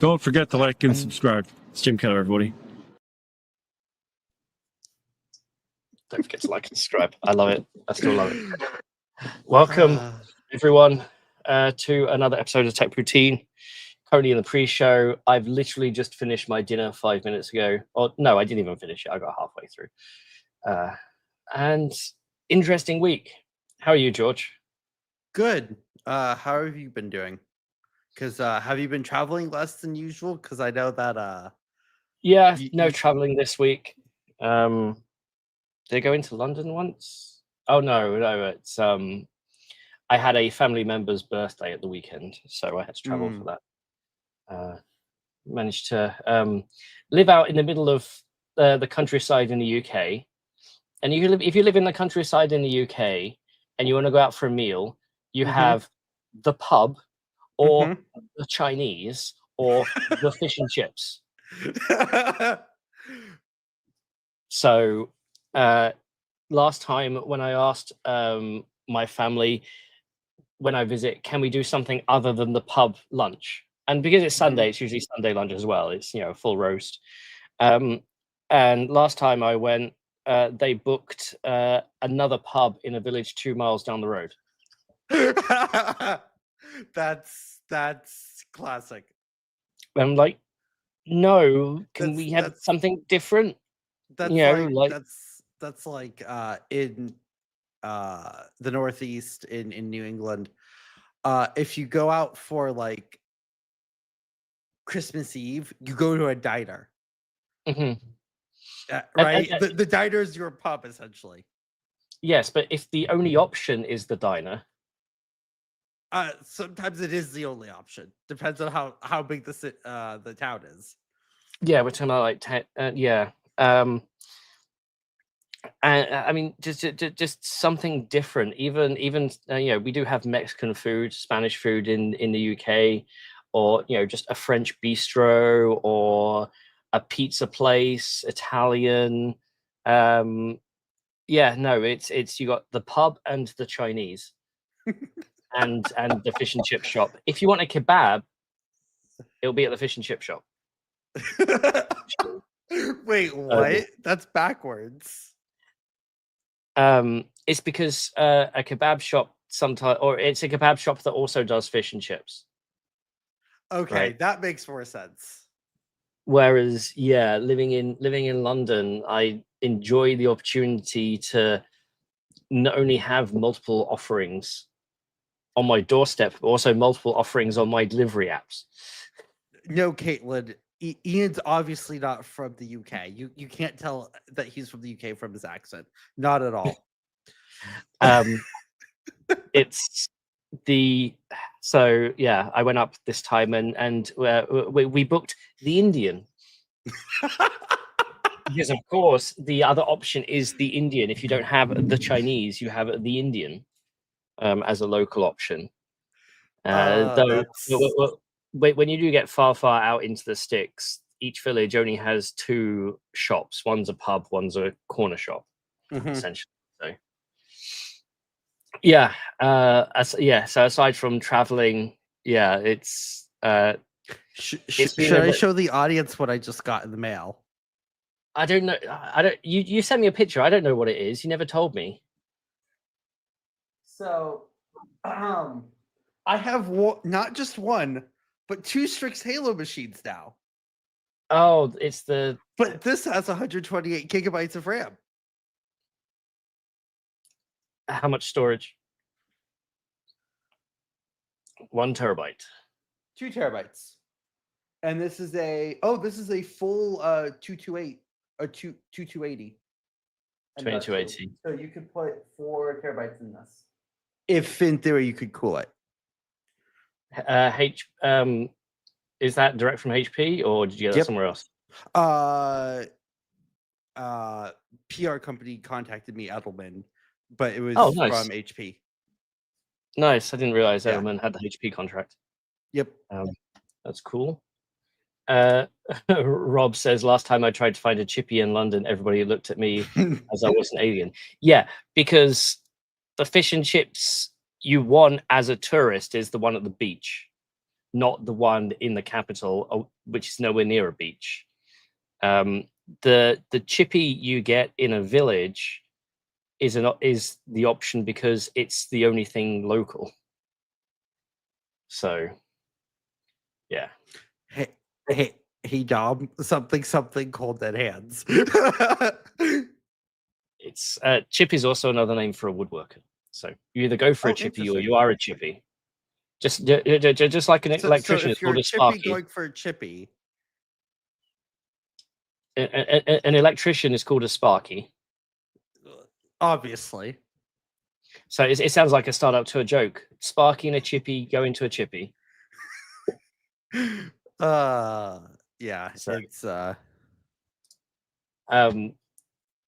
Don't forget to like and subscribe. It's Jim Keller, everybody. Don't forget to like and subscribe. I love it. I still love it. Welcome, everyone, to another episode of Tech Poutine. Currently in the pre-show. I've literally just finished my dinner 5 minutes ago. Or no, I didn't even finish it. I got halfway through. And interesting week. How are you, George? Good. How have you been doing? Because have you been traveling less than usual? Because I know that yeah, no traveling this week. Did I go into London once? Oh no, it's I had a family member's birthday at the weekend, so I had to travel for that. Managed to live out in the middle of the countryside in the UK. And if you live in the countryside in the UK and you want to go out for a meal, you have the pub or the Chinese or the fish and chips. So last time when I asked my family when I visit, can we do something other than the pub lunch? And because it's Sunday, it's usually Sunday lunch as well. It's, you know, full roast. And last time I went, they booked another pub in a village 2 miles down the road. That's classic. I'm like, no, can we have something different? That's that's like in the Northeast in New England. If you go out for like Christmas Eve, you go to a diner. Right? The diner is your pub, essentially. Yes, but if the only option is the diner, sometimes it is the only option. Depends on how big the town is. Yeah, we're talking about like yeah. And I mean, just something different. Even you know, we do have Mexican food, Spanish food in the UK, or you know, just a French bistro or a pizza place, Italian. Yeah, no, it's you got the pub and the Chinese. and the fish and chip shop. If you want a kebab, it'll be at the fish and chip shop. Wait, what? That's backwards. It's because a kebab shop sometimes, or it's a kebab shop that also does fish and chips. Okay, right? That makes more sense. Whereas, yeah, living in London, I enjoy the opportunity to not only have multiple offerings on my doorstep, but also multiple offerings on my delivery apps. No, Caitlin, Ian's obviously not from the UK. You can't tell that he's from the UK from his accent. Not at all. It's so yeah, I went up this time and we booked the Indian. Because of course the other option is the Indian. If you don't have the Chinese, you have the Indian as a local option. Though when you do get far out into the sticks, each village only has 2 shops. One's a pub, one's a corner shop, essentially. So yeah, So aside from traveling, yeah, it's. Should I show the audience what I just got in the mail? I don't know. I don't. You sent me a picture. I don't know what it is. You never told me. So, I have not just one, but 2 Strix Halo machines now. Oh, it's the. But this has 128 gigabytes of RAM. How much storage? 1 terabyte. 2 terabytes. And this is a full 228 or 2280. 2280. So you could put 4 terabytes in this. If in theory you could cool it. Is that direct from HP or did you get that somewhere else? PR company contacted me, Edelman, but it was nice. from HP. Nice. I didn't realize Edelman had the HP contract. Yep. That's cool. Rob says, last time I tried to find a chippy in London, everybody looked at me as I was an alien. Yeah, because the fish and chips you want as a tourist is the one at the beach. not the one in the capital, which is nowhere near a beach. The chippy you get in a village is the option because it's the only thing local. So, yeah. Hey, Dom, something cold dead hands. It's chip is also another name for a woodworker. So you either go for a chippy or you are a chippy. Just like an electrician is called a sparky. Going for a chippy. An electrician is called a sparky. Obviously. So it sounds like a startup to a joke. Sparky and a chippy go into a chippy. Yeah, so, it's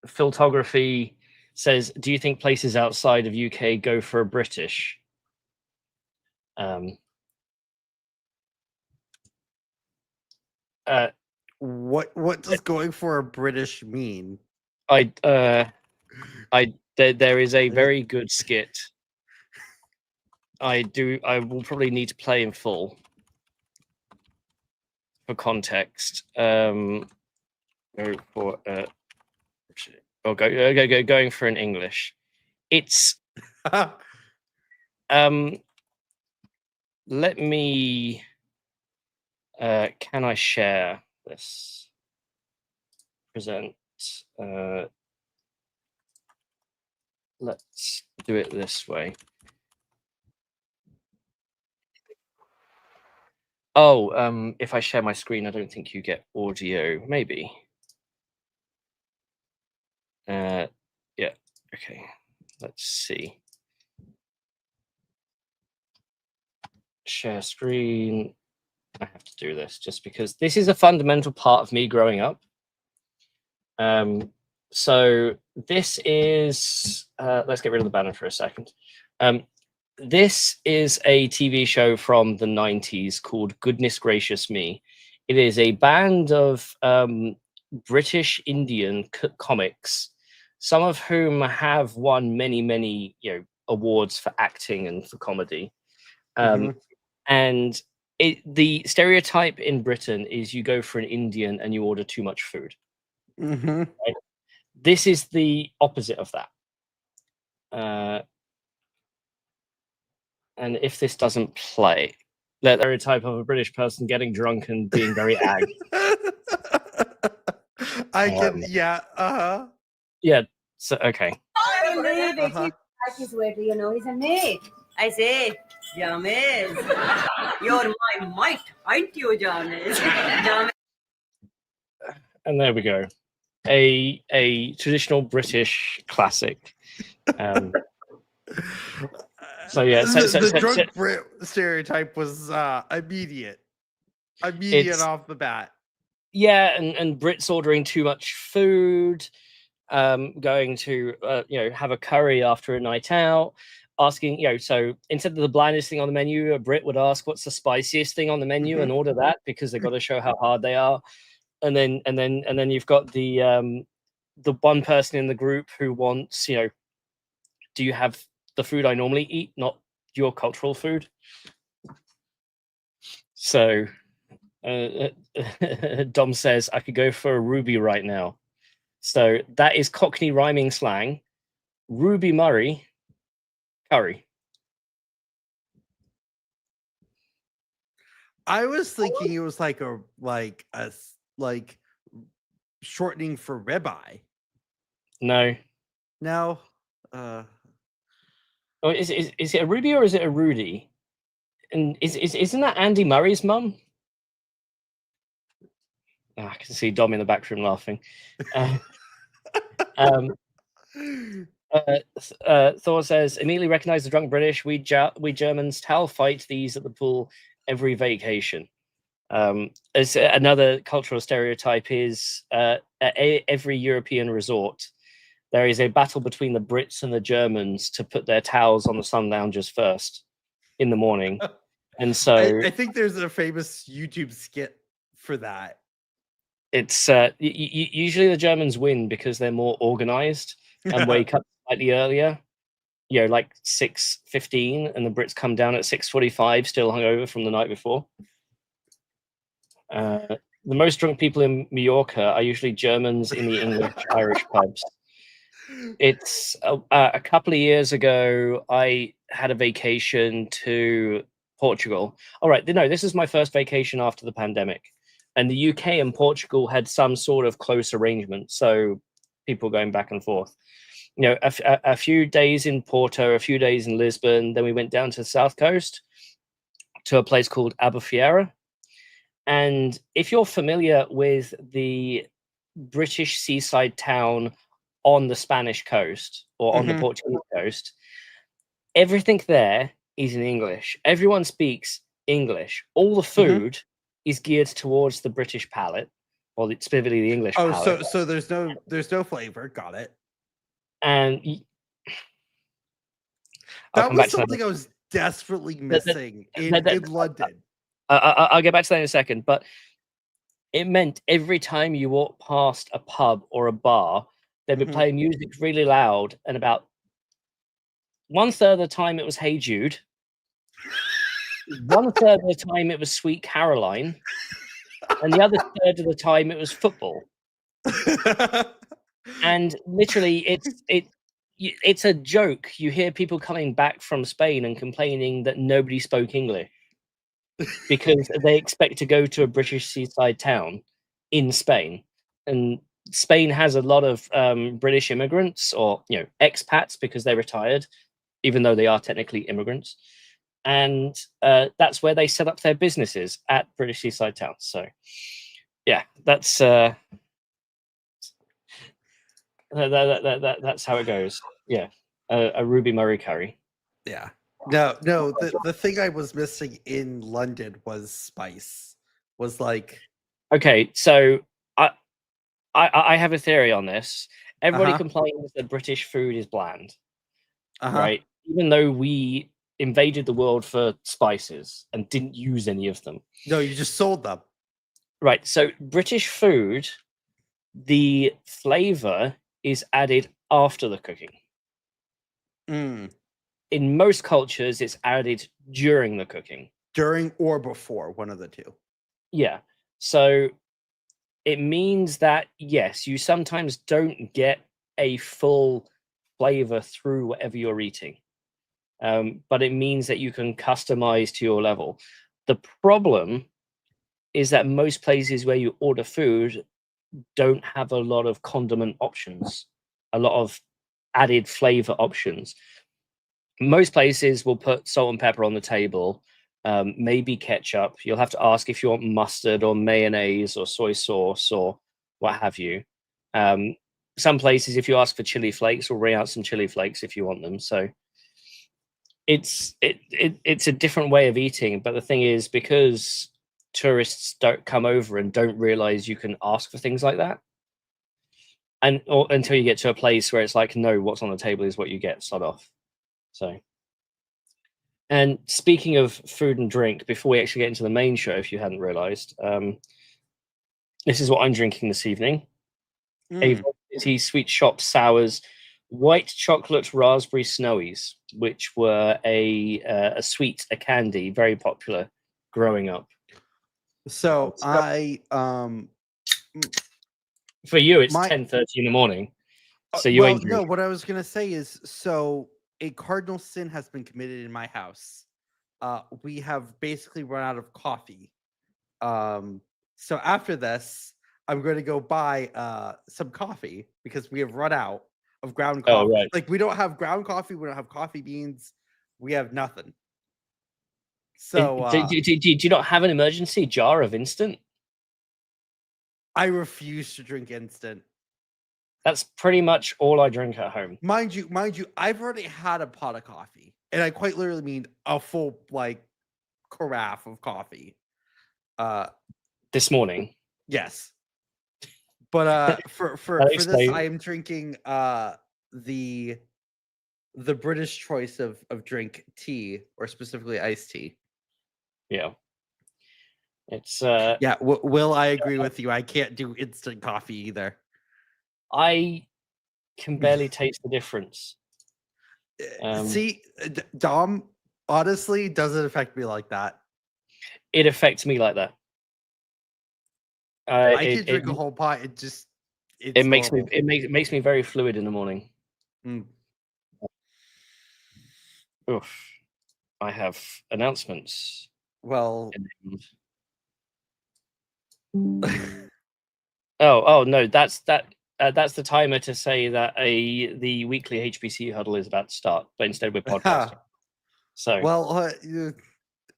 Philtography says, do you think places outside of UK go for a British? What does going for a British mean? There is a very good skit. I will probably need to play in full for context. Go for going for an English. It's let me can I share this? Present. Let's do it this way. Oh, if I share my screen, I don't think you get audio. Maybe. Yeah. Okay. Let's see. Share screen. I have to do this just because this is a fundamental part of me growing up. So this is let's get rid of the banner for a second. This is a TV show from the 90s called Goodness Gracious Me. It is a band of British Indian comics, some of whom have won many awards for acting and for comedy. And the stereotype in Britain is you go for an Indian and you order too much food. Right? This is the opposite of that. And if this doesn't play, that stereotype of a British person getting drunk and being very ag. I can, yeah, yeah. So okay. You know, he's a mate. I say, James, you're my mate, aren't you, James? And there we go. A traditional British classic. So yeah, the drunk Brit stereotype was immediate off the bat. Yeah, and Brits ordering too much food, going to have a curry after a night out, asking so instead of the blandest thing on the menu, a Brit would ask what's the spiciest thing on the menu and order that because they've got to show how hard they are, and then you've got the one person in the group who wants do you have the food I normally eat, not your cultural food? So Dom says I could go for a Ruby right now. So that is Cockney rhyming slang. Ruby Murray, curry. I was thinking it was like a shortening for ribeye. No. Oh, is it a Ruby or is it a Rudy? And isn't that Andy Murray's mum? Oh, I can see Dom in the back room laughing. Thor says, immediately recognize the drunk British. We Germans towel fight these at the pool every vacation. As another cultural stereotype is at every European resort, there is a battle between the Brits and the Germans to put their towels on the sun loungers first in the morning. And so I think there's a famous YouTube skit for that. It's usually the Germans win because they're more organized and wake up slightly earlier. like 6:15, and the Brits come down at 6:45, still hungover from the night before. The most drunk people in Mallorca are usually Germans in the English-Irish pubs. It's a couple of years ago, I had a vacation to Portugal. All right, no, this is my first vacation after the pandemic. And the UK and Portugal had some sort of close arrangement, so people going back and forth. A few days in Porto, a few days in Lisbon, then we went down to the south coast to a place called Albufeira. And if you're familiar with the British seaside town on the Spanish coast or on the Portuguese coast, everything there is in English. Everyone speaks English. All the food is geared towards the British palate, or specifically the English palate. Oh, so there's no flavor. Got it. And that was something I was desperately missing in London. I'll get back to that in a second, but it meant every time you walk past a pub or a bar, they'd be playing music really loud, and about 1/3 of the time it was Hey Jude, 1/3 of the time it was Sweet Caroline, and the other 1/3 of the time it was football. And literally, it's a joke. You hear people coming back from Spain and complaining that nobody spoke English because they expect to go to a British seaside town in Spain. And Spain has a lot of British immigrants, or expats, because they're retired, even though they are technically immigrants. And that's where they set up their businesses, at British seaside towns. So yeah, that's that's how it goes. Yeah, a Ruby Murray curry. Yeah. No. The thing I was missing in London was spice. Was like, okay, so I have a theory on this. Everybody complains that British food is bland, right? Even though we invaded the world for spices and didn't use any of them. No, you just sold them. Right. So British food, the flavor is added after the cooking. In most cultures, it's added during the cooking. During or before, one of the two. Yeah. So it means that, yes, you sometimes don't get a full flavor through whatever you're eating. But it means that you can customize to your level. The problem is that most places where you order food don't have a lot of condiment options, a lot of added flavor options. Most places will put salt and pepper on the table, maybe ketchup. You'll have to ask if you want mustard or mayonnaise or soy sauce or what have you. Some places, if you ask for chili flakes, will bring out some chili flakes if you want them. So it's a different way of eating. But the thing is, because tourists don't come over and don't realize you can ask for things like that, or until you get to a place where it's like, no, what's on the table is what you get, sod off. So, and speaking of food and drink, before we actually get into the main show, if you hadn't realized, this is what I'm drinking this evening. Avon City Sweet Shop Sours White Chocolate Raspberry Snowies, which were a sweet, a candy, very popular growing up. So I for you, it's 10:30 in the morning. So you ain't drinking. No, what I was gonna say is, so a cardinal sin has been committed in my house. We have basically run out of coffee. So after this, I'm going to go buy some coffee because we have run out of ground coffee. Oh, right. Like, we don't have ground coffee. We don't have coffee beans. We have nothing. So do you not have an emergency jar of instant? I refuse to drink instant. That's pretty much all I drink at home. Mind you, I've already had a pot of coffee, and I quite literally mean a full carafe of coffee. This morning. Yes. But for this, I am drinking the British choice of drink, tea, or specifically iced tea. Yeah. It's yeah. Will, I agree with you. I can't do instant coffee either. I can barely taste the difference. See, Dom, honestly, doesn't affect me like that. It affects me like that. I can drink a whole pot. It makes me very fluid in the morning. Mm. Oof. I have announcements. Well, oh no, that's the timer to say that the weekly HPC huddle is about to start, but instead we're podcasting. So well, it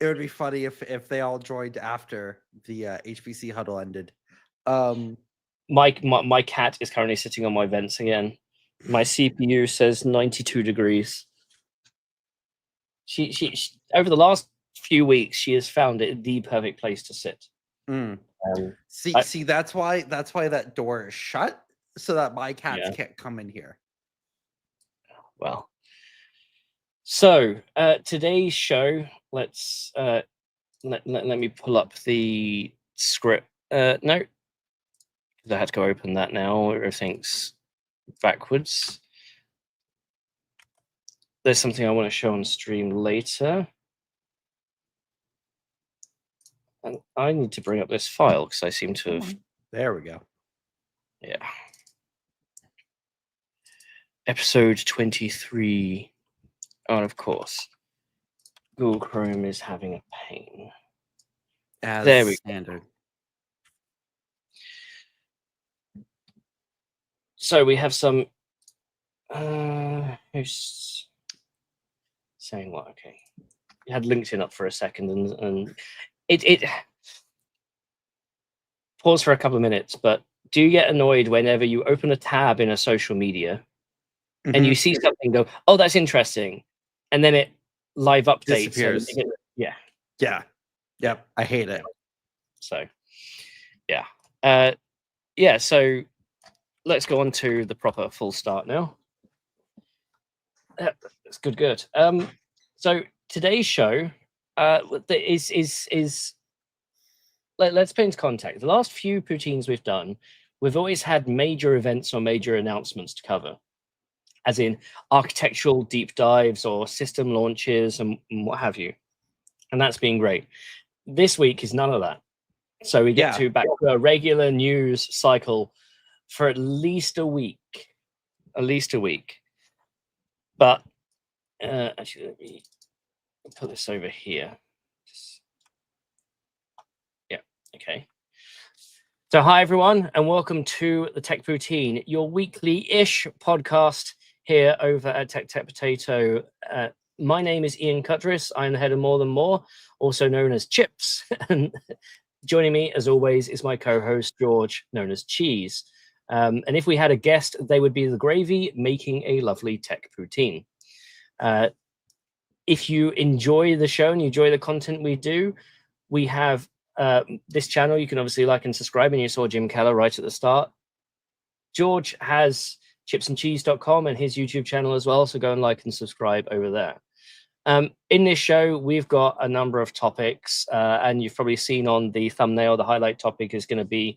would be funny if they all joined after the HPC huddle ended. My cat is currently sitting on my vents again. My CPU says 92 degrees. She over the last few weeks, she has found it the perfect place to sit. See, that's why that door is shut, so that my cats can't come in here. Well, so today's show, let's let me pull up the script. No, because I had to go open that now. Everything's backwards. There's something I want to show on stream later. And I need to bring up this file because I seem to have... There we go. Yeah. Episode 23. Oh, and of course, Google Chrome is having a pain. As there we standard. Go. So we have some... who's saying what? Okay. You had LinkedIn up for a second and it pause for a couple of minutes, but do you get annoyed whenever you open a tab in a social media and you see something go, oh, that's interesting, and then it live updates? Disappears. Yeah. Yep. I hate it. So, yeah. So let's go on to the proper full start now. That's good. So today's show is let's put into context. The last few Poutines we've done, we've always had major events or major announcements to cover, as in architectural deep dives or system launches and what have you. And that's been great. This week is none of that. So we get back to a regular news cycle for at least a week. But actually, let me put this over here. Yeah, okay. So hi, everyone, and welcome to the Tech Poutine, your weekly-ish podcast here over at Tech Potato. My name is Ian Cuttress. I'm the head of More Than More, also known as Chips. And joining me, as always, is my co-host, George, known as Cheese. And if we had a guest, they would be the gravy, making a lovely tech poutine. If you enjoy the show and you enjoy the content we do, we have this channel. You can obviously like and subscribe, and you saw Jim Keller right at the start. George has chipsandcheese.com and his YouTube channel as well, so go and like and subscribe over there. In this show, we've got a number of topics, and you've probably seen on the thumbnail, the highlight topic is going to be,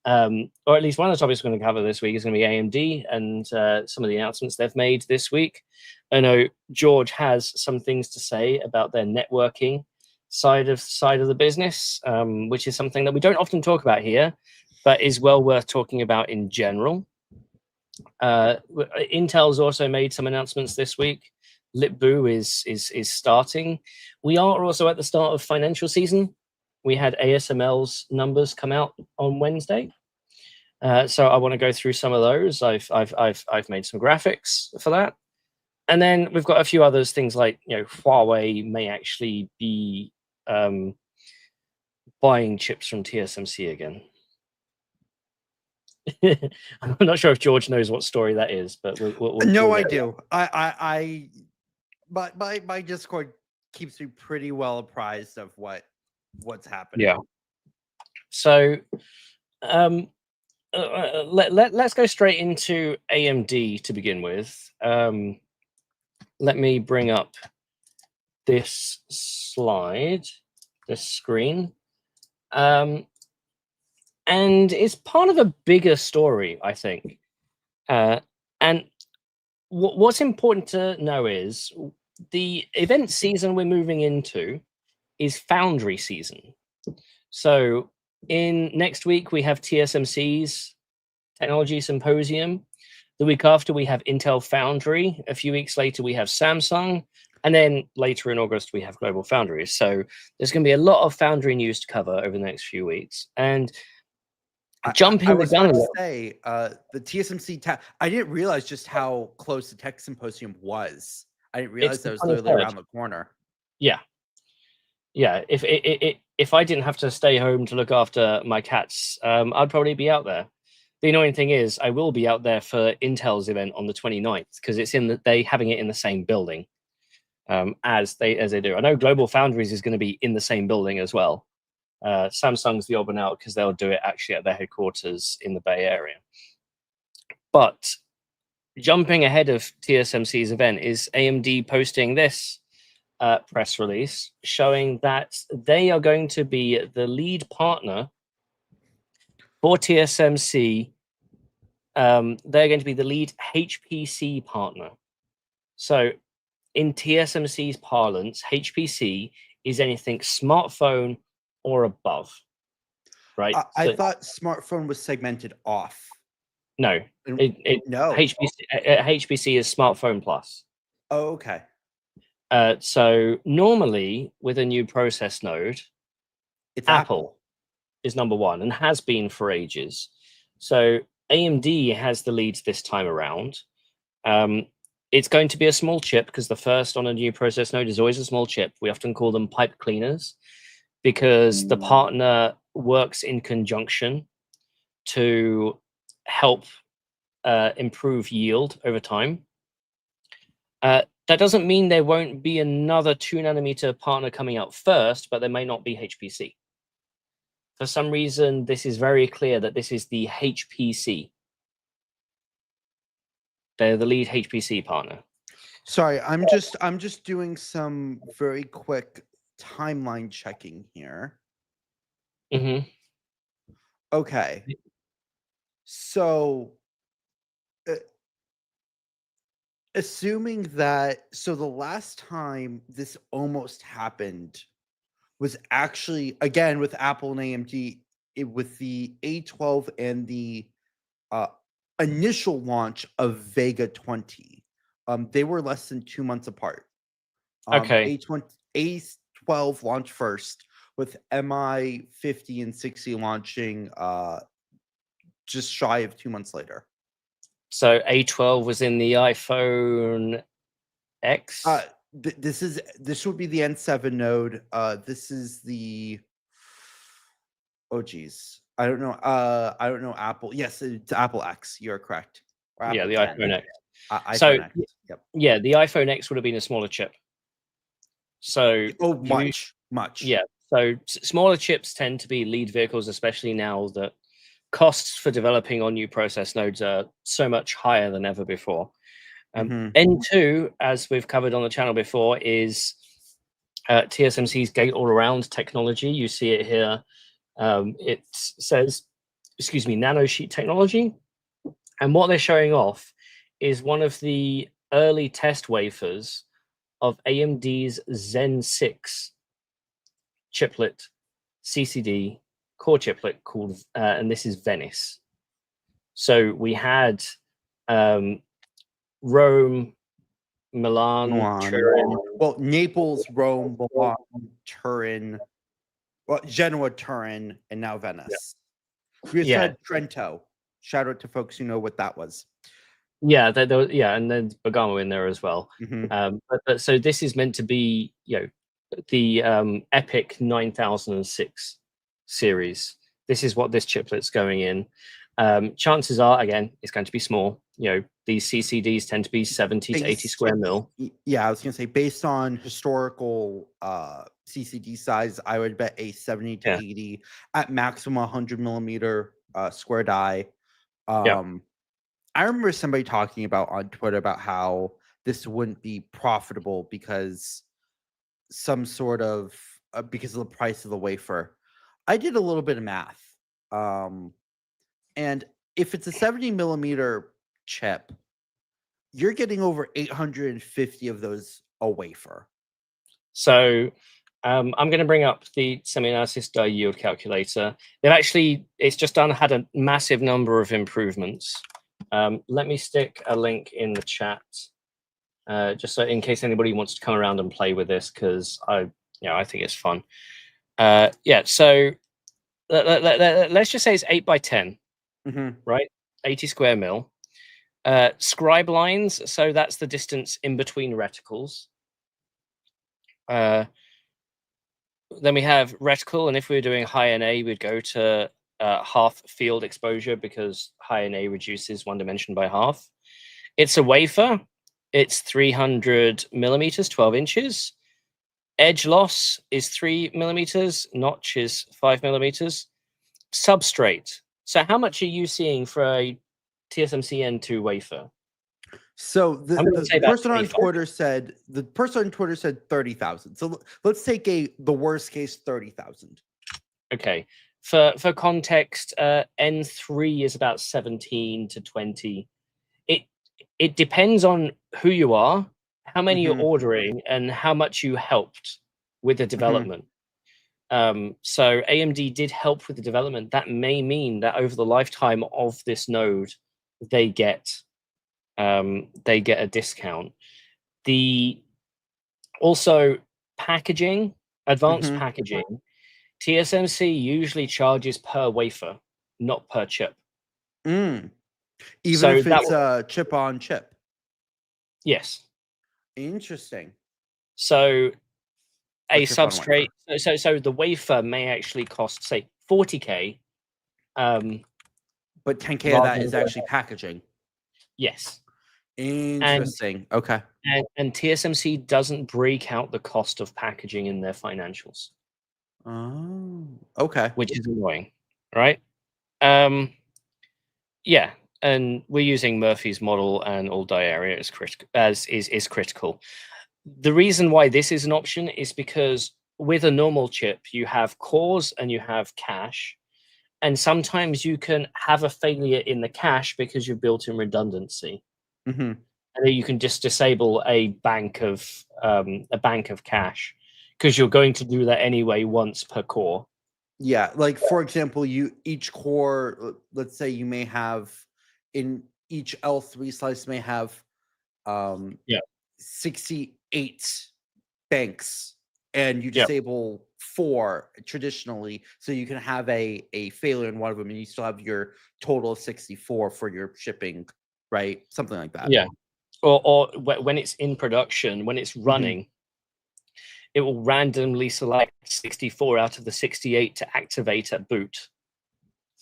or at least one of the topics we're going to cover this week is going to be AMD and some of the announcements they've made this week. I know George has some things to say about their networking side of the business, which is something that we don't often talk about here, but is well worth talking about in general. Intel's also made some announcements this week. Litboo is starting. We are also at the start of financial season. We had ASML's numbers come out on Wednesday, so I want to go through some of those. I've made some graphics for that, and then we've got a few others, things like Huawei may actually be buying chips from TSMC again. I'm not sure if George knows what story that is, but I do. My Discord keeps me pretty well apprised of what's happening. Yeah. So let's go straight into AMD to begin with. Let me bring up this slide, this screen. And it's part of a bigger story, I think. And what's important to know is the event season we're moving into is Foundry season. So in next week, we have TSMC's Technology Symposium. The week after, we have Intel Foundry. A few weeks later, we have Samsung. And then later in August, we have Global Foundry. So there's going to be a lot of Foundry news to cover over the next few weeks. And jumping I the was gun about a to little. say, the TSMC I didn't realize just how close the tech symposium was. I didn't realize It's that the was literally 23rd. around the corner. Yeah. If I didn't have to stay home to look after my cats, I'd probably be out there. The annoying thing is, I will be out there for Intel's event on the 29th because it's they having it in the same building as they do. I know Global Foundries is going to be in the same building as well. Samsung's the odd one out because they'll do it actually at their headquarters in the Bay Area. But jumping ahead of TSMC's event is AMD posting this press release showing that they are going to be the lead partner for TSMC. They're going to be the lead HPC partner. So in TSMC's parlance, HPC is anything smartphone or above, right? I thought smartphone was segmented off. No, No. HPC is smartphone plus. Oh, okay. So normally with a new process node, It's Apple is number one and has been for ages. So AMD has the lead this time around. It's going to be a small chip because the first on a new process node is always a small chip. We often call them pipe cleaners because the partner works in conjunction to help improve yield over time. That doesn't mean there won't be another 2nm partner coming out first, but there may not be HPC. For some reason, this is very clear that this is the HPC. They're the lead HPC partner. Sorry, I'm just doing some very quick timeline checking here. Mm-hmm. Okay. So assuming that, so the last time this almost happened was actually, again, with Apple and AMD, with the A12 and the initial launch of Vega 20. They were less than 2 months apart. Okay. A12 launched first, with MI 50 and 60 launching just shy of 2 months later. So A12 was in the iPhone X? This would be the N7 node. This is the, oh geez, I don't know. I don't know Apple. Yes, it's Apple X. You're correct. Yeah, the iPhone X. iPhone X. Yep. Yeah, the iPhone X would have been a smaller chip. So much. Yeah. So smaller chips tend to be lead vehicles, especially now that costs for developing on new process nodes are so much higher than ever before. N2, as we've covered on the channel before, is TSMC's gate-all-around technology. You see it here. It says, nanosheet technology. And what they're showing off is one of the early test wafers of AMD's Zen6 chiplet CCD core chiplet called, and this is Venice. So we had Rome, Milan, Turin. Well, Naples, Rome, Milan, Turin, Genoa, Turin, and now Venice. We said Trento. Shout out to folks who know what that was. Yeah, and then Bergamo in there as well. But so this is meant to be, the EPIC 9006 series. This is what this chiplet's going in. Chances are, again, it's going to be small. These CCDs tend to be 70 to 80 square mil. Yeah, I was going to say, based on historical CCD size, I would bet a 70 to 80, at maximum 100 millimeter square die. I remember somebody talking about on Twitter about how this wouldn't be profitable because because of the price of the wafer. I did a little bit of math. And if it's a 70 millimeter chip, you're getting over 850 of those a wafer. So I'm going to bring up the semi-analysis die yield calculator. It's just had a massive number of improvements. Let me stick a link in the chat, just so in case anybody wants to come around and play with this, because I think it's fun. So let's just say it's 8 by 10, right? 80 square mil. Scribe lines, so that's the distance in between reticles. Then we have reticle, and if we were doing high NA, we'd go to half field exposure, because high NA reduces one dimension by half. It's a wafer. It's 300 millimeters, 12 inches. Edge loss is 3 millimeters. Notch is 5 millimeters. Substrate. So how much are you seeing for a TSMC N2 wafer? So the person on Twitter said 30,000. So let's take the worst case 30,000. Okay. For context, N3 is about 17 to 20. It depends on who you are, how many you're ordering, and how much you helped with the development. So AMD did help with the development. That may mean that over the lifetime of this node, they get a discount. Also packaging, advanced packaging, TSMC usually charges per wafer, not per chip. Even if it's a chip on chip. Yes. Interesting. So a substrate, so the wafer may actually cost, say, 40K. But 10K of that is actually packaging. Yes. Interesting. Okay. And TSMC doesn't break out the cost of packaging in their financials. Oh, okay. Which is annoying, right? Yeah, and we're using Murphy's model, and all die area is critical. The reason why this is an option is because with a normal chip, you have cores and you have cache, and sometimes you can have a failure in the cache because you've built in redundancy. And then you can just disable a bank of cache, because you're going to do that anyway once per core. Yeah, like for example, each core, let's say you may have in each L3 slice may have 68 banks, and you disable 4 traditionally, so you can have a failure in one of them, and you still have your total of 64 for your shipping, right? Something like that. Yeah, or when it's in production, when it's running, it will randomly select 64 out of the 68 to activate at boot,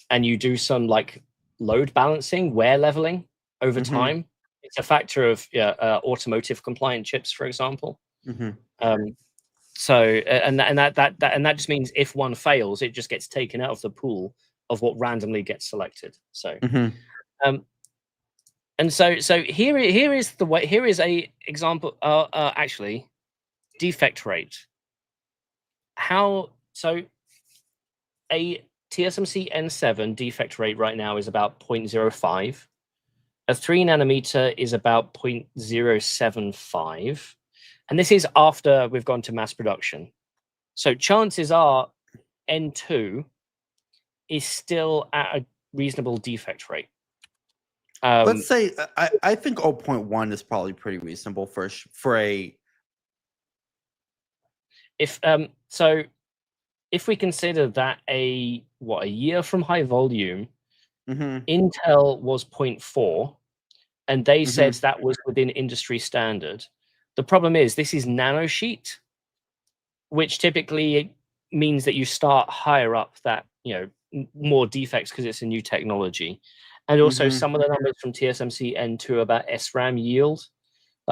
and you do some like load balancing, wear leveling over time. It's a factor of automotive compliant chips, for example. So and that just means if one fails, it just gets taken out of the pool of what randomly gets selected. So and so here is a example. Actually, defect rate. A TSMC N7 defect rate right now is about 0.05. A 3 nanometer is about 0.075. And this is after we've gone to mass production. So chances are N2 is still at a reasonable defect rate. Let's say I think 0.1 is probably pretty reasonable for a. If we consider that a year from high volume, Intel was 0.4, and they said that was within industry standard. The problem is this is nanosheet, which typically means that you start higher up that, more defects because it's a new technology. And also some of the numbers from TSMC N2 about SRAM yield.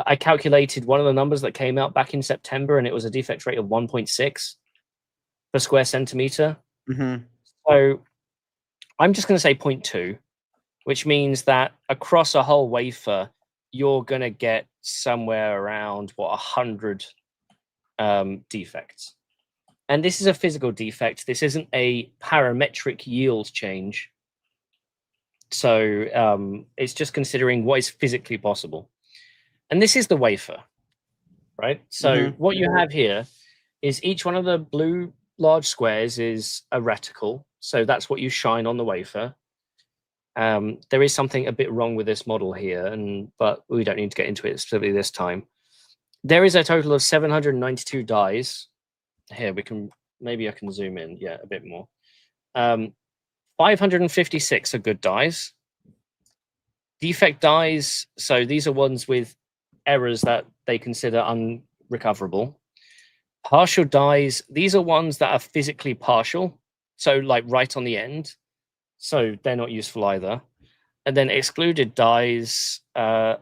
I calculated one of the numbers that came out back in September, and it was a defect rate of 1.6 per square centimeter. So I'm just going to say 0.2, which means that across a whole wafer, you're going to get somewhere around 100 defects. And this is a physical defect. This isn't a parametric yield change. So it's just considering what is physically possible. And this is the wafer, right? So what you have here is each one of the blue large squares is a reticle. So that's what you shine on the wafer. There is something a bit wrong with this model here, but we don't need to get into it specifically this time. There is a total of 792 dies. Here, maybe I can zoom in, a bit more. 556 are good dies. Defect dies, so these are ones with errors that they consider unrecoverable. Partial dies, these are ones that are physically partial, so like right on the end, so they're not useful either. And then excluded dies are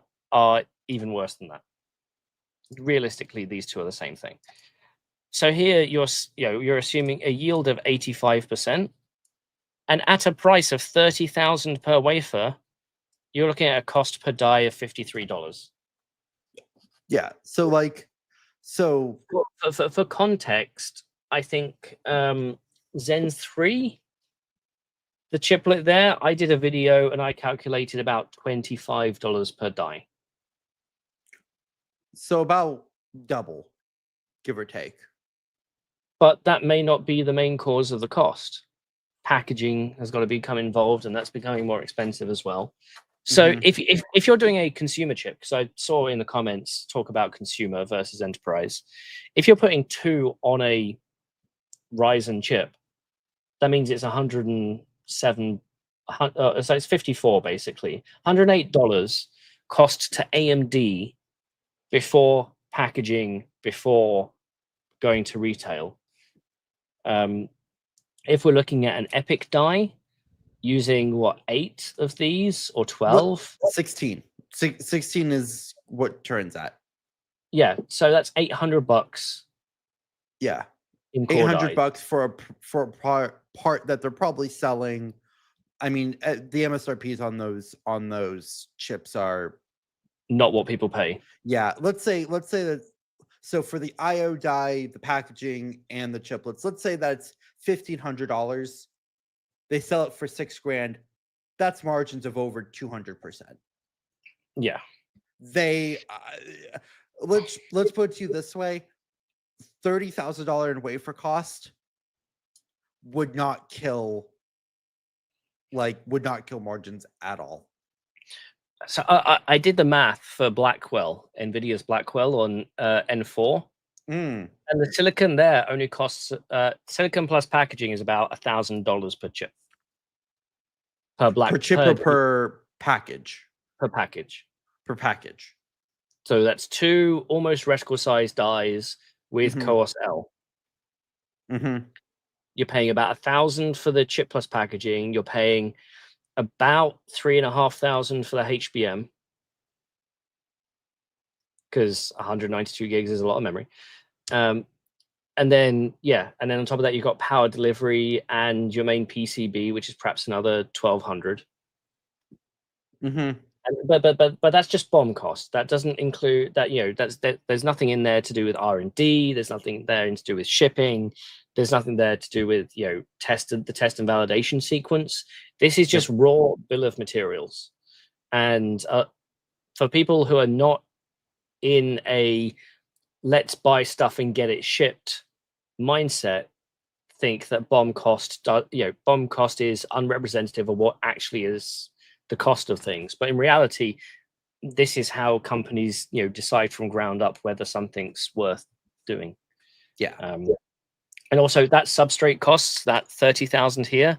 even worse than that. Realistically, these two are the same thing. So here you're assuming a yield of 85%, and at a price of 30,000 per wafer, you're looking at a cost per die of $53. Yeah. So for context, I think Zen 3, the chiplet there, I did a video and I calculated about $25 per die. So about double, give or take. But that may not be the main cause of the cost. Packaging has got to become involved, and that's becoming more expensive as well. So if you're doing a consumer chip, because I saw in the comments talk about consumer versus enterprise, if you're putting 2 on a Ryzen chip, that means it's 107. So it's 54 basically. $108 cost to AMD before packaging, before going to retail. If we're looking at an EPIC die, using what, 8 of these or 12? 16. 16 is what turns at. Yeah, so that's $800. Yeah, in core $800 dies. for a part that they're probably selling. I mean, the MSRPs on those chips are Not what people pay. Yeah, let's say that. So for the IO die, the packaging, and the chiplets, let's say that's $1,500. They sell it for $6,000. That's margins of over 200%. Yeah. They let's put it to you this way: $30,000 in wafer cost would not kill margins at all. So I did the math for Blackwell, NVIDIA's Blackwell on N4. And the silicon there only costs, silicon plus packaging is about $1,000 per chip. Per chip or per package? Per package. Per package. So that's 2 almost reticle sized dies with CoWoS L. You're paying about $1,000 for the chip plus packaging. You're paying about $3,500 for the HBM, because 192 gigs is a lot of memory. And then on top of that, you've got power delivery and your main PCB, which is perhaps another $1,200. But that's just BOM cost. That doesn't include that. There's nothing in there to do with R&D. There's nothing there to do with shipping. There's nothing there to do with the test and validation sequence. This is just raw bill of materials. And for people who are not in a let's buy stuff and get it shipped mindset, think that BOM cost is unrepresentative of what actually is the cost of things. But in reality, this is how companies decide from ground up whether something's worth doing. And also that substrate costs, that 30,000 here,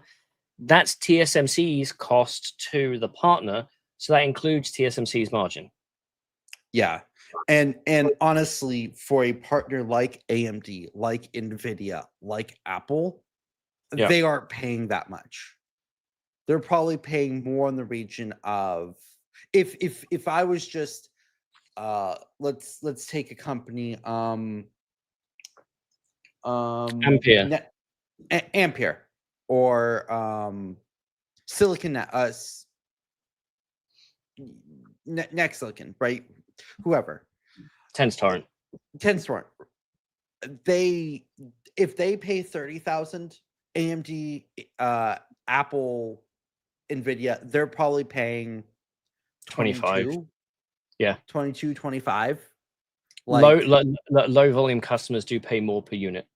that's TSMC's cost to the partner, so that includes TSMC's margin. Yeah. And honestly, for a partner like AMD, like NVIDIA, like Apple, they aren't paying that much. They're probably paying more in the region of, if I was just let's take a company Ampere or Silicon Next Silicon, right? Whoever. Tenstorrent. If they pay 30,000, AMD, Apple, NVIDIA, they're probably paying 25. Yeah. 22, 25. Low volume customers do pay more per unit.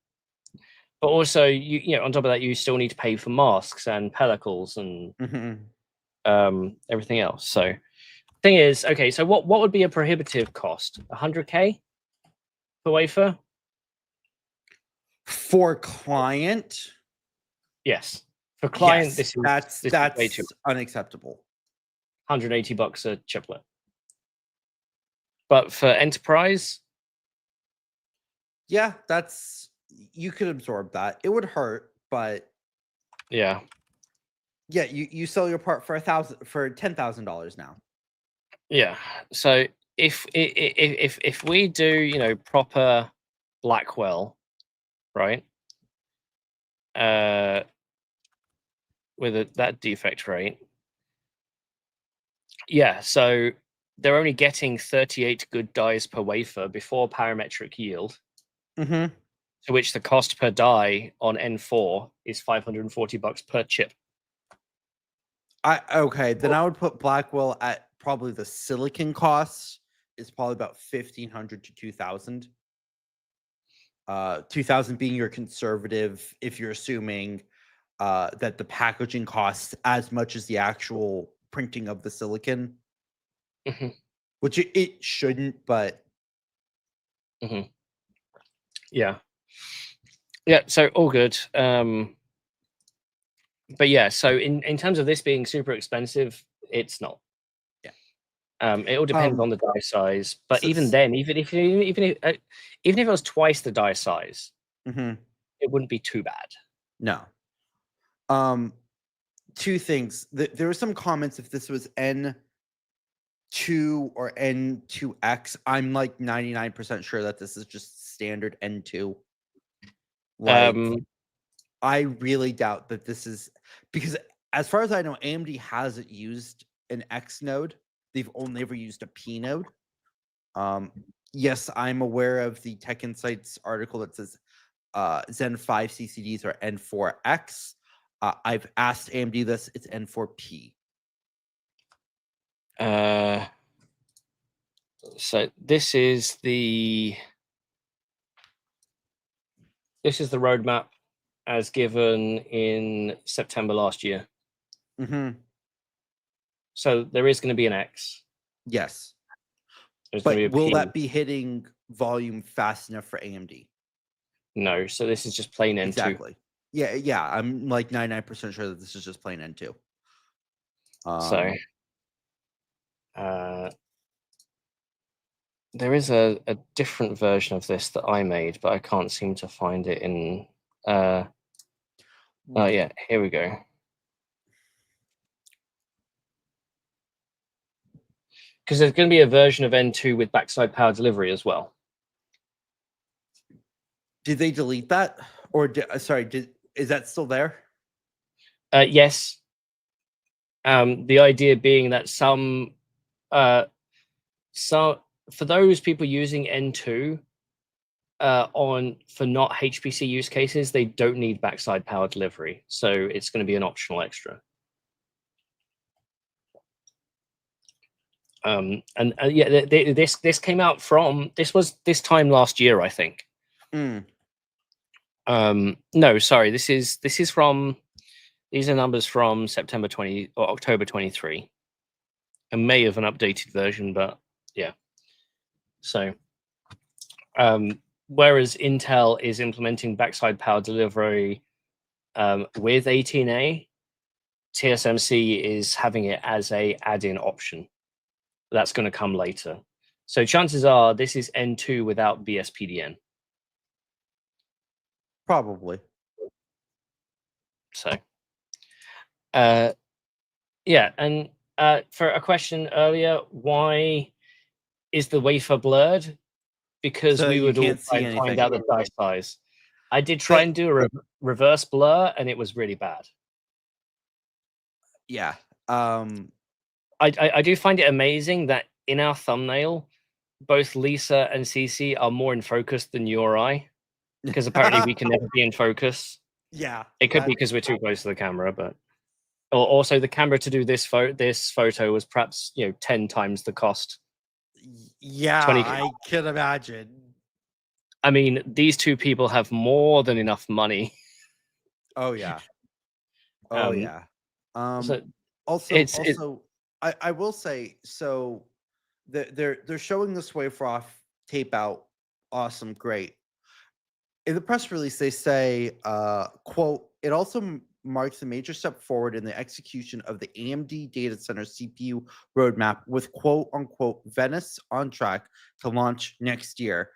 But also, you know, on top of that, you still need to pay for masks and pellicles and everything else. So, thing is, okay, so what would be a prohibitive cost? 100K per wafer? For client, Yes. For client, yes, this is way too unacceptable. $180 a chiplet. But for enterprise, yeah, you could absorb that. It would hurt, but yeah, you sell your part for $10,000 now. Yeah. So if we do, you know, proper Blackwell, right? With that defect rate. Yeah, so they're only getting 38 good dies per wafer before parametric yield. To which the cost per die on N4 is $540 per chip. Okay, then I would put Blackwell at probably the silicon cost is probably about 1,500 to 2,000. 2,000 being your conservative if you're assuming that the packaging costs as much as the actual printing of the silicon, which it shouldn't, but yeah, so all good. But yeah, so in terms of this being super expensive, it's not. It all depends on the die size, but even then, even if it was twice the die size, it wouldn't be too bad. No. Two things. There were some comments if this was N2 or N2X. I'm like 99% sure that this is just standard N2. Like, I really doubt that this is, because as far as I know, AMD hasn't used an X node. They've only ever used a P node. Yes, I'm aware of the Tech Insights article that says Zen 5 CCDs are N4X. I've asked AMD this. It's N4P. So this is the roadmap as given in September last year. So there is going to be an X. Yes. But will that be hitting volume fast enough for AMD? No. So this is just plain N2. Exactly. Yeah. I'm like 99% sure that this is just plain N2. There is a different version of this that I made, but I can't seem to find it in. Oh yeah, here we go. Because there's going to be a version of N2 with backside power delivery as well. Did they delete that, or is that still there? Yes. The idea being that for those people using N2 for not HPC use cases, they don't need backside power delivery, so it's going to be an optional extra. And yeah, this came out from this time last year, I think. No, sorry, these are numbers from September 20 or October 23. I may have an updated version, but yeah. So, whereas Intel is implementing backside power delivery with 18A, TSMC is having it as a add-in option. That's going to come later. So chances are this is N2 without BSPDN. Probably. So, yeah, and for a question earlier, why is the wafer blurred? Because we would all try and find out the die size. I did try and do a reverse blur, and it was really bad. Yeah. I do find it amazing that in our thumbnail, both Lisa and CC are more in focus than you or I, because apparently we can never be in focus. Yeah. It could be because we're too close to the camera, but also the camera to do this photo was perhaps 10 times the cost. Yeah, 20. I can imagine. I mean, these two people have more than enough money. Oh yeah. Oh Um, yeah. So Also, it I will say, so they're showing this wafer off tape out. Awesome, great. In the press release, they say, quote, it also marks a major step forward in the execution of the AMD data center CPU roadmap with quote unquote Venice on track to launch next year.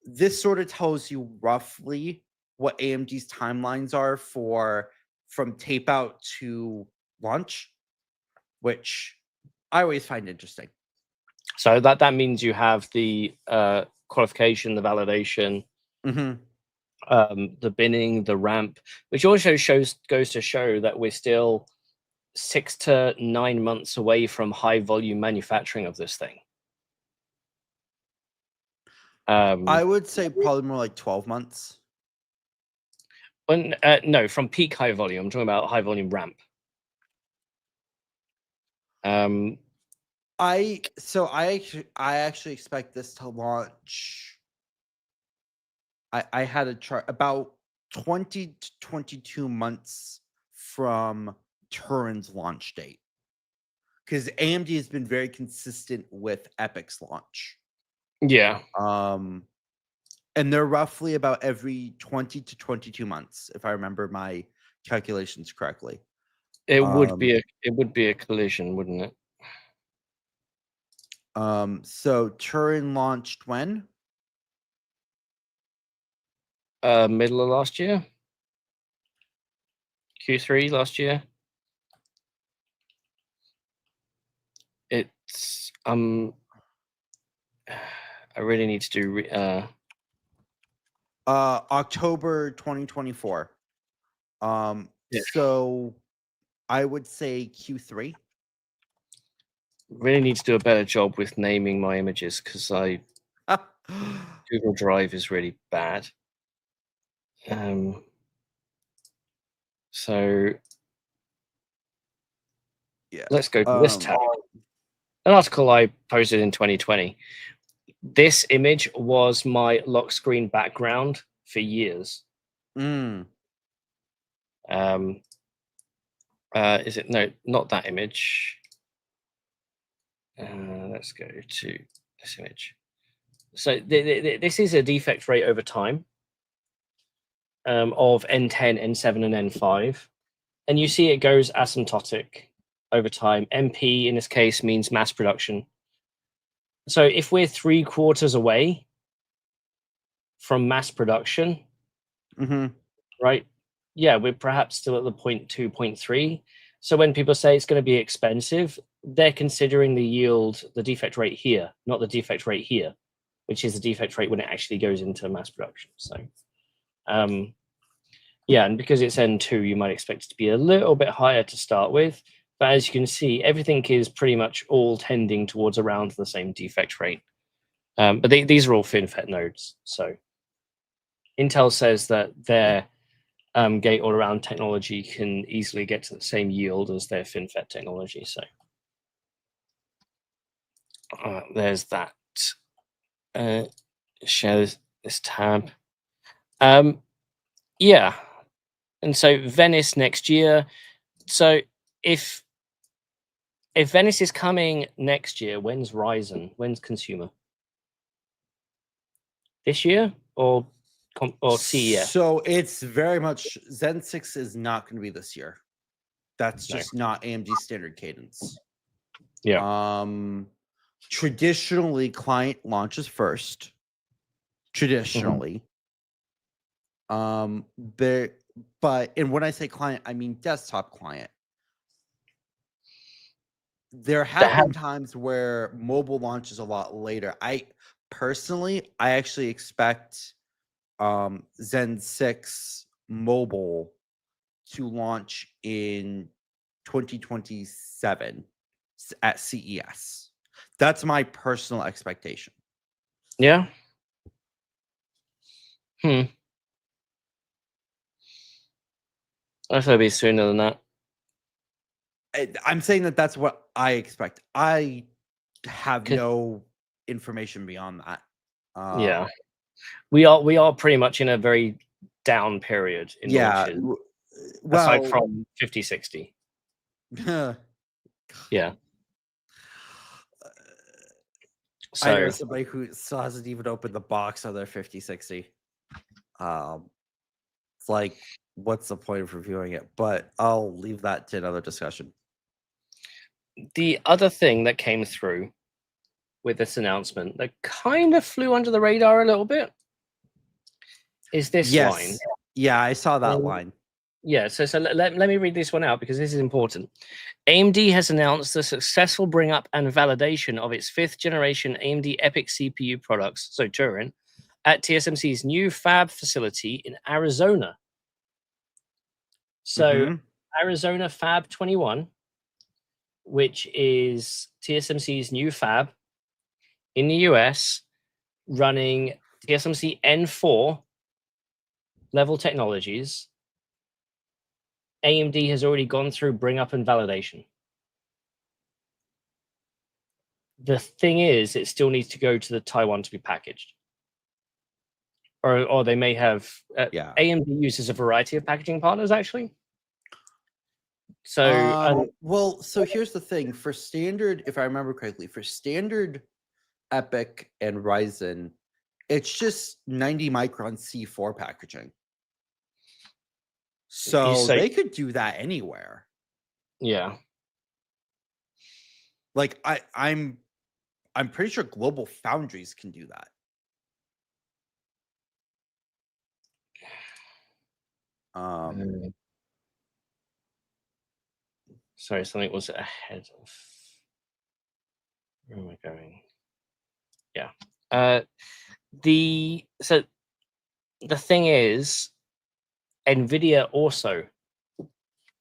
This sort of tells you roughly what AMD's timelines are for from tape out to launch, which I always find interesting. so that means you have the qualification, the validation, the binning, the ramp, which also goes to show that we're still 6 to 9 months away from high volume manufacturing of this thing. I would say probably more like 12 months. No, from peak high volume. I'm talking about high volume ramp. I actually expect this to launch. I had a chart about 20 to 22 months from Turin's launch date, because AMD has been very consistent with Epic's launch. Yeah. And they're roughly about every 20 to 22 months, if I remember my calculations correctly. It would be a collision, wouldn't it? So Turin launched when? Middle of last year. Q3 last year. It's I really need to do October 2024. Yeah. So I would say Q3. Really need to do a better job with naming my images, because Google Drive is really bad. So Yeah. let's go to this tab. An article I posted in 2020. This image was my lock screen background for years. Is it? No, not that image. Let's go to this image. So this is a defect rate over time of N10, N7, and N5. And you see it goes asymptotic over time. MP in this case means mass production. So if we're 3/4 away from mass production, right? Yeah, we're perhaps still at the 0.2, 0.3. So when people say it's going to be expensive, they're considering the yield, the defect rate here, not the defect rate here, which is the defect rate when it actually goes into mass production. So, yeah, and because it's N2, you might expect it to be a little bit higher to start with. But as you can see, everything is pretty much all tending towards around the same defect rate. But these are all FinFET nodes. So Intel says that their gate-all-around technology can easily get to the same yield as their FinFET technology. So there's that. Share this tab. Yeah. And so Venice next year. So if Venice is coming next year, when's Ryzen? When's consumer? This year or CES? So it's very much Zen6 is not going to be this year. That's just not AMD standard cadence. Yeah. Traditionally, client launches first. Traditionally. And when I say client, I mean desktop client. There have been times where mobile launches a lot later. I actually expect Zen6 mobile to launch in 2027 at CES. That's my personal expectation. Yeah. I thought it'd be sooner than that. I'm saying that that's what I expect. I have no information beyond that. Yeah, we are pretty much in a very down period in launches, aside well, from 5060. Yeah. I know So somebody who still hasn't even opened the box of their 5060. It's like, what's the point of reviewing it? But I'll leave that to another discussion. the other thing that came through with this announcement that kind of flew under the radar a little bit is this line. Yeah, I saw that line. Yeah, so let me read this one out because this is important. AMD has announced the successful bring up and validation of its 5th generation AMD EPYC CPU products, so Turin, at TSMC's new fab facility in Arizona. So Arizona Fab 21, which is TSMC's new fab in the US, running TSMC N4 level technologies. AMD has already gone through bring up and validation. The thing is, it still needs to go to the Taiwan to be packaged. Or they may have... AMD uses a variety of packaging partners, actually. So... well, so here's the thing. For standard, if I remember correctly, for standard EPYC and Ryzen, it's just 90 micron C4 packaging. So they could do that anywhere. Yeah. Like I'm pretty sure global foundries can do that. Sorry, something was ahead of... Where am I going? Yeah. So the thing is, NVIDIA also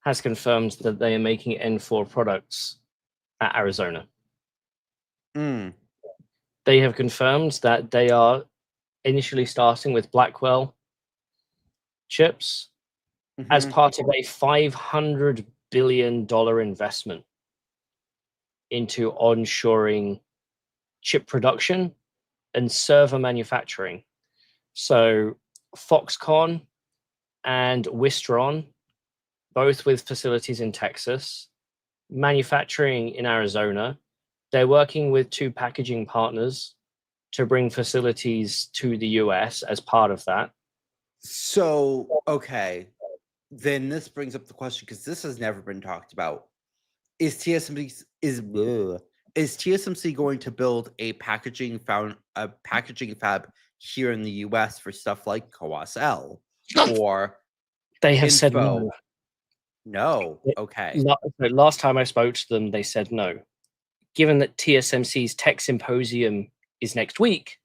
has confirmed that they are making N4 products at Arizona. They have confirmed that they are initially starting with Blackwell chips as part of a $500 billion investment into onshoring chip production and server manufacturing. So Foxconn and Wistron, both with facilities in Texas, manufacturing in Arizona. They're working with 2 packaging partners to bring facilities to the US as part of that. So, okay. Then this brings up the question, because this has never been talked about. Is TSMC going to build a packaging fab here in the US for stuff like CoWoS L? Or they have said no. No. Okay. Last time I spoke to them, they said no. Given that TSMC's Tech Symposium is next week,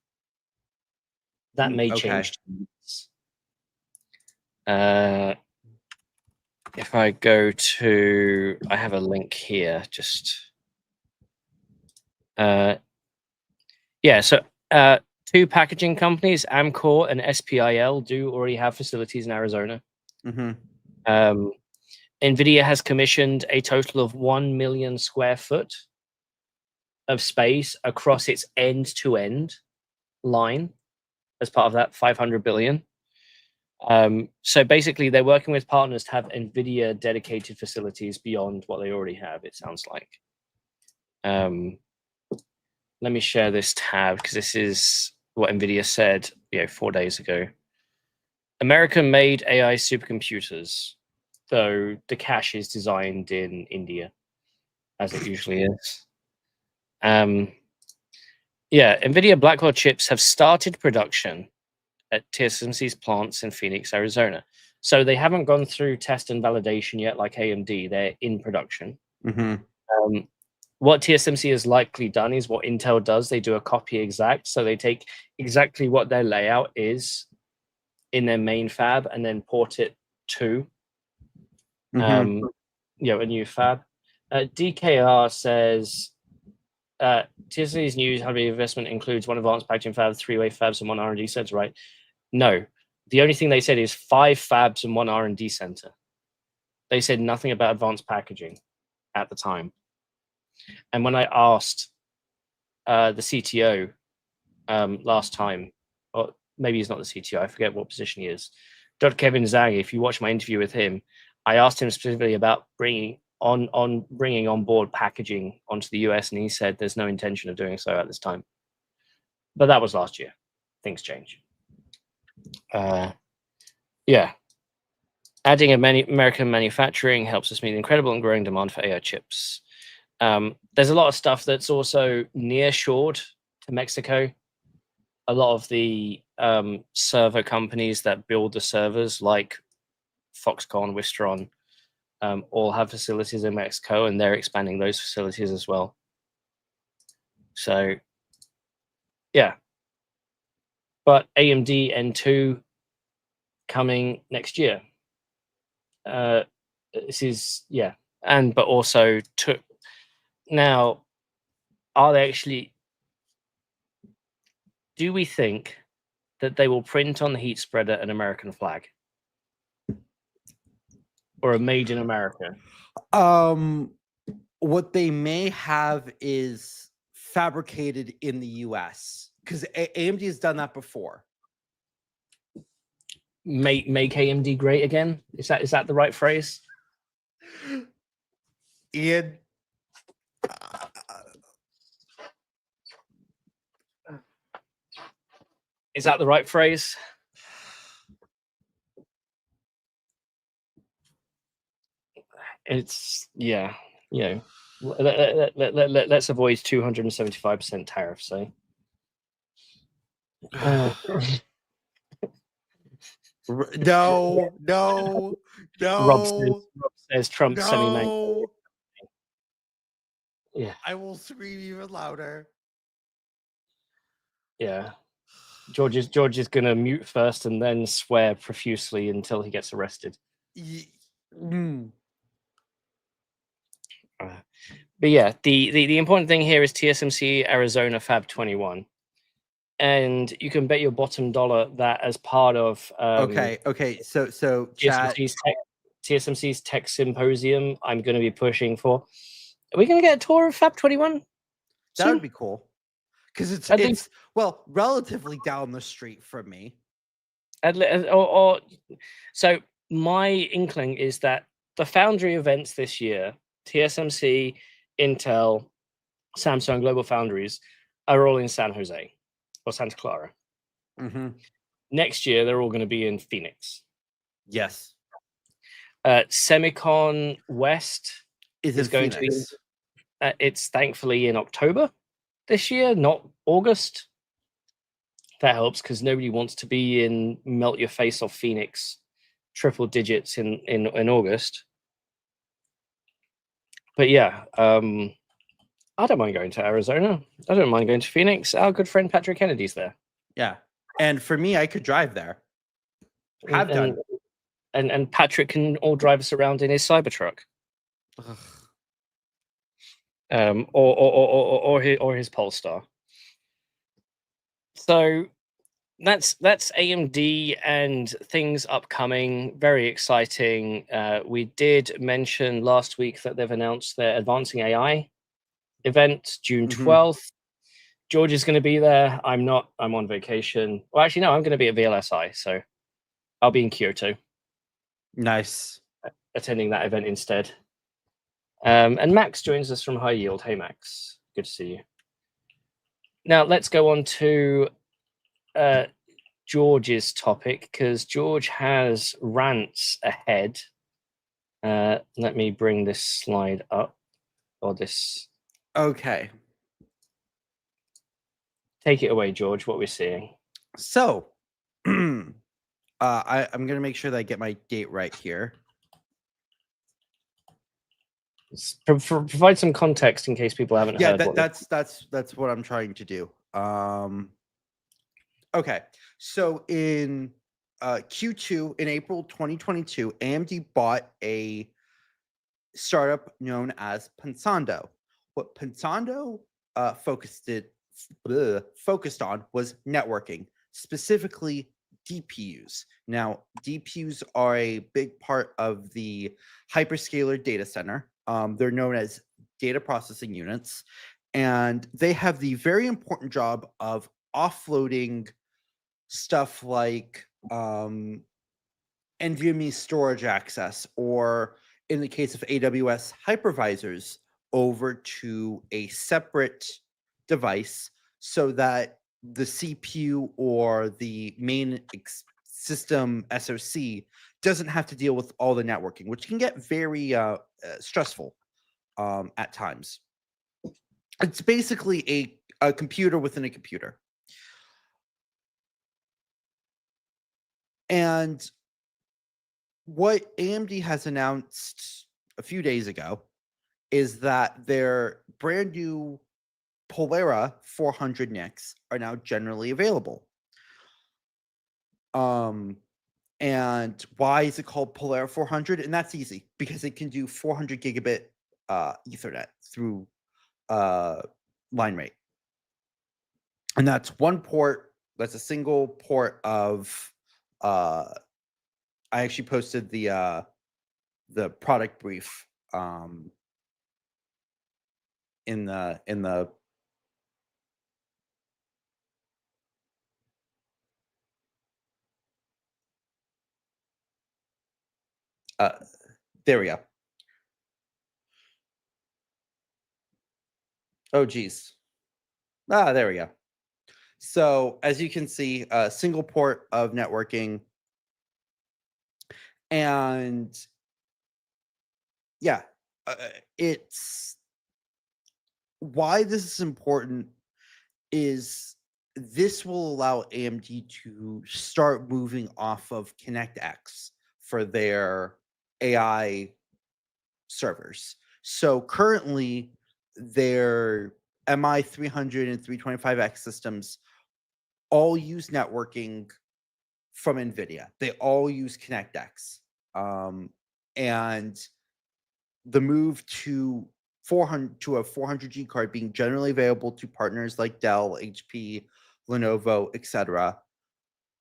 that may change. If I go to, I have a link here. So 2 packaging companies, Amcor and SPIL, do already have facilities in Arizona. NVIDIA has commissioned a total of 1 million square foot of space across its end-to-end line as part of that 500 billion. So basically, they're working with partners to have NVIDIA dedicated facilities beyond what they already have, it sounds like. Let me share this tab, because this is what NVIDIA said 4 days ago. American-made AI supercomputers, though the cache is designed in India, as it usually is. NVIDIA Blackwell chips have started production at TSMC's plants in Phoenix, Arizona. So they haven't gone through test and validation yet like AMD. They're in production. What TSMC has likely done is what Intel does. They do a copy exact. So they take exactly what their layout is in their main fab and then port it to a new fab. DKR says TSMC's new hardware investment includes 1 advanced packaging fab, 3 wafer fabs, and 1 R&D center, right? No. The only thing they said is 5 fabs and 1 R&D center. They said nothing about advanced packaging at the time. And when I asked the CTO last time, or maybe he's not the CTO. I forget what position he is. Dr. Kevin Zhang. If you watch my interview with him, I asked him specifically about bringing on board packaging onto the US, and he said there's no intention of doing so at this time. But that was last year. Things change. Yeah. Adding American manufacturing helps us meet the incredible and growing demand for AI chips. There's a lot of stuff that's also near-shored to Mexico. A lot of the server companies that build the servers, like Foxconn, Wistron, all have facilities in Mexico, and they're expanding those facilities as well. So, yeah. But AMD N2 coming next year. This is, yeah. But also, now, are they actually... Do we think that they will print on the heat spreader an American flag? Or a made in America? What they may have is fabricated in the US, because AMD has done that before. Make AMD great again? Is that the right phrase? Ian, is that the right phrase? It's, yeah, you know, let's avoid 275% tariffs, eh? No. Rob says Trump No. Yeah. I will scream even louder. Yeah. George is gonna mute first and then swear profusely until he gets arrested. But yeah, the important thing here is TSMC Arizona Fab 21. And you can bet your bottom dollar that as part of Okay. So chat. TSMC's Tech Symposium, I'm going to be pushing for. Are we going to get a tour of Fab 21? That would be cool, because it's well, relatively down the street from me. So my inkling is that the Foundry events this year, TSMC, Intel, Samsung, Global Foundries, are all in San Jose or Santa Clara. Next year, they're all going to be in Phoenix. Yes. Semicon West is going to be. It's thankfully in October this year, not August. That helps, because nobody wants to be in melt your face off Phoenix triple digits in August. But yeah, I don't mind going to Arizona. I don't mind going to Phoenix. Our good friend Patrick Kennedy's there. Yeah, and for me, I could drive there. And Patrick can all drive us around in his Cybertruck. Or his Polestar. So that's AMD and things upcoming. Very exciting. We did mention last week that they've announced their Advancing AI event, June 12th. George is going to be there. I'm not. I'm on vacation. Well, actually, no, I'm going to be at VLSI, so I'll be in Kyoto. Nice. Attending that event instead. And Max joins us from High Yield. Hey, Max. Good to see you. Now, let's go on to George's topic, because George has rants ahead. Let me bring this slide up. Or this. Okay. Take it away, George, what we're seeing. So, I'm going to make sure that I get my date right here. Provide some context in case people haven't heard. Yeah, that's what I'm trying to do. Okay, so in Q2 in April 2022, AMD bought a startup known as Pensando. What Pensando focused on was networking, specifically DPUs. Now, DPUs are a big part of the hyperscaler data center. They're known as data processing units, And they have the very important job of offloading stuff like NVMe storage access, or in the case of AWS, hypervisors over to a separate device so that the CPU or the main system SoC doesn't have to deal with all the networking, which can get very stressful at times. It's basically a computer within a computer. And what AMD has announced a few days ago is that their brand new Pollara 400 NICs are now generally available. And why is it called Pollara 400? And that's easy, because it can do 400 gigabit Ethernet through line rate. And that's one port. That's a single port of I actually posted the product brief in the there we go. Oh geez. There we go. So as you can see, a single port of networking. And yeah, it's why this is important is this will allow AMD to start moving off of ConnectX for their AI servers. So currently, their MI 300 and 325X systems all use networking from NVIDIA. They all use ConnectX. And the move to a 400G card being generally available to partners like Dell, HP, Lenovo, etc.,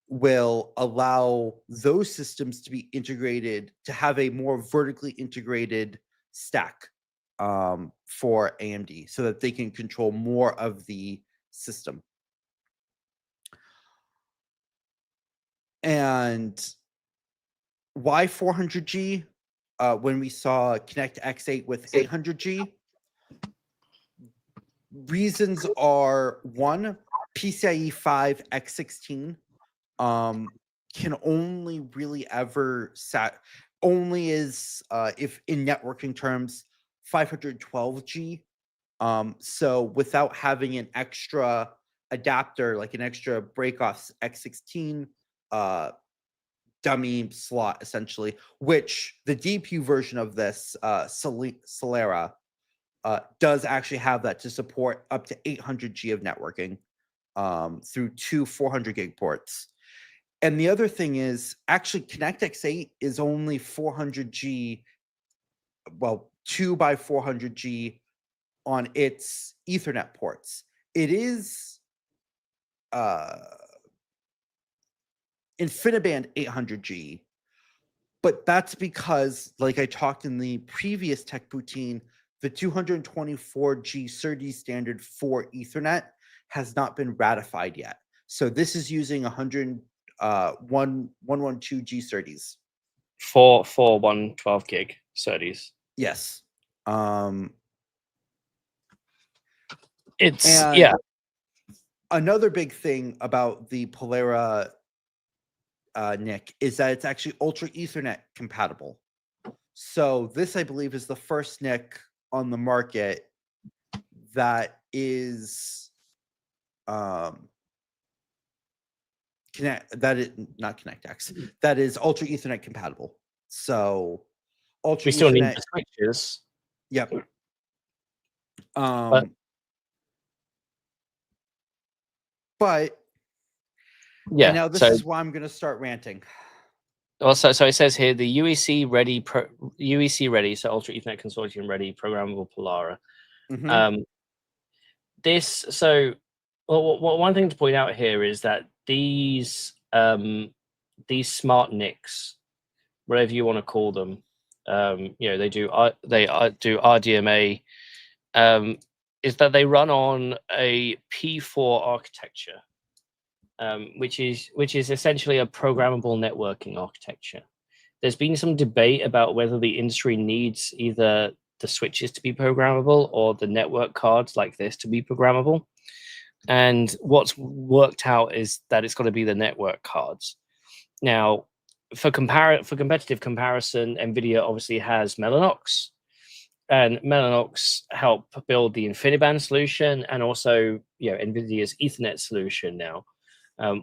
will allow those systems to be integrated, to have a more vertically integrated stack for AMD, so that they can control more of the system. And why 400G when we saw Connect X8 with 800G? Reasons are, one, PCIe 5 X16 can only really ever only is if in networking terms 512G. So without having an extra adapter, like an extra breakoff X16 dummy slot, essentially, which the DPU version of this Pollara does actually have that to support up to 800G of networking through two 400 gig ports. And the other thing is, actually, ConnectX-8 is only 400G, well, 2 by 400G on its Ethernet ports. It is InfiniBand 800G, but that's because, like I talked in the previous Tech Poutine, the 224G SerDes standard for Ethernet has not been ratified yet. So this is using 112G SerDes. For 112 gig SerDes. Yes. Yeah. Another big thing about the Pollara NIC is that it's actually Ultra Ethernet compatible. So this, I believe, is the first NIC on the market that is not ConnectX, that is Ultra Ethernet compatible. So Ultra we still Ethernet, need the switches. Yep. But yeah, and now this is why I'm going to start ranting. Also, so it says here the UEC ready, so Ultra Ethernet Consortium ready, programmable Pollara. Mm-hmm. One thing to point out here is that these smart NICs, whatever you want to call them, they do RDMA. is that they run on a P4 architecture, which is essentially a programmable networking architecture. There's been some debate about whether the industry needs either the switches to be programmable or the network cards like this to be programmable. And what's worked out is that it's got to be the network cards. Now, for competitive comparison, NVIDIA obviously has Mellanox, and Mellanox help build the InfiniBand solution and also NVIDIA's Ethernet solution now.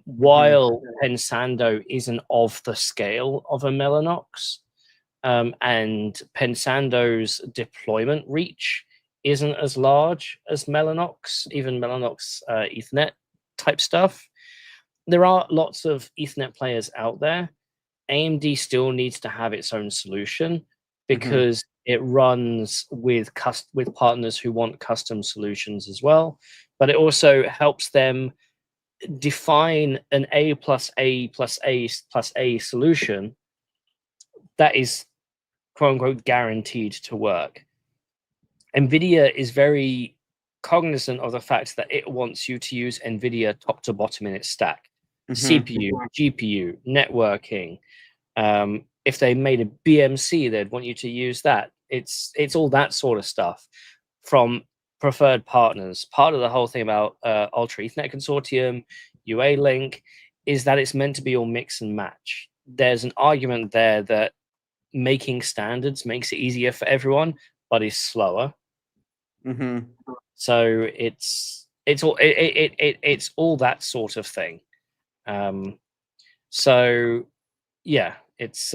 While Pensando isn't of the scale of a Mellanox, and Pensando's deployment reach isn't as large as Mellanox, even Mellanox Ethernet type stuff. There are lots of Ethernet players out there. AMD still needs to have its own solution because it runs with partners who want custom solutions as well. But it also helps them define an A plus A plus A plus A solution that is quote unquote guaranteed to work. NVIDIA is very cognizant of the fact that it wants you to use NVIDIA top to bottom in its stack. CPU, GPU, networking. If they made a BMC, they'd want you to use that. It's all that sort of stuff from preferred partners. Part of the whole thing about Ultra Ethernet Consortium, UA Link, is that it's meant to be all mix and match. There's an argument there that making standards makes it easier for everyone, but is slower. So it's all that sort of thing. So yeah, it's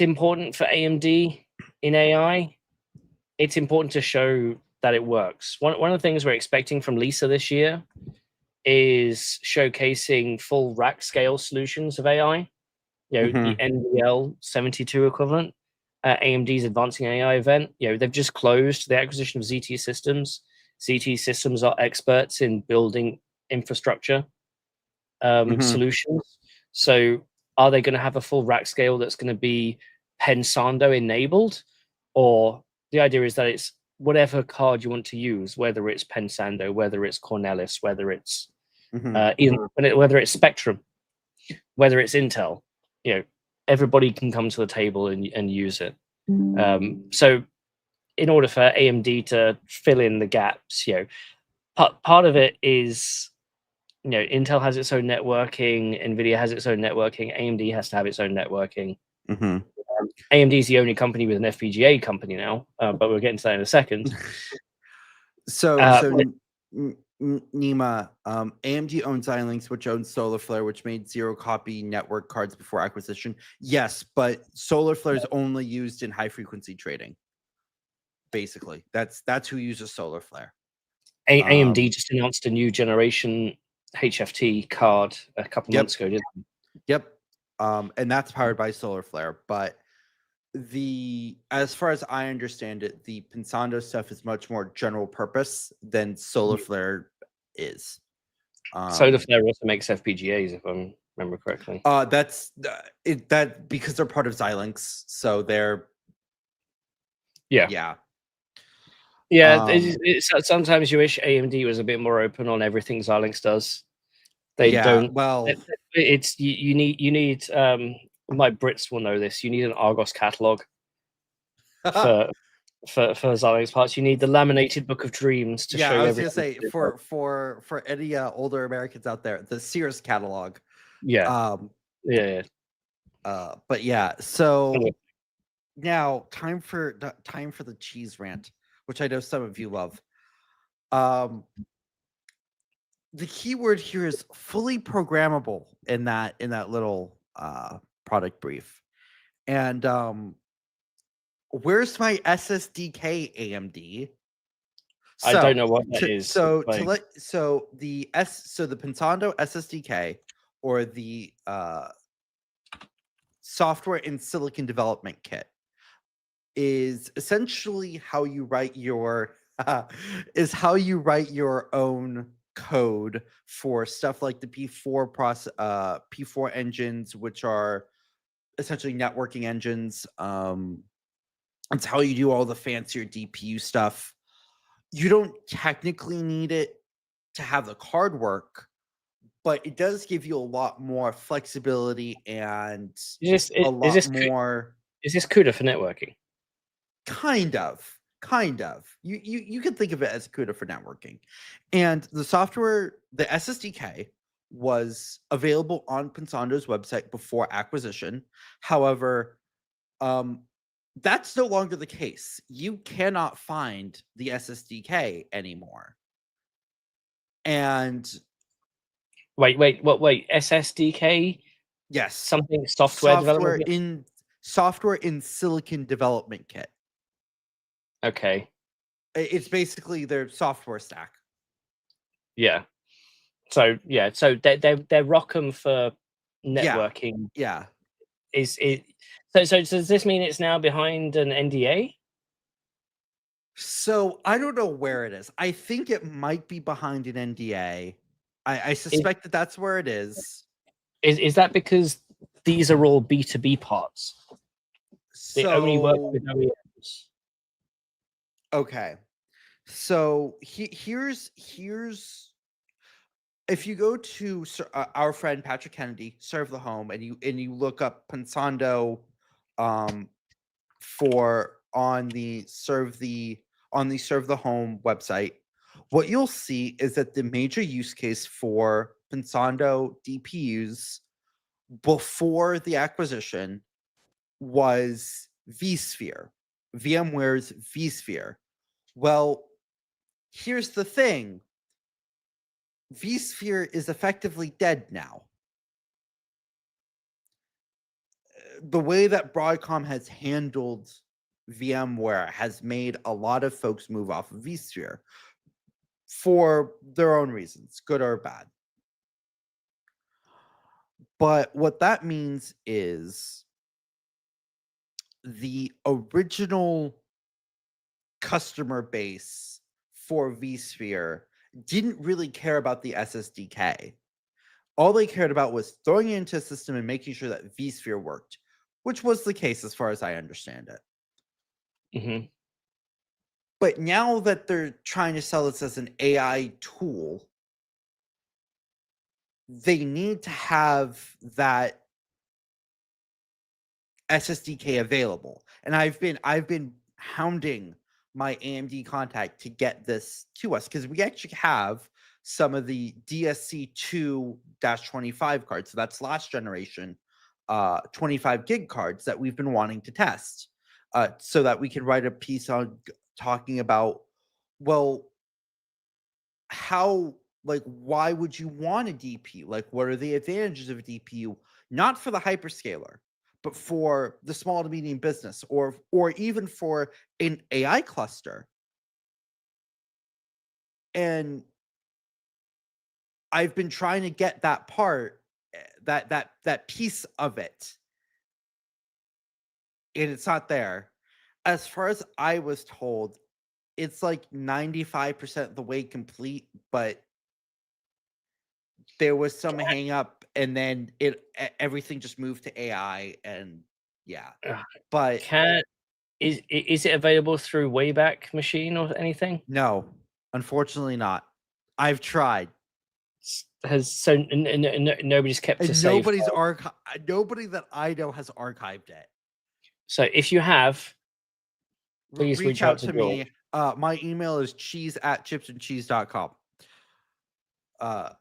important for AMD in AI. It's important to show that it works. One of the things we're expecting from Lisa this year is showcasing full rack scale solutions of AI. The NVL72 equivalent. AMD's Advancing AI event. They've just closed the acquisition of ZT Systems. ZT Systems are experts in building infrastructure solutions. So are they going to have a full rack scale that's going to be Pensando enabled? Or the idea is that it's whatever card you want to use, whether it's Pensando, whether it's Cornelis, whether it's whether it's Spectrum, whether it's Intel, everybody can come to the table and use it. So in order for AMD to fill in the gaps, part of it is, Intel has its own networking, NVIDIA has its own networking, AMD has to have its own networking. AMD is the only company with an FPGA company now, but we'll get into that in a second. Nima, AMD owns Xilinx, which owns SolarFlare, which made zero-copy network cards before acquisition. Yes, but SolarFlare is only used in high-frequency trading. Basically, that's who uses SolarFlare. AMD just announced a new generation HFT card a couple months ago, didn't they? Yep, and that's powered by SolarFlare. But as far as I understand it, the Pensando stuff is much more general purpose than SolarFlare is. SolarFlare also makes FPGAs, if I remember correctly. That's that because they're part of Xilinx, so they're sometimes you wish AMD was a bit more open on everything Xilinx does. They don't. Well, it's you need. My Brits will know this. You need an Argos catalog for Xilinx parts. You need the laminated Book of Dreams to show you everything. I was gonna say for any older Americans out there, the Sears catalog. But so now time for the cheese rant, which I know some of you love. The key word here is fully programmable in that little product brief. And where's my SSDK, AMD? I don't know what that is. So the Pensando SSDK, or the software in silicon development kit, is essentially how you write your own code for stuff like the P4 engines, which are essentially networking engines, It's how you do all the fancier DPU stuff. You don't technically need it to have the card work, but it does give you a lot more flexibility and Is a lot more. Is this CUDA for networking? Kind of. You can think of it as CUDA for networking. And the software, the SSDK, was available on Pensando's website before acquisition. However, that's no longer the case. You cannot find the SSDK anymore. And Wait, SSDK? yes, Something software development? Software in silicon development kit. Okay. It's basically their software stack. Yeah. So they're ROCm for networking. Yeah. Is it so does this mean it's now behind an NDA? So I don't know where it is. I think it might be behind an NDA. I suspect that that's where it is. Is that because these are all B2B parts? They only work with OEMs. Okay. So here's if you go to our friend Patrick Kennedy, Serve the Home, and you look up Pensando for on the Serve the Home website, what you'll see is that the major use case for Pensando DPUs before the acquisition was vSphere, VMware's vSphere. Well, here's the thing. vSphere is effectively dead now. The way that Broadcom has handled VMware has made a lot of folks move off of vSphere for their own reasons, good or bad. But what that means is the original customer base for vSphere didn't really care about the SSDK. All they cared about was throwing it into a system and making sure that vSphere worked, which was the case as far as I understand it. Mm-hmm. But now that they're trying to sell this as an AI tool, they need to have that SSDK available. And I've been hounding my AMD contact to get this to us because we actually have some of the DSC2-25 cards. So that's last generation 25 gig cards that we've been wanting to test so that we can write a piece on talking about, well, how, like, why would you want a DPU? Like, what are the advantages of a DPU? Not for the hyperscaler, but for the small to medium business, or even for an AI cluster. And I've been trying to get that part, that piece of it, and it's not there. As far as I was told, it's like 95% of the way complete, but there was some hang up, and then everything just moved to AI, and yeah. But is it available through Wayback Machine or anything? No, unfortunately not. I've tried. Nobody's kept a save. Nobody that I know has archived it. So if you have, please reach out to me. My email is cheese@chipsandcheese.com. So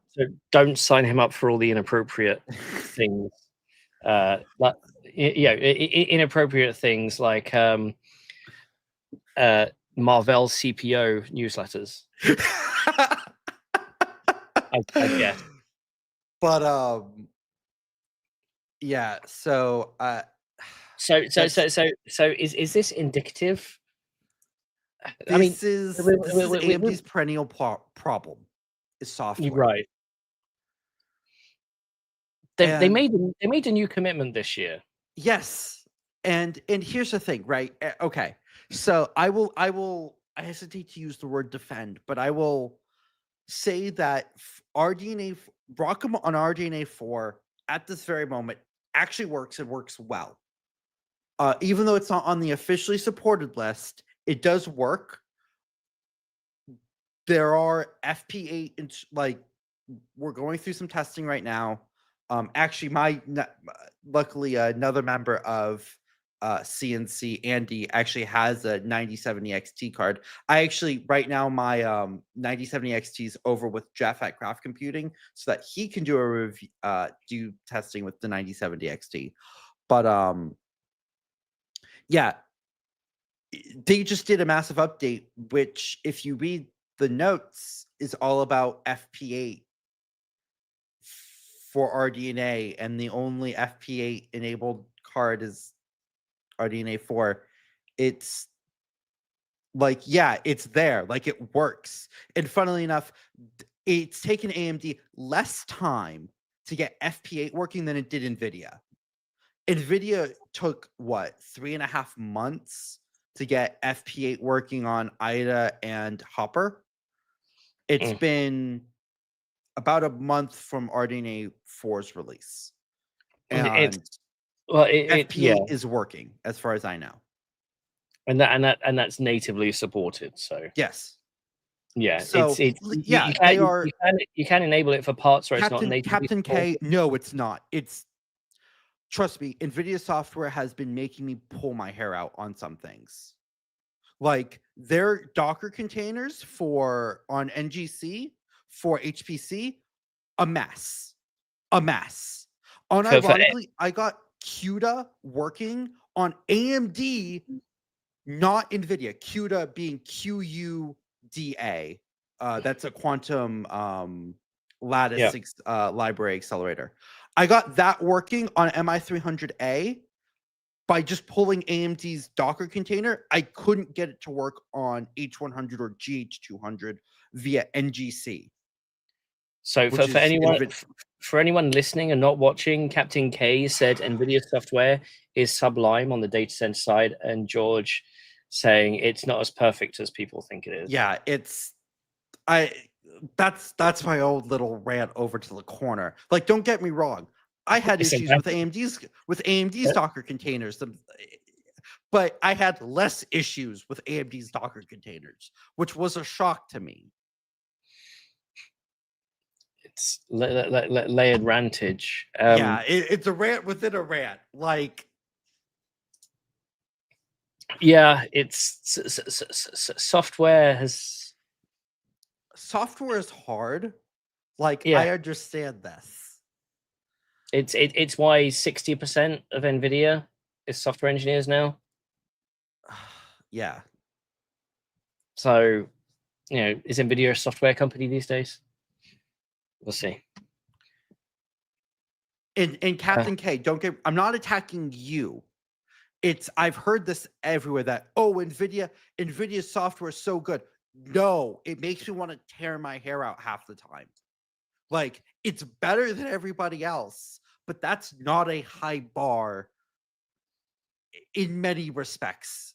don't sign him up for all the inappropriate things. Inappropriate things like Marvell CPO newsletters. I guess. But yeah. So is this indicative? This is AMD's perennial problem. Is software, right? They made a new commitment this year. Yes, and here's the thing, right? Okay, so I hesitate to use the word defend, but I will say that RDNA Broadcom on RDNA 4 at this very moment actually works and works well. Even though it's not on the officially supported list, it does work. There are FP8, like we're going through some testing right now. Actually, luckily another member of CNC, Andy, actually has a 9070 XT card. I actually right now my 9070 XT is over with Jeff at Craft Computing, so that he can do a review, do testing with the 9070 XT. But yeah, they just did a massive update, which if you read the notes is all about FP8 for RDNA, and the only FP8 enabled card is RDNA 4. It's like, yeah, it's there, like it works. And funnily enough, it's taken AMD less time to get FP8 working than it did NVIDIA. NVIDIA took what, 3.5 months to get FP8 working on IDA and Hopper. It's been about a month from RDNA 4's release. And FP8 is working as far as I know. And that's natively supported. So yes. Yeah, so you can enable it for parts where it's not natively Captain supported. K, no, it's not. It's, trust me, NVIDIA software has been making me pull my hair out on some things. Like their Docker containers on NGC for HPC, a mess. Unironically, I got CUDA working on AMD, not NVIDIA. CUDA being QUDA. That's a quantum lattice library accelerator. I got that working on MI300A by just pulling AMD's Docker container. I couldn't get it to work on H100 or GH200 via NGC. So for anyone listening and not watching, Captain K said NVIDIA software is sublime on the data center side, and George saying it's not as perfect as people think it is. Yeah, that's my old little rant over to the corner. Like, don't get me wrong, I had issues with AMD's Docker containers, but I had less issues with AMD's Docker containers, which was a shock to me. It's layered rantage. Yeah, it's a rant within a rant. Like, yeah, it's software is hard. Like, I understand this. It's why 60% of NVIDIA is software engineers now. Yeah. So, is NVIDIA a software company these days? We'll see. And Captain K, I'm not attacking you. I've heard this everywhere that, NVIDIA's software is so good. No, it makes me want to tear my hair out half the time. Like, it's better than everybody else, but that's not a high bar in many respects.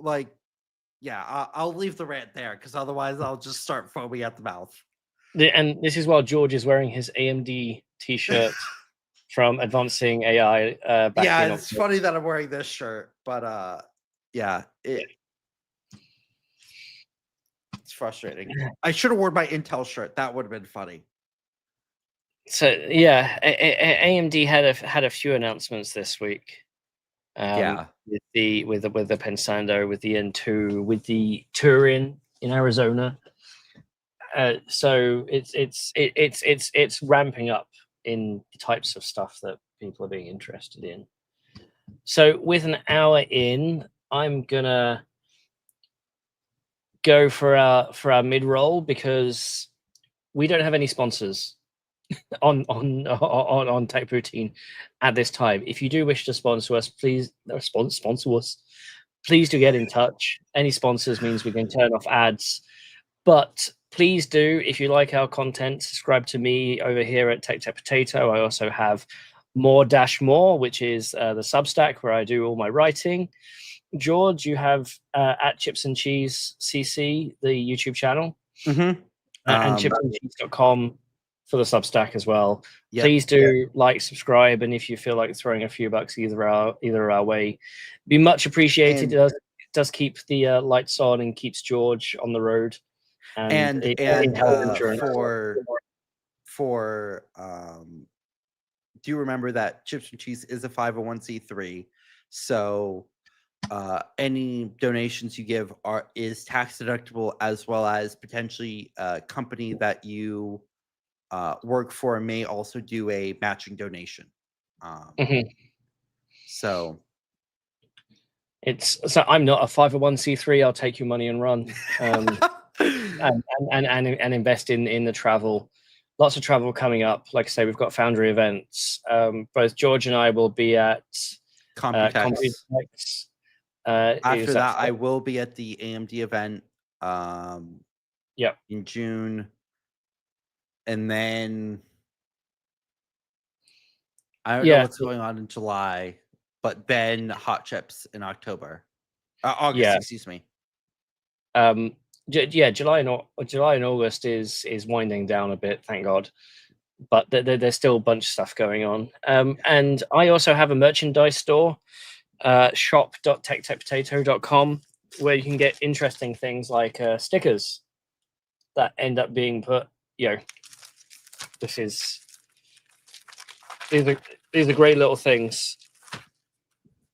I'll leave the rant there, because otherwise I'll just start foaming at the mouth. And this is while George is wearing his AMD t-shirt from Advancing AI. It's funny that I'm wearing this shirt, but it's frustrating. I should have worn my Intel shirt. That would have been funny. So yeah, AMD had a few announcements this week. With the Pensando, with the N2, with the Turin in Arizona. So it's ramping up in the types of stuff that people are being interested in. So with an hour in, I'm gonna go for our mid-roll, because we don't have any sponsors on Tech Poutine at this time. If you do wish to sponsor us, please sponsor us. Please do get in touch. Any sponsors means we can turn off ads. But please do, if you like our content, subscribe to me over here at Tech Potato. I also have More, which is the Substack where I do all my writing. George, you have at Chips and Cheese CC, the YouTube channel, and chipsandcheese.com for the Substack as well. Yep. Please do like, subscribe, and if you feel like throwing a few bucks either our way, be much appreciated. And- It does keep the lights on and keeps George on the road. And for do you remember that Chips and Cheese is a 501c3? So any donations you give is tax deductible, as well as potentially a company that you work for may also do a matching donation. So I'm not a 501c3. I'll take your money and run, and invest in the travel. Lots of travel coming up. Like I say, we've got Foundry events. Both George and I will be at Computex. After that, I will be at the AMD event. In June, and then I don't know what's going on in July, but then Hot Chips in October, August. Excuse me. July and August is winding down a bit, thank God. But there's still a bunch of stuff going on. And I also have a merchandise store, shop.techtechpotato.com, where you can get interesting things like stickers that end up being put. These are great little things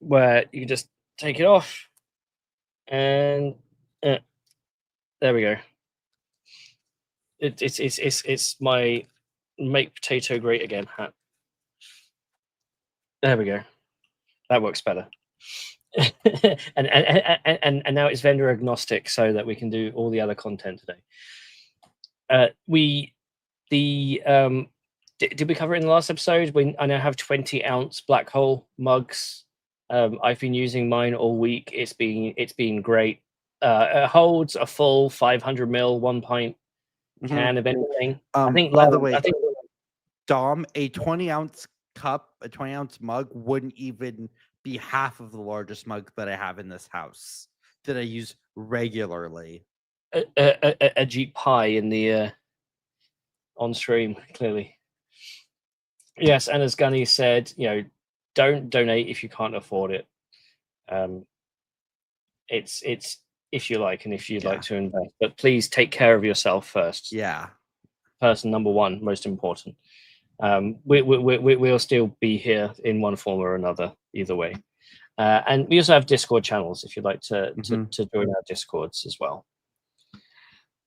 where you can just take it off, and there we go. It's my Make Potato Great Again hat. There we go. That works better. and now it's vendor agnostic, so that we can do all the other content today. Did we cover it in the last episode? I now have 20-ounce black hole mugs. I've been using mine all week. It's been great. It holds a full 500 ml 1 pint can of anything. By the way, Dom, a 20-ounce cup, a 20-ounce mug wouldn't even be half of the largest mug that I have in this house that I use regularly. A Jeep pie in the on stream, clearly. Yes, and as Gunny said, don't donate if you can't afford it. It's if you like, and if you'd like to invest, but please take care of yourself first. Yeah, person number one, most important. We'll still be here in one form or another, either way. And we also have Discord channels if you'd like to join our Discords as well.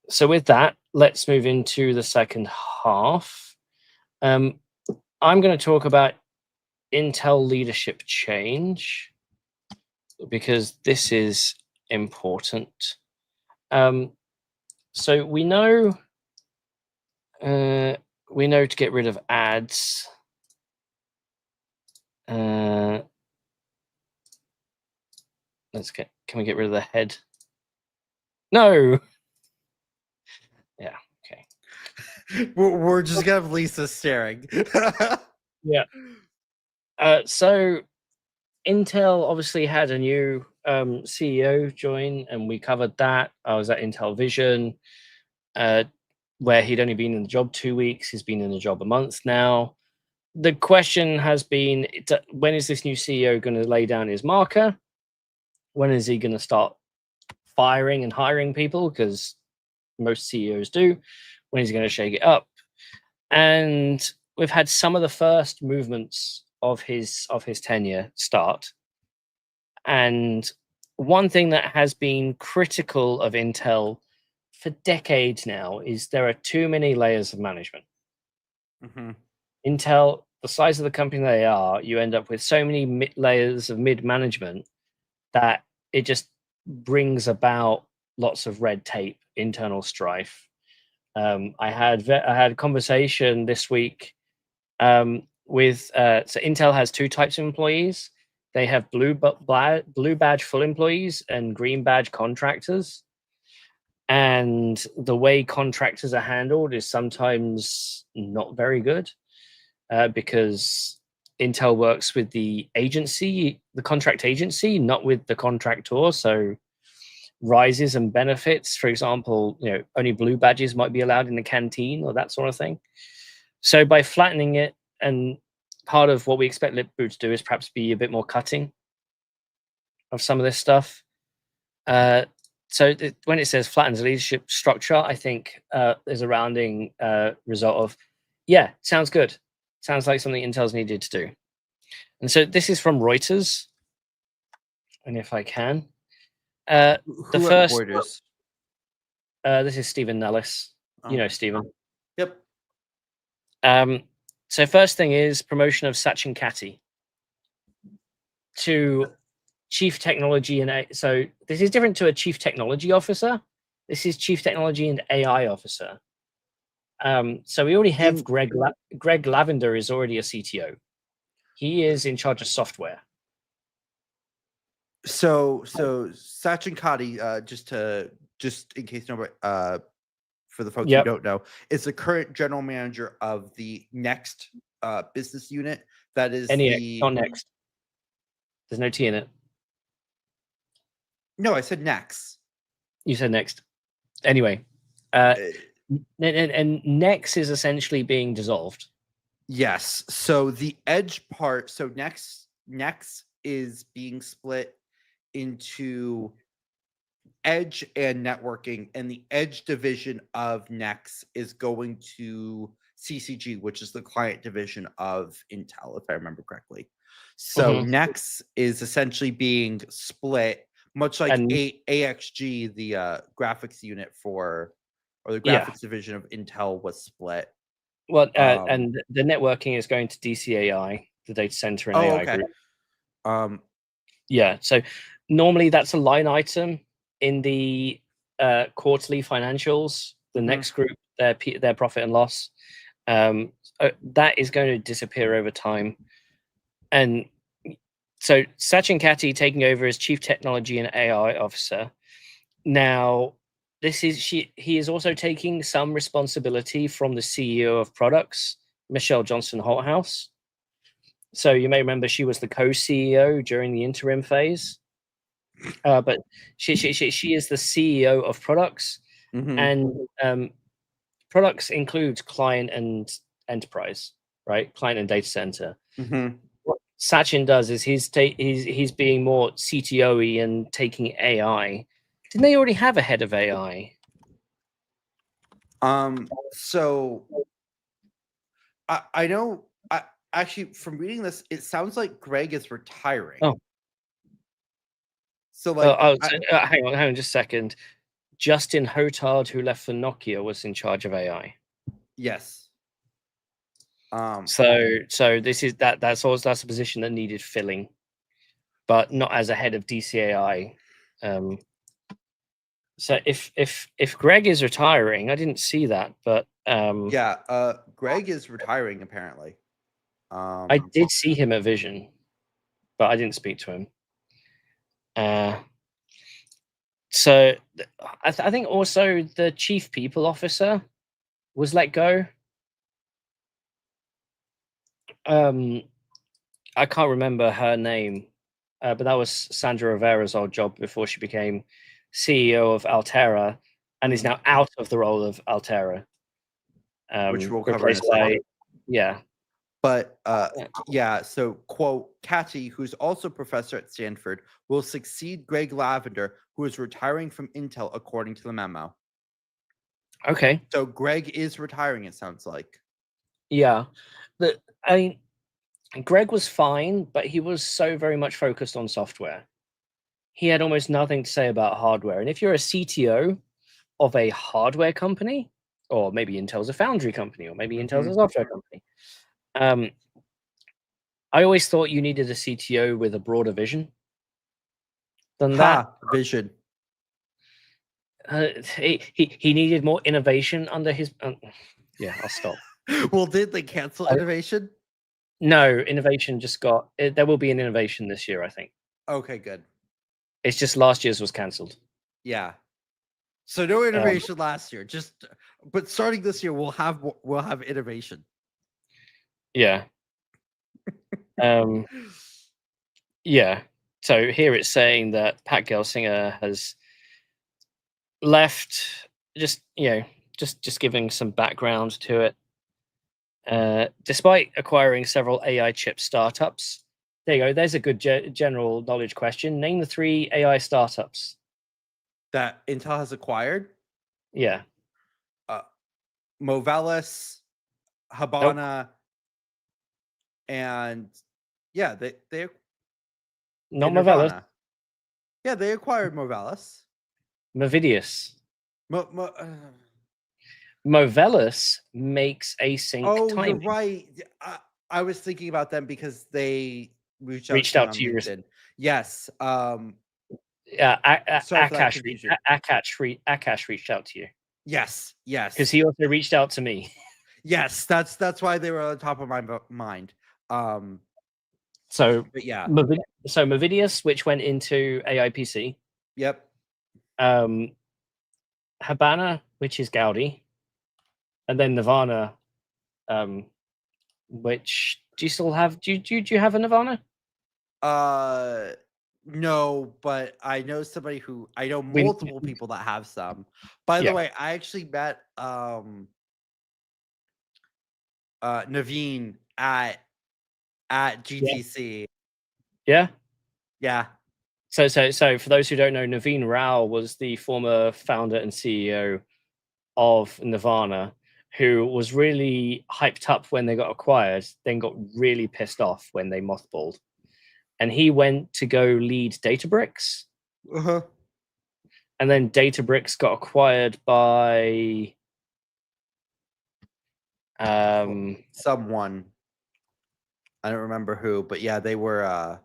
So with that, let's move into the second half. I'm going to talk about Intel leadership change, because this is important. So we know to get rid of ads. Can we get rid of the head? No. Yeah. Okay. We're just gonna have Lisa staring. Yeah. So Intel obviously had a new CEO join, and we covered that. I was at Intel Vision, where he'd only been in the job 2 weeks. He's been in the job a month now. The question has been, when is this new CEO going to lay down his marker? When is he going to start firing and hiring people? Because most CEOs do. When is he going to shake it up? And we've had some of the first movements of his tenure start. And one thing that has been critical of Intel for decades now is there are too many layers of management. Intel, the size of the company they are, you end up with so many layers of mid-management that it just brings about lots of red tape, internal strife. I had a conversation this week with so Intel has two types of employees. They have blue badge full employees and green badge contractors. And the way contractors are handled is sometimes not very good, because Intel works with the agency, the contract agency, not with the contractor. So rises and benefits, for example, only blue badges might be allowed in the canteen or that sort of thing. So by flattening it, and part of what we expect Lip-Bu to do is perhaps be a bit more cutting of some of this stuff. So when it says flattens leadership structure, I think is a rounding result of, yeah, sounds good. Sounds like something Intel's needed to do. And so this is from Reuters. And if I can, the first, Reuters? this is Stephen Nellis. Oh. You know Stephen. Yep. So first thing is promotion of Sachin Katti to Chief Technology and so this is different to a Chief Technology Officer. This is Chief Technology and AI Officer. So we already have Greg Lavender is already a CTO. He is in charge of software. So Sachin Katti, just in case nobody, for the folks who don't know, is the current general manager of the Next business unit. That is not Next. There's no T in it. No, I said Next. You said Next. Anyway, and Next is essentially being dissolved. Yes. So the edge part. So Next is being split into edge and networking, and the edge division of Next is going to CCG, which is the client division of Intel, if I remember correctly. So Next is essentially being split, much like AXG, the graphics unit or the graphics division of Intel was split. Well, and the networking is going to DCAI, the Datacentre and AI Group. Yeah, so normally that's a line item in the quarterly financials. The next group, their profit and loss, that is going to disappear over time. And so Sachin Katti taking over as Chief Technology and AI Officer. Now, he is also taking some responsibility from the CEO of products, Michelle Johnson Holthouse. So you may remember she was the co-CEO during the interim phase. But she is the CEO of products, and products includes client and enterprise, right? Client and data center. What Sachin does is he's being more CTO-y and taking AI. Didn't they already have a head of AI? So I know. Actually, from reading this, it sounds like Greg is retiring. Oh. So like, hang on just a second. Justin Hotard, who left for Nokia, was in charge of AI. Yes. So this is that's a position that needed filling, but not as a head of DCAI. So if Greg is retiring, I didn't see that, but Greg is retiring apparently. I did see him at Vision, but I didn't speak to him. So I think also the Chief People Officer was let go. I can't remember her name, but that was Sandra Rivera's old job before she became CEO of Altera, and is now out of the role of Altera, which we'll cover in a second. But so quote, Katti, who's also professor at Stanford, will succeed Greg Lavender, who is retiring from Intel, according to the memo. Okay. So Greg is retiring, it sounds like. Yeah. Greg was fine, but he was so very much focused on software. He had almost nothing to say about hardware. And if you're a CTO of a hardware company, or maybe Intel's a foundry company, or maybe Intel's a software company, I always thought you needed a CTO with a broader vision than that. Vision. He needed more innovation under his. Yeah, I'll stop. Well, did they cancel innovation? No, innovation just got. There will be an innovation this year, I think. Okay, good. It's just last year's was cancelled. Yeah. So no innovation last year. But starting this year, we'll have innovation. Yeah. Yeah. So here it's saying that Pat Gelsinger has left. Just giving some background to it. Despite acquiring several AI chip startups, there you go. There's a good general knowledge question. Name the 3 AI startups that Intel has acquired. Yeah. Movelis, Habana, and yeah, they not Movelis. Yeah, they acquired Movelis. Movidius. Movelis makes async timing. You're right. I was thinking about them because they reached out to you. LinkedIn. Yes. Yeah, Sorry for that confusion. Akash reached out to you. Yes. Because he also reached out to me. Yes, that's why they were on top of my mind. So but yeah. So Movidius, which went into AIPC. Yep. Habana, which is Gaudi, and then Nirvana, which do you still have? Do you have a Nirvana? No, but I know somebody who I know multiple people that have some. By the way, I actually met Naveen at GTC. Yeah. So for those who don't know, Naveen Rao was the former founder and CEO of Nirvana, who was really hyped up when they got acquired, then got really pissed off when they mothballed. And he went to go lead Databricks. And then Databricks got acquired by someone. I don't remember who, but yeah, they were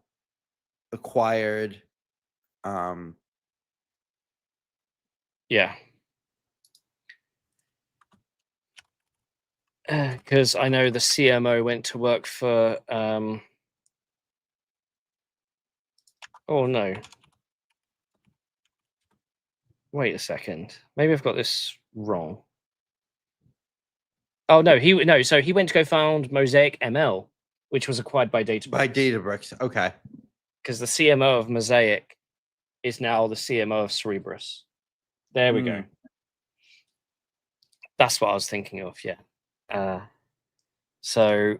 acquired. Yeah. Because I know the CMO went to work for oh no. Wait a second. Maybe I've got this wrong. Oh no, so he went to go found Mosaic ML, which was acquired by Databricks. Okay. Because the CMO of Mosaic is now the CMO of Cerebrus. There we go. That's what I was thinking of, yeah. So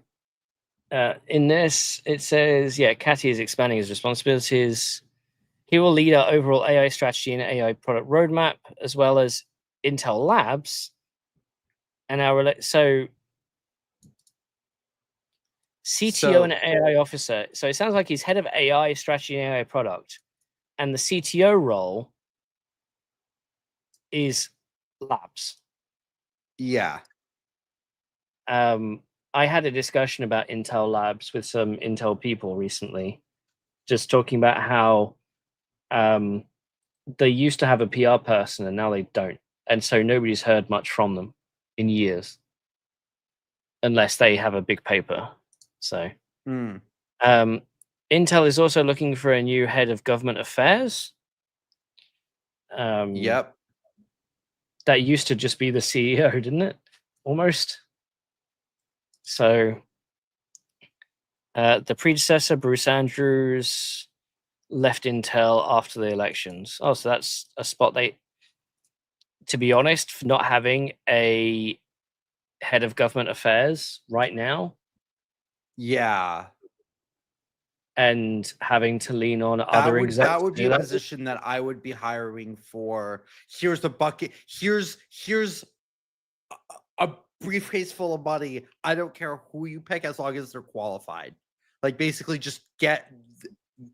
in this, it says, Katti is expanding his responsibilities. He will lead our overall AI strategy and AI product roadmap, as well as Intel Labs. And so CTO and AI officer. So it sounds like he's head of AI strategy and AI product. And the CTO role is labs. Yeah. I had a discussion about Intel Labs with some Intel people recently, just talking about how they used to have a PR person and now they don't. And so nobody's heard much from them in years, unless they have a big paper. So Intel is also looking for a new head of government affairs. Yep. That used to just be the CEO, didn't it? Almost. So the predecessor, Bruce Andrews, left Intel after the elections. Oh, so that's a spot to be honest, for not having a head of government affairs right now. Yeah. And having to lean on other execs. That would be a position that I would be hiring for. Here's the bucket. Here's a briefcase full of money. I don't care who you pick as long as they're qualified. Like basically just get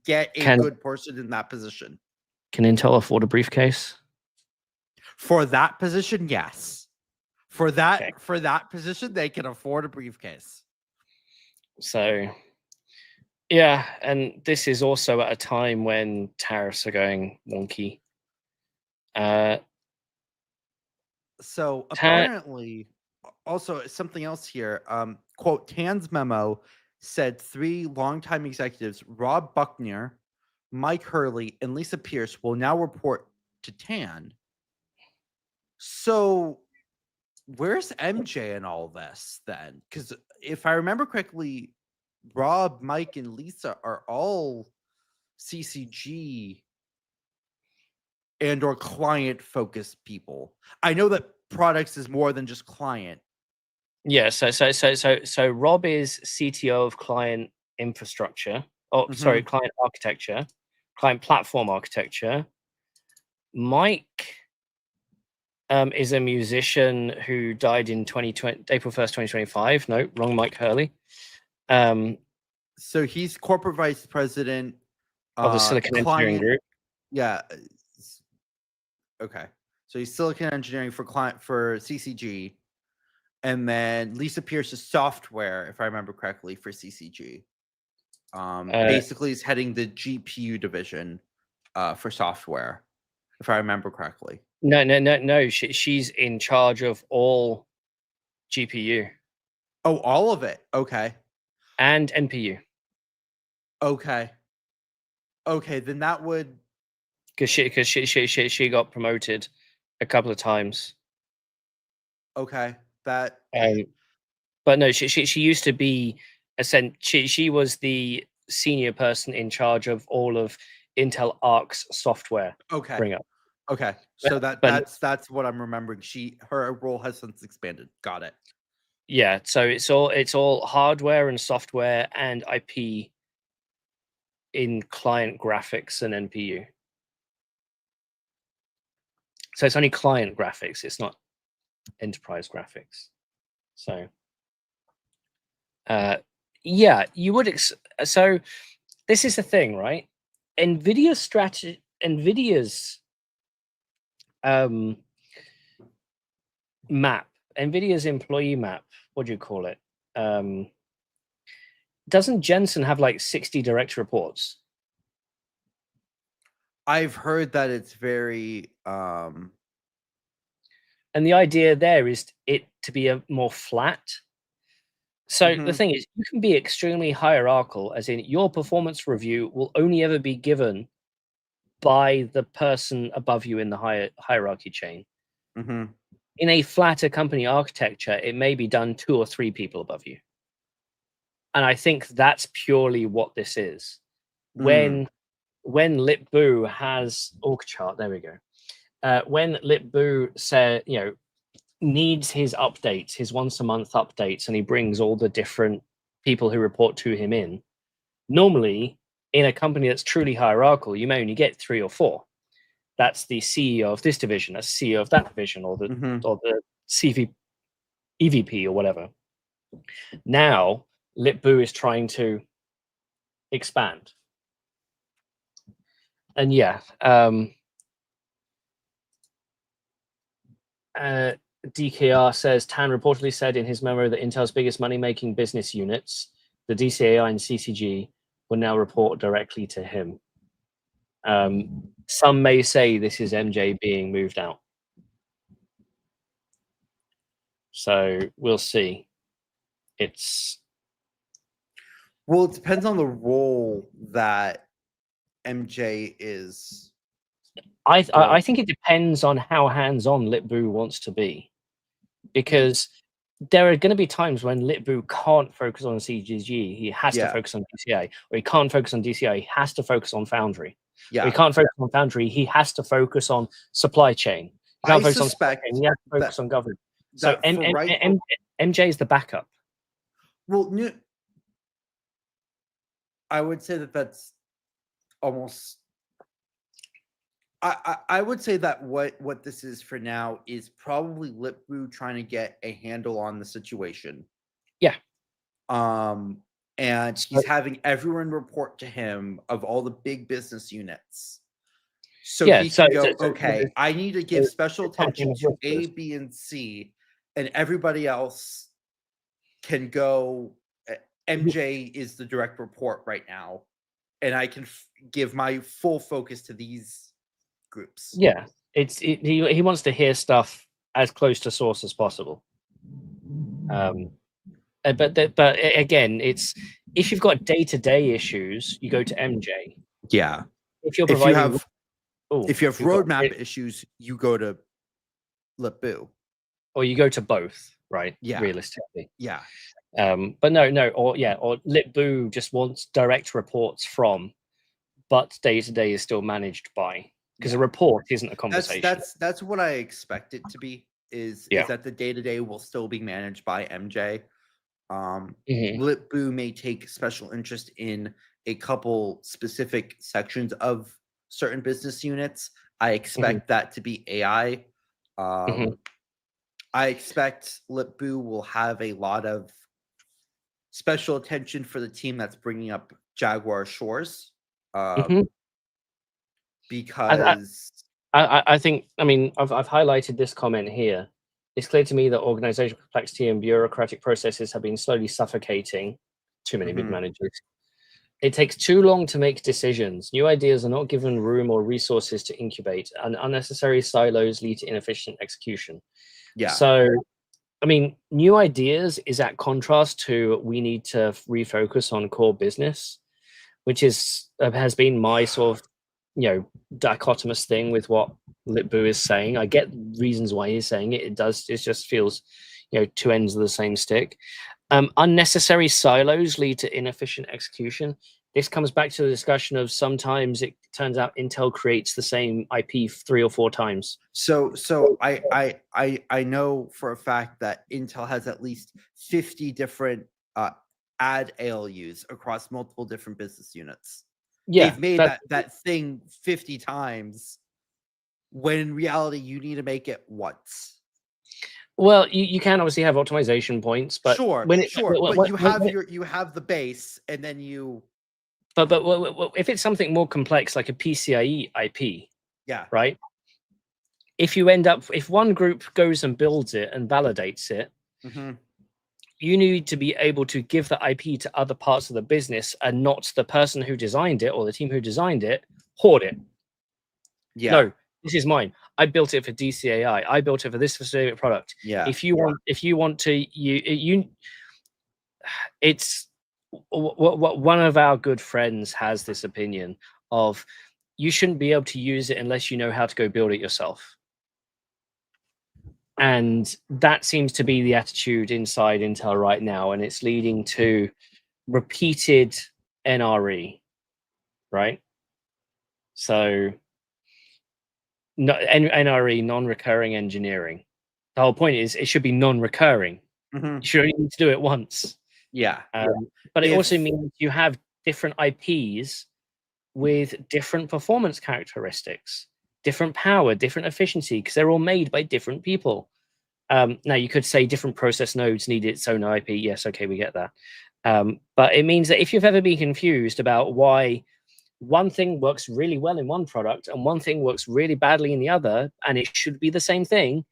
a good person in that position. Can Intel afford a briefcase? For that position, yes. For that position, they can afford a briefcase. So yeah, and this is also at a time when tariffs are going wonky. So apparently, also something else here. Quote, Tan's memo said 3 longtime executives, Rob Buckner, Mike Hurley, and Lisa Pierce, will now report to Tan. So where's MJ in all this then? Because if I remember correctly, Rob, Mike, and Lisa are all CCG and or client focused people. I know that products is more than just client. Yeah. So Rob is CTO of client infrastructure. Oh, sorry, client architecture, client platform architecture. Mike is a musician who died in April 1st, 2025. No, wrong Mike Hurley. So he's corporate vice president of the Silicon Engineering Group. Yeah. Okay. So he's Silicon Engineering for CCG. And then Lisa Pierce is software, if I remember correctly, for CCG. Basically, he's heading the GPU division for software, if I remember correctly. No. She's in charge of all GPU. Oh, all of it. Okay. And NPU. Okay. Okay, then that would, because she got promoted a couple of times. Okay, that. But no, she used to be she was the senior person in charge of all of Intel Arc's software. Okay. Bring up. Okay, so that's what I'm remembering. Her role has since expanded. Got it. Yeah, so it's all hardware and software and IP in client graphics and NPU. So it's only client graphics. It's not enterprise graphics. So, yeah, you would. So this is the thing, right? NVIDIA's strategy, NVIDIA's map, NVIDIA's employee map. What do you call it? Doesn't Jensen have like 60 direct reports? I've heard that it's very. And the idea there is it to be a more flat. So the thing is, you can be extremely hierarchical, as in your performance review will only ever be given by the person above you in the hierarchy chain. In a flatter company architecture, it may be done 2 or 3 people above you. And I think that's purely what this is. When Lip-Bu has org chart, there we go. When Lip-Bu said, needs his updates, his once a month updates, and he brings all the different people who report to him in. Normally, in a company that's truly hierarchical, you may only get 3 or 4. That's the CEO of this division, that's the CEO of that division, or the EVP or whatever. Now, Lip-Bu is trying to expand. And yeah, DKR says Tan reportedly said in his memo that Intel's biggest money-making business units, the DCAI and CCG, will now report directly to him. Some may say this is MJ being moved out. So we'll see. Well, it depends on the role that MJ is. I think it depends on how hands-on Lip-Bu wants to be, because there are going to be times when Lip-Bu can't focus on CCG, he has to focus on DCAI, or he can't focus on DCAI, he has to focus on Foundry. Or he can't focus on Foundry, he has to focus on supply chain. He can't focus on supply chain, he has to focus on governance. So MJ is the backup. Well, I would say that's almost. I would say that what this is for now is probably Lip-Bu trying to get a handle on the situation. Yeah. And he's having everyone report to him of all the big business units. So he can go, okay, I need to give special attention to A, B, and C, and everybody else can go. MJ is the direct report right now, and I can give my full focus to these groups. Yeah, he wants to hear stuff as close to source as possible. But again, it's if you've got day-to-day issues, you go to MJ. Yeah. If you're providing, if you have roadmap issues, you go to Lip-Bu. Or you go to both, right? Yeah. Realistically. Yeah. But or Lip-Bu just wants direct reports from, but day-to-day is still managed by. Because a report isn't a conversation. That's what I expect it to be. is Yeah. that the day-to-day will still be managed by MJ. Mhm. Lip-Bu may take special interest in a couple specific sections of certain business units. I expect that to be AI. I expect Lip-Bu will have a lot of special attention for the team that's bringing up Jaguar Shores. Because I think, I mean, I've highlighted this comment here. It's clear to me that organizational complexity and bureaucratic processes have been slowly suffocating too many mid-managers. It takes too long to make decisions. New ideas are not given room or resources to incubate, and unnecessary silos lead to inefficient execution. yeah. So, I mean, new ideas is at contrast to we need to refocus on core business, which is has been my sort of, you know, dichotomous thing with what Lip-Bu is saying. I get reasons why he's saying it. It just feels, you know, two ends of the same stick. Unnecessary silos lead to inefficient execution. This comes back to the discussion of sometimes it turns out Intel creates the same IP 3 or 4 times. So I know for a fact that Intel has at least 50 different ad ALUs across multiple different business units. Yeah, they've made that thing 50 times, when in reality you need to make it once. Well, you can obviously have optimization points, but sure, but you have the base, and then you. But if it's something more complex like a PCIe IP, yeah, right? If one group goes and builds it and validates it, you need to be able to give the IP to other parts of the business, and not the person who designed it or the team who designed it hoard it. Yeah. No, this is mine. I built it for DCAI. I built it for this specific product. Yeah. If you want to, it's what one of our good friends has this opinion of, you shouldn't be able to use it unless you know how to go build it yourself. And that seems to be the attitude inside Intel right now, and it's leading to repeated NRE, right? So NRE, non-recurring engineering. The whole point is it should be non-recurring. You should only need to do it once. Yeah. But it also means you have different IPs with different performance characteristics, different power, different efficiency, because they're all made by different people. Now, you could say different process nodes need its own IP. Yes, okay, we get that. But it means that if you've ever been confused about why one thing works really well in one product and one thing works really badly in the other, and it should be the same thing,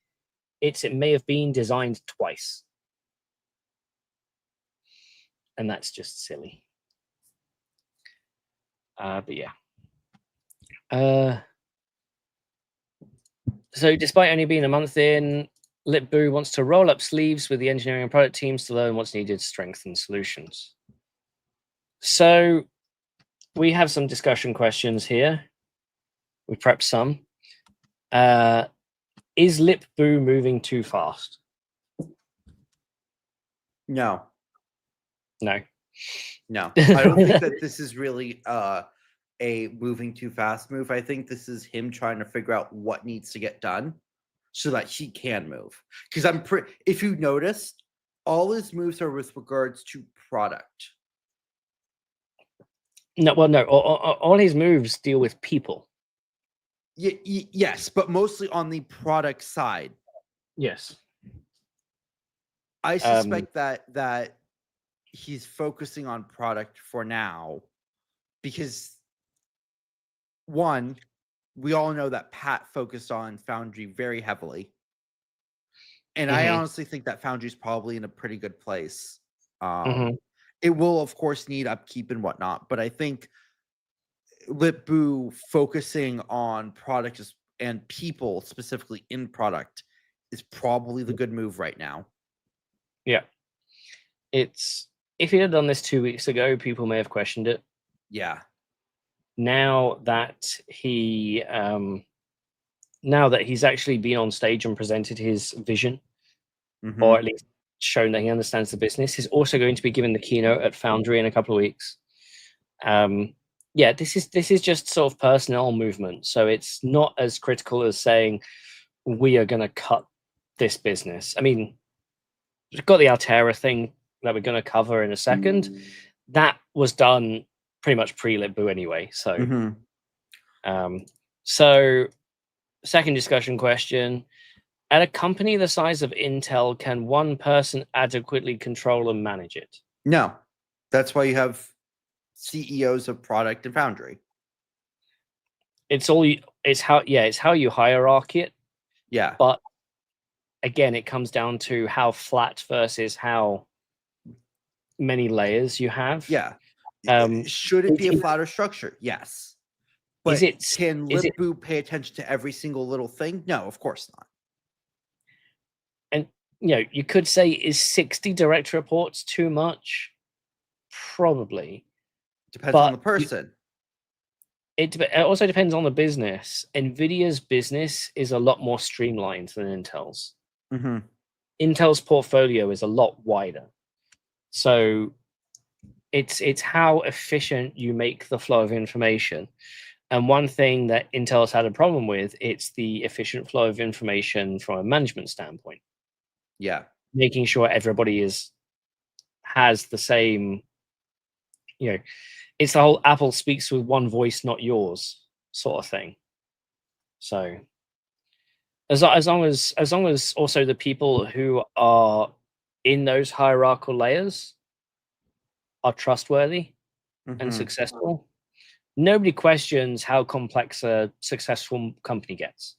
it may have been designed twice. And that's just silly. But yeah. So despite only being a month in, Lip-Bu wants to roll up sleeves with the engineering and product teams to learn what's needed to strengthen solutions. So we have some discussion questions here. We prepped some. Is Lip-Bu moving too fast? No. No. No. I don't think that this is really a moving too fast move. I think this is him trying to figure out what needs to get done so that he can move. Because if you noticed, all his moves are with regards to product. No, well, no. All his moves deal with people. Yes, but mostly on the product side. Yes. I suspect that he's focusing on product for now because, one, we all know that Pat focused on Foundry very heavily. And I honestly think that Foundry is probably in a pretty good place. It will, of course, need upkeep and whatnot, but I think Lip-Bu focusing on product and people, specifically in product, is probably the good move right now. Yeah. If he had done this 2 weeks ago, people may have questioned it. Yeah. Now that he's actually been on stage and presented his vision, or at least shown that he understands the business, he's also going to be given the keynote at Foundry in a couple of weeks. Yeah, this is just sort of personnel movement, so it's not as critical as saying we are going to cut this business. I mean, we've got the Altera thing that we're going to cover in a second. That was done pretty much pre-Libbu anyway. So, so second discussion question. At a company the size of Intel, can one person adequately control and manage it? No. That's why you have CEOs of product and foundry. It's how you hierarchy it. Yeah. But again, it comes down to how flat versus how many layers you have. Yeah. Should it be a flatter structure? Yes. But can Libbu pay attention to every single little thing? No, of course not. And you could say, is 60 direct reports too much? Probably. Depends on the person. It also depends on the business. NVIDIA's business is a lot more streamlined than Intel's. Intel's portfolio is a lot wider. So it's how efficient you make the flow of information. And one thing that Intel's had a problem with, it's the efficient flow of information from a management standpoint. Yeah. Making sure everybody has the same, it's the whole Apple speaks with one voice, not yours sort of thing. So as long as also the people who are in those hierarchical layers are trustworthy and successful, nobody questions how complex a successful company gets.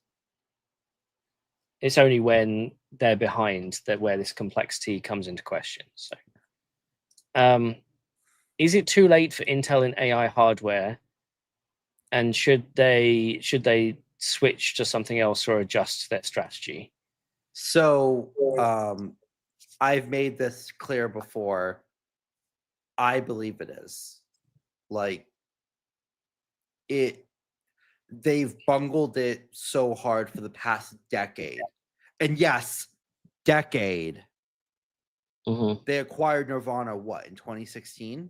It's only when they're behind where this complexity comes into question. So, is it too late for Intel in AI hardware? And should they switch to something else or adjust their strategy? So, I've made this clear before. I believe it is. They've bungled it so hard for the past decade. And yes, decade. They acquired Nirvana, in 2016?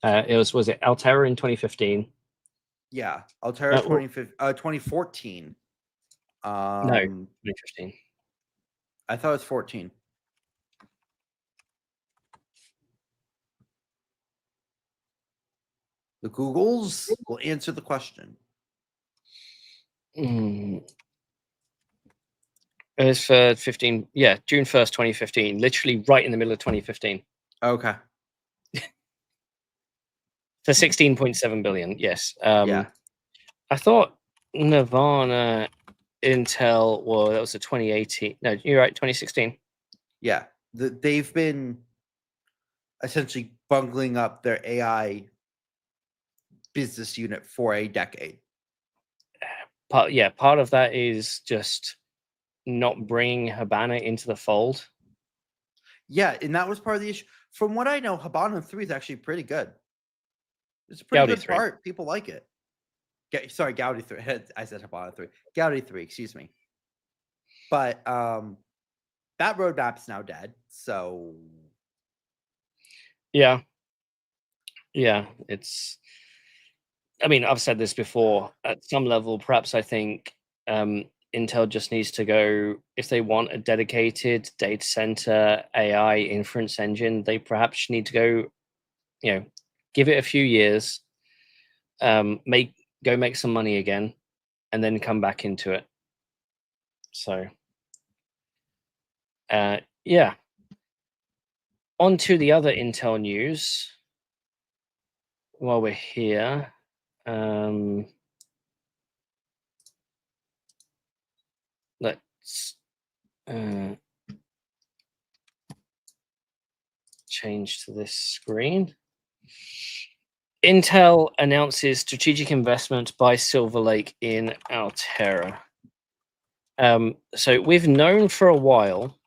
Was it Altera in 2015? Yeah, Altera 2014. No, 2015. I thought it was 14. The Googles will answer the question. It was for 15. Yeah, June 1st, 2015. Literally right in the middle of 2015. Okay. For 16.7 billion. Yes. Yeah. I thought Nirvana, Intel. Well, that was a 2018. No, you're right. 2016. Yeah. They've been essentially bungling up their AI business unit for a decade. Part of that is just not bringing Habana into the fold. Yeah, and that was part of the issue. From what I know, Habana 3 is actually pretty good. It's a pretty good 3. part. People like it. Sorry, Gaudi 3. I said Habana 3. Gaudi 3, excuse me. But that roadmap's now dead. So yeah, it's. I mean, I've said this before. At some level, perhaps I think Intel just needs to go, if they want a dedicated data center AI inference engine, they perhaps need to go, give it a few years, make some money again, and then come back into it. So, yeah. On to the other Intel news. While we're here. Let's change to this screen. Intel announces strategic investment by Silver Lake in Altera. So we've known for a while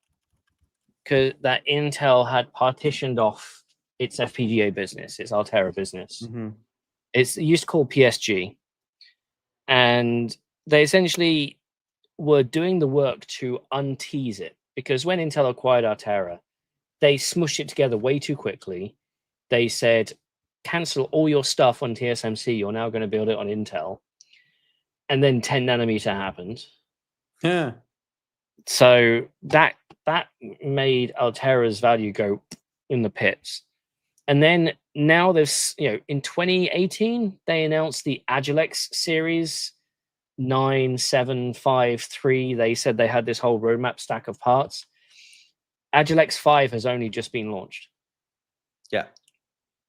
that Intel had partitioned off its FPGA business, its Altera business. It used to call PSG. And they essentially were doing the work to untease it, because when Intel acquired Altera, they smushed it together way too quickly. They said, cancel all your stuff on TSMC. You're now going to build it on Intel. And then 10 nanometer happened. Yeah. So that made Altera's value go in the pits. And then now there's, in 2018, they announced the Agilex series 9753. They said they had this whole roadmap stack of parts. Agilex 5 has only just been launched. Yeah.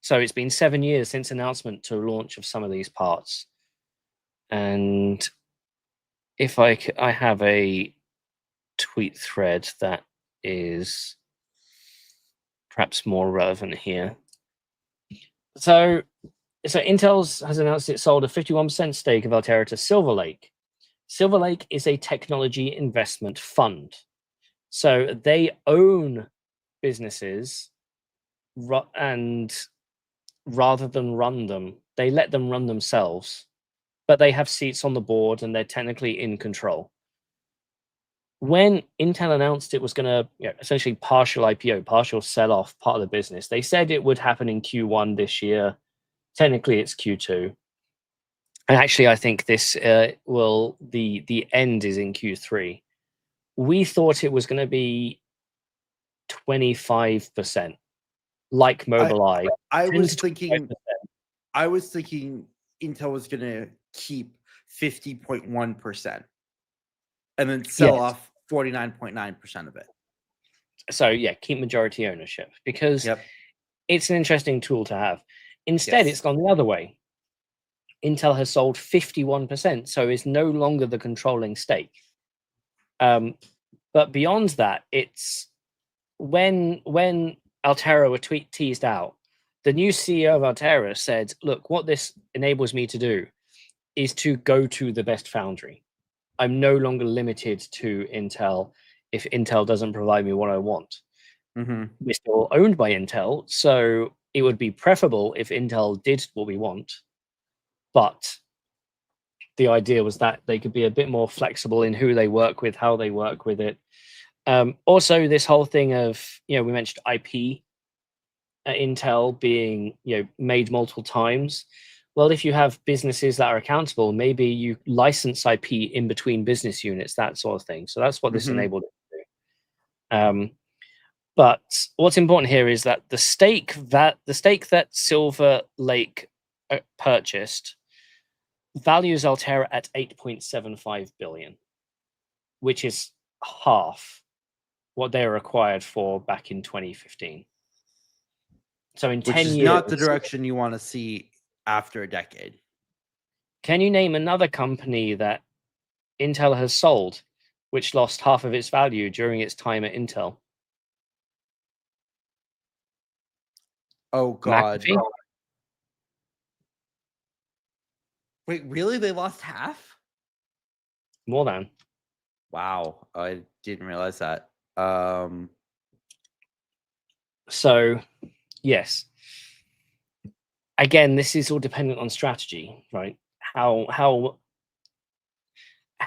So it's been 7 years since announcement to launch of some of these parts. And if I have a tweet thread that is perhaps more relevant here. So Intel has announced it sold a 51% stake of Altera to Silver Lake. Silver Lake is a technology investment fund. So they own businesses and rather than run them, they let them run themselves, but they have seats on the board and they're technically in control. When Intel announced it was going to essentially partial IPO, partial sell off part of the business, they said it would happen in Q1 this year. Technically, it's Q2. And actually, I think this the end is in Q3. We thought it was going to be 25%, like Mobileye. I was thinking Intel was going to keep 50.1% and then sell off 49.9% of it. So yeah, keep majority ownership because it's an interesting tool to have. Instead, it's gone the other way. Intel has sold 51%, so it's no longer the controlling stake. But beyond that, it's when Altera were teased out, the new CEO of Altera said, look, what this enables me to do is to go to the best foundry. I'm no longer limited to Intel if Intel doesn't provide me what I want. Mm-hmm. We're still owned by Intel, so it would be preferable if Intel did what we want. But the idea was that they could be a bit more flexible in who they work with, how they work with it. Also, this whole thing of, we mentioned IP at Intel being, made multiple times. Well, if you have businesses that are accountable, maybe you license IP in between business units, that sort of thing. So that's what this enabled it to do. But what's important here is that the stake that Silver Lake purchased values Altera at 8.75 billion, which is half what they were acquired for back in 2015. So in 10 years, which is not the direction you want to see after a decade. Can you name another company that Intel has sold which lost half of its value during its time at Intel? Oh God. McAfee? Wait, really? They lost half? More than. Wow, I didn't realize that. So, yes. Again, this is all dependent on strategy, right? How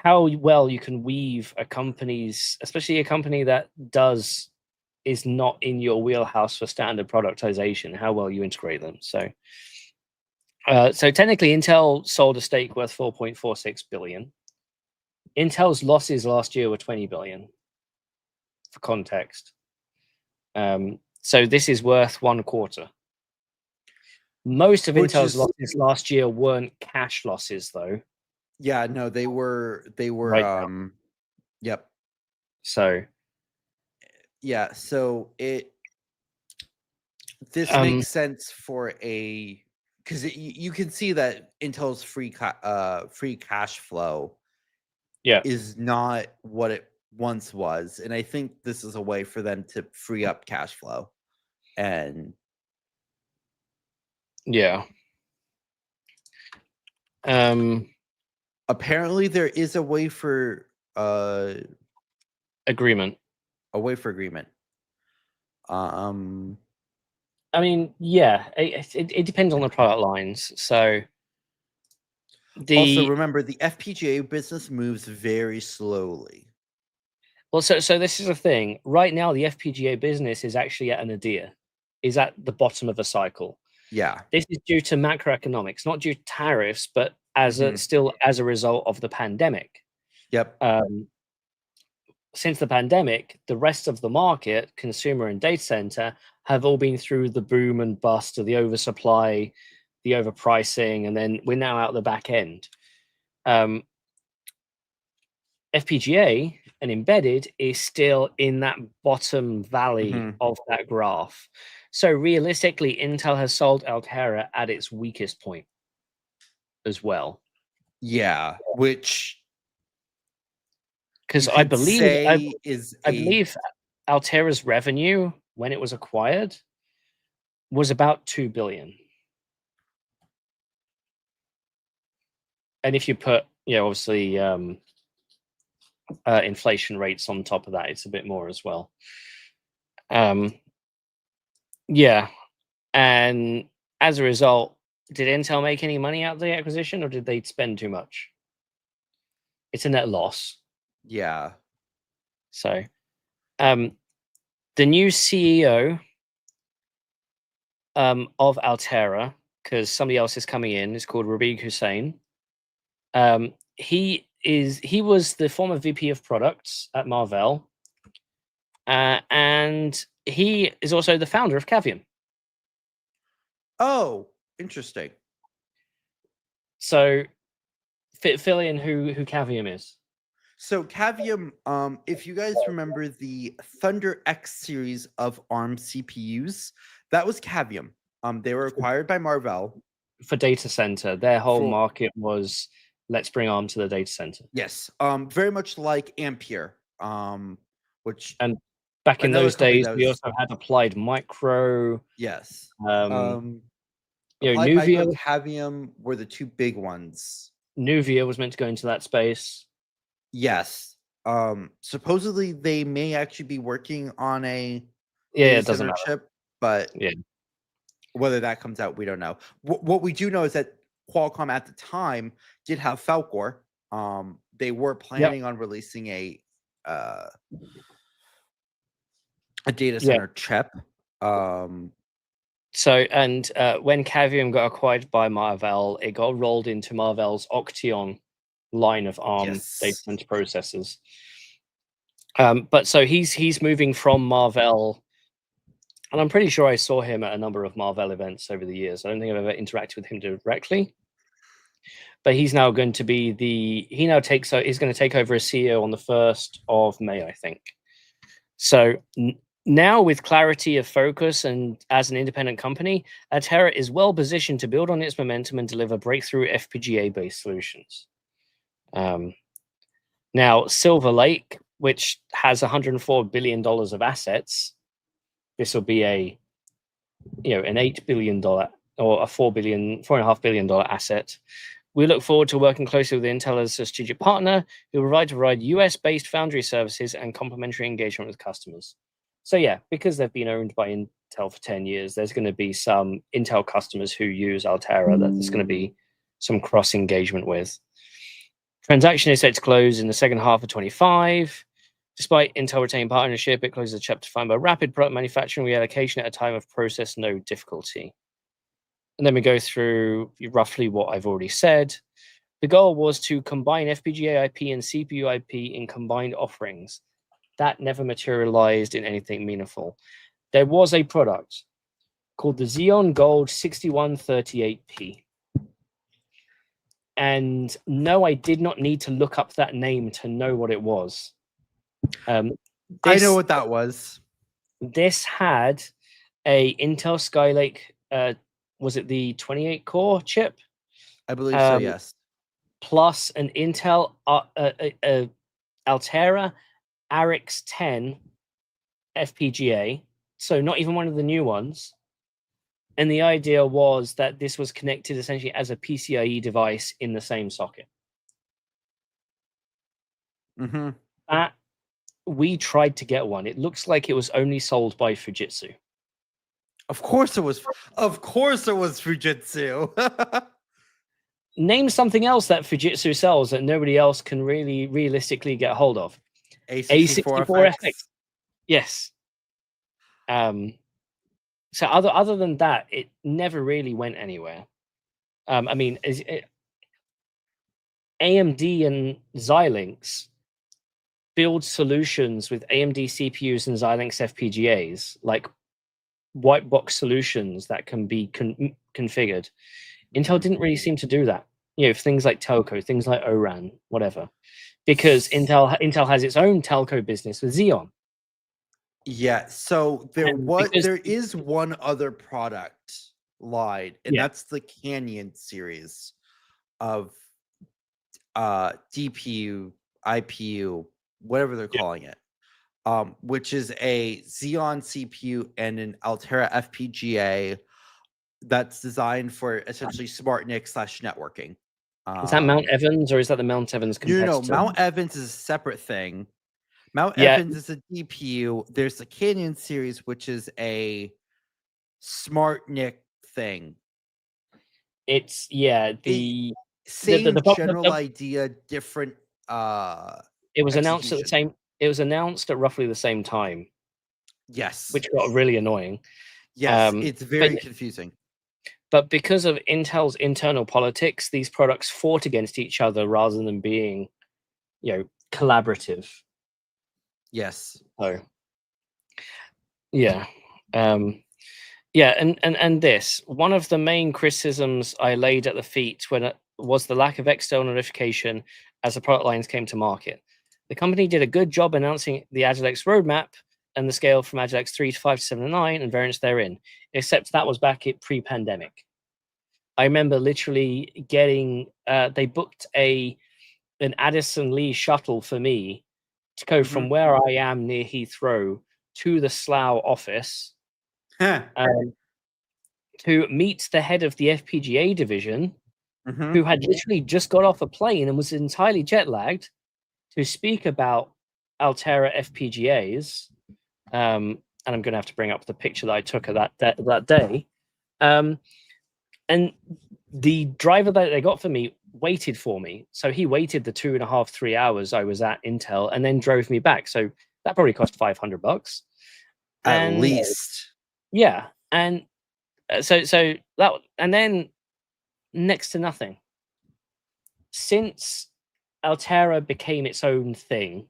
well you can weave a company's, especially a company that is not in your wheelhouse for standard productization, how well you integrate them. So technically, Intel sold a stake worth 4.46 billion. Intel's losses last year were 20 billion, for context. So this is worth 1/4. Most of Intel's losses last year weren't cash losses, though. Yeah, no, they were right yep. So yeah, so this makes sense for because you can see that Intel's free cash flow is not what it once was, and I think this is a way for them to free up cash flow. And apparently there is a way for agreement. I mean, it depends on the product lines. So also remember, the FPGA business moves very slowly. Well, so this is a thing. Right now, the FPGA business is actually at a nadir, is at the bottom of the cycle. Yeah. This is due to macroeconomics, not due to tariffs, but still as a result of the pandemic. Yep. since the pandemic, the rest of the market, consumer and data center, have all been through the boom and bust of the oversupply, the overpricing, and then we're now out the back end. FPGA and embedded is still in that bottom valley of that graph. So realistically, Intel has sold Altera at its weakest point as well. Yeah, which because I believe Altera's revenue when it was acquired was about 2 billion. And if you put, obviously inflation rates on top of that, it's a bit more as well. Yeah. And as a result, did Intel make any money out of the acquisition, or did they spend too much? It's a net loss. Yeah. So, the new CEO of Altera, because somebody else is coming in, is called Rabiq Hussain. He was the former VP of products at Marvell, and he is also the founder of Cavium. Oh, interesting. So, fill in who Cavium is. So Cavium, if you guys remember the Thunder X series of ARM CPUs, that was Cavium. They were acquired by Marvell. For data center, their whole market was, let's bring ARM to the data center. Yes, very much like Ampere, which... And back in those days, we also had Applied Micro. Yes. Applied Nuvia and Cavium were the two big ones. Nuvia was meant to go into that space. Yes. Supposedly they may actually be working on a it doesn't matter. chip, but whether that comes out, we don't know. What we do know is that Qualcomm at the time did have Falcor. They were planning on releasing a data center chip. So, and when Cavium got acquired by Marvell, it got rolled into Marvell's Octeon line of ARM data center processors. But so he's moving from Marvell, and I'm pretty sure I saw him at a number of Marvell events over the years. I don't think I've ever interacted with him directly, but he's now going to be he's going to take over as CEO on the 1st of May, I think. So now, with clarity of focus and as an independent company, Altera is well positioned to build on its momentum and deliver breakthrough FPGA-based solutions. Now, Silver Lake, which has $104 billion of assets, this will be an $8 billion or a $4.5 billion asset. We look forward to working closely with Intel as a strategic partner who will provide US-based foundry services and complementary engagement with customers. So yeah, because they've been owned by Intel for 10 years, there's going to be some Intel customers who use Altera that there's going to be some cross engagement with. Transaction is set to close in the second half of 25. Despite Intel retaining partnership, it closes the chapter defined by rapid product manufacturing reallocation at a time of process node difficulty. And then we go through roughly what I've already said. The goal was to combine FPGA IP and CPU IP in combined offerings. That never materialized in anything meaningful. There was a product called the Xeon Gold 6138P. And no, I did not need to look up that name to know what it was. I know what that was. This had a Intel Skylake, was it the 28 core chip? I believe so, yes. Plus an Intel Altera Arix 10 FPGA, so not even one of the new ones. And the idea was that this was connected essentially as a PCIe device in the same socket. We tried to get one. It looks like it was only sold by Fujitsu. Of course it was. Of course it was Fujitsu. Name something else that Fujitsu sells that nobody else can really realistically get hold of. A64FX. Yes. So other than that, it never really went anywhere. I mean, AMD and Xilinx build solutions with AMD CPUs and Xilinx FPGAs, like white box solutions that can be configured. Intel didn't really seem to do that. You know, things like telco, things like ORAN, whatever, because Intel has its own telco business with Xeon. Yeah. So there is one other product line, and that's the Canyon series of DPU, IPU, whatever they're calling it, which is a Xeon CPU and an Altera FPGA that's designed for essentially smart NIC / networking. Is that Mount Evans, or is that the Mount Evans competitor? No, Mount Evans is a separate thing. Mount Evans is a DPU. There's the Canyon series, which is a smart NIC thing. It's the same general idea, different. It was announced at the same. It was announced at roughly the same time. Yes, which got really annoying. Yes, it's very confusing. But because of Intel's internal politics, these products fought against each other rather than being, collaborative. Yes. So, yeah. And this, one of the main criticisms I laid at the feet was the lack of external notification as the product lines came to market. The company did a good job announcing the Agilex roadmap and the scale from Agilex 3 to 5 to 7 to 9 and variants therein, except that was back at pre-pandemic. I remember literally getting, they booked an Addison Lee shuttle for me to go from where I am near Heathrow to the Slough office to meet the head of the FPGA division, who had literally just got off a plane and was entirely jet lagged, to speak about Altera FPGAs. And I'm going to have to bring up the picture that I took of that day. And the driver that they got for me waited for me. So he waited the 2.5, 3 hours I was at Intel and then drove me back. So that probably cost $500 at least. Yeah. And so that, and then next to nothing. Since Altera became its own thing,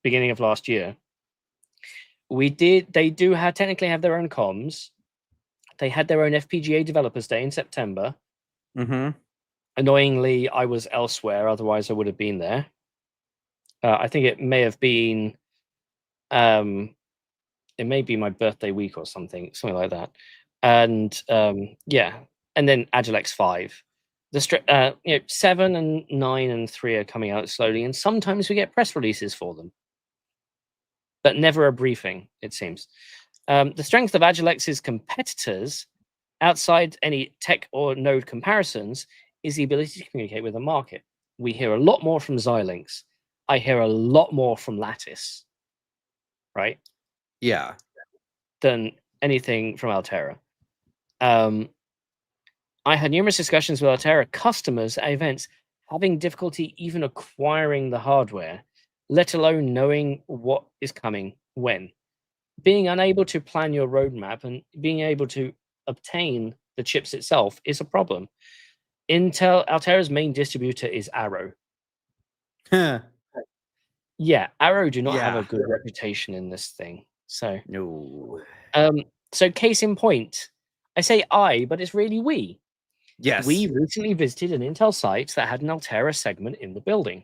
beginning of last year, they do technically have their own comms. They had their own FPGA Developers Day in September. Annoyingly, I was elsewhere. Otherwise, I would have been there. I think it may have been, it may be my birthday week or something like that. And and then Agilex 5. The 7 and 9 and 3 are coming out slowly, and sometimes we get press releases for them, but never a briefing, it seems. The strength of Agilex's competitors, outside any tech or node comparisons, is the ability to communicate with the market. We hear a lot more from Xilinx. I hear a lot more from Lattice, right? Yeah. Than anything from Altera. I had numerous discussions with Altera customers at events having difficulty even acquiring the hardware, let alone knowing what is coming when. Being unable to plan your roadmap and being able to obtain the chips itself is a problem. Altera's main distributor is Arrow. Yeah, Arrow do not have a good reputation in this thing. So no. So case in point, I say but it's really we. Yes. We recently visited an Intel site that had an Altera segment in the building.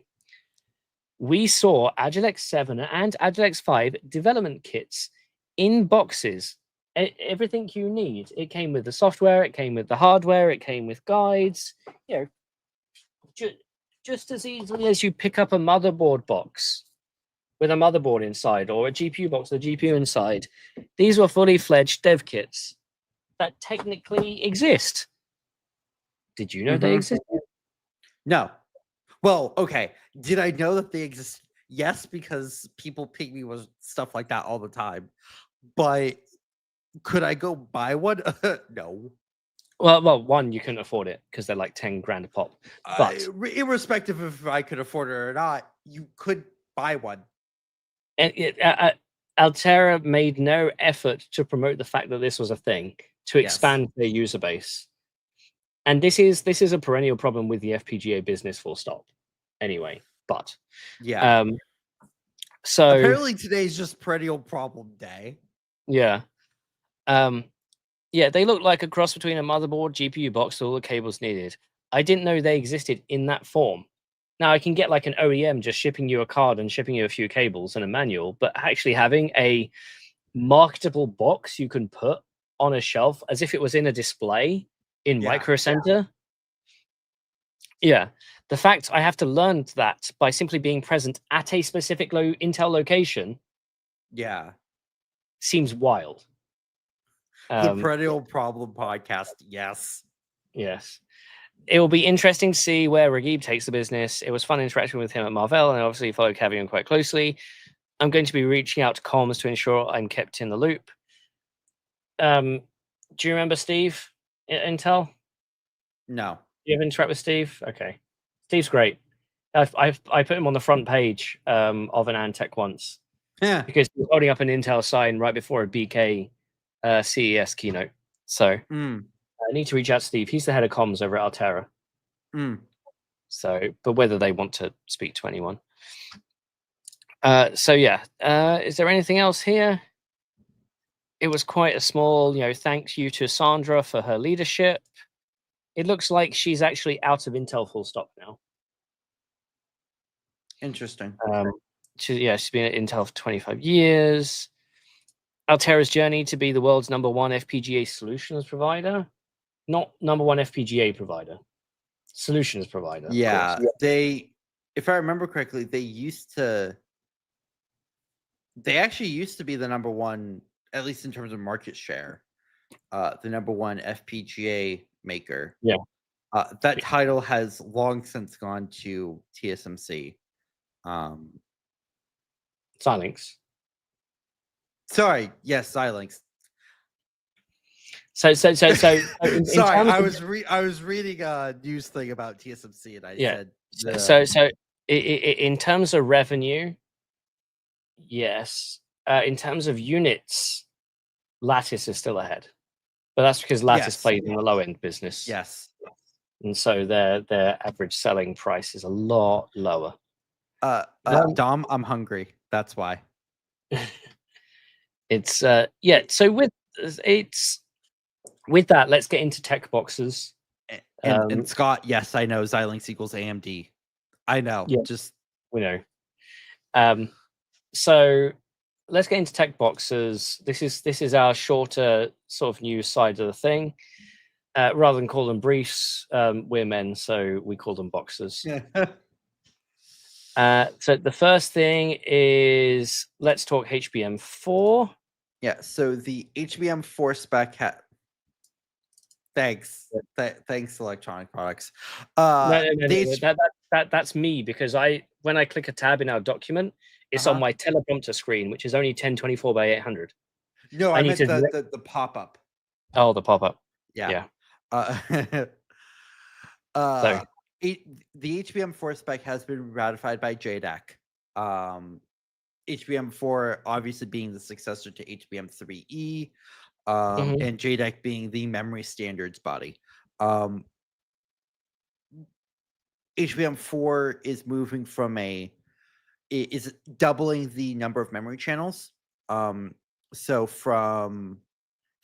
We saw Agilex 7 and Agilex 5 development kits in boxes. Everything you need. It came with the software, it came with the hardware, it came with guides. Just as easily as you pick up a motherboard box with a motherboard inside, or a GPU box with a GPU inside. These were fully fledged dev kits that technically exist. Did you know they exist? No. Well, okay. Did I know that they exist? Yes, because people ping me with stuff like that all the time. But could I go buy one? No. Well, one, you couldn't afford it because they're like 10 grand a pop. But irrespective of if I could afford it or not, you could buy one. And Altera made no effort to promote the fact that this was a thing, to expand their user base. And this is a perennial problem with the FPGA business, full stop. Anyway. But Yeah. So apparently today's just perennial problem day. yeah, yeah, they look like a cross between a motherboard, GPU box, all the cables needed. I didn't know they existed in that form. Now I can get like an OEM just shipping you a card and shipping you a few cables and a manual, but actually having a marketable box you can put on a shelf as if it was in a display in Micro Center. Yeah. The fact I have to learn that by simply being present at a specific Intel location seems wild. The perennial problem podcast. Yes. It will be interesting to see where Raghib takes the business. It was fun interacting with him at Marvell, and I obviously follow Cavium quite closely. I'm going to be reaching out to comms to ensure I'm kept in the loop. Do you remember Steve at Intel? No. You ever interact with Steve? Okay. Steve's great. I put him on the front page of an Antec once. Yeah. Because he was holding up an Intel sign right before a BK CES keynote. So I need to reach out to Steve. He's the head of comms over at Altera. So, but whether they want to speak to anyone. So yeah, is there anything else here? It was quite a small, thank you to Sandra for her leadership. It looks like she's actually out of Intel full stop now. Interesting. She's been at Intel for 25 years. Altera's journey to be the world's #1 FPGA solutions provider. Not #1 FPGA provider. Solutions provider. Yeah. If I remember correctly, they actually used to be the #1, at least in terms of market share, the #1 FPGA maker. Yeah. That title has long since gone to TSMC. Xilinx. Sorry, yes, Xilinx. So Sorry, I was reading a news thing about TSMC, and I said. So in terms of revenue, yes. In terms of units, Lattice is still ahead, but that's because Lattice plays in the low end business. Yes. And so their average selling price is a lot lower. Dom, I'm hungry. That's why. It's So with that, let's get into tech boxes. And Scott, yes, I know Xilinx equals AMD. I know. Yeah, we know. So let's get into tech boxes. This is our shorter sort of news side of the thing. Rather than call them briefs, we're men, so we call them boxes. So the first thing is, let's talk HBM4. Yeah, so the HBM4 spec Thanks, Electronic Products. No, that's me, because when I click a tab in our document, it's on my teleprompter screen, which is only 1024 by 800. No, I meant the pop-up. Oh, the pop-up. Yeah. The HBM4 spec has been ratified by JEDEC. HBM4 obviously being the successor to HBM3E, and JEDEC being the memory standards body. HBM4 is moving from is doubling the number of memory channels. So from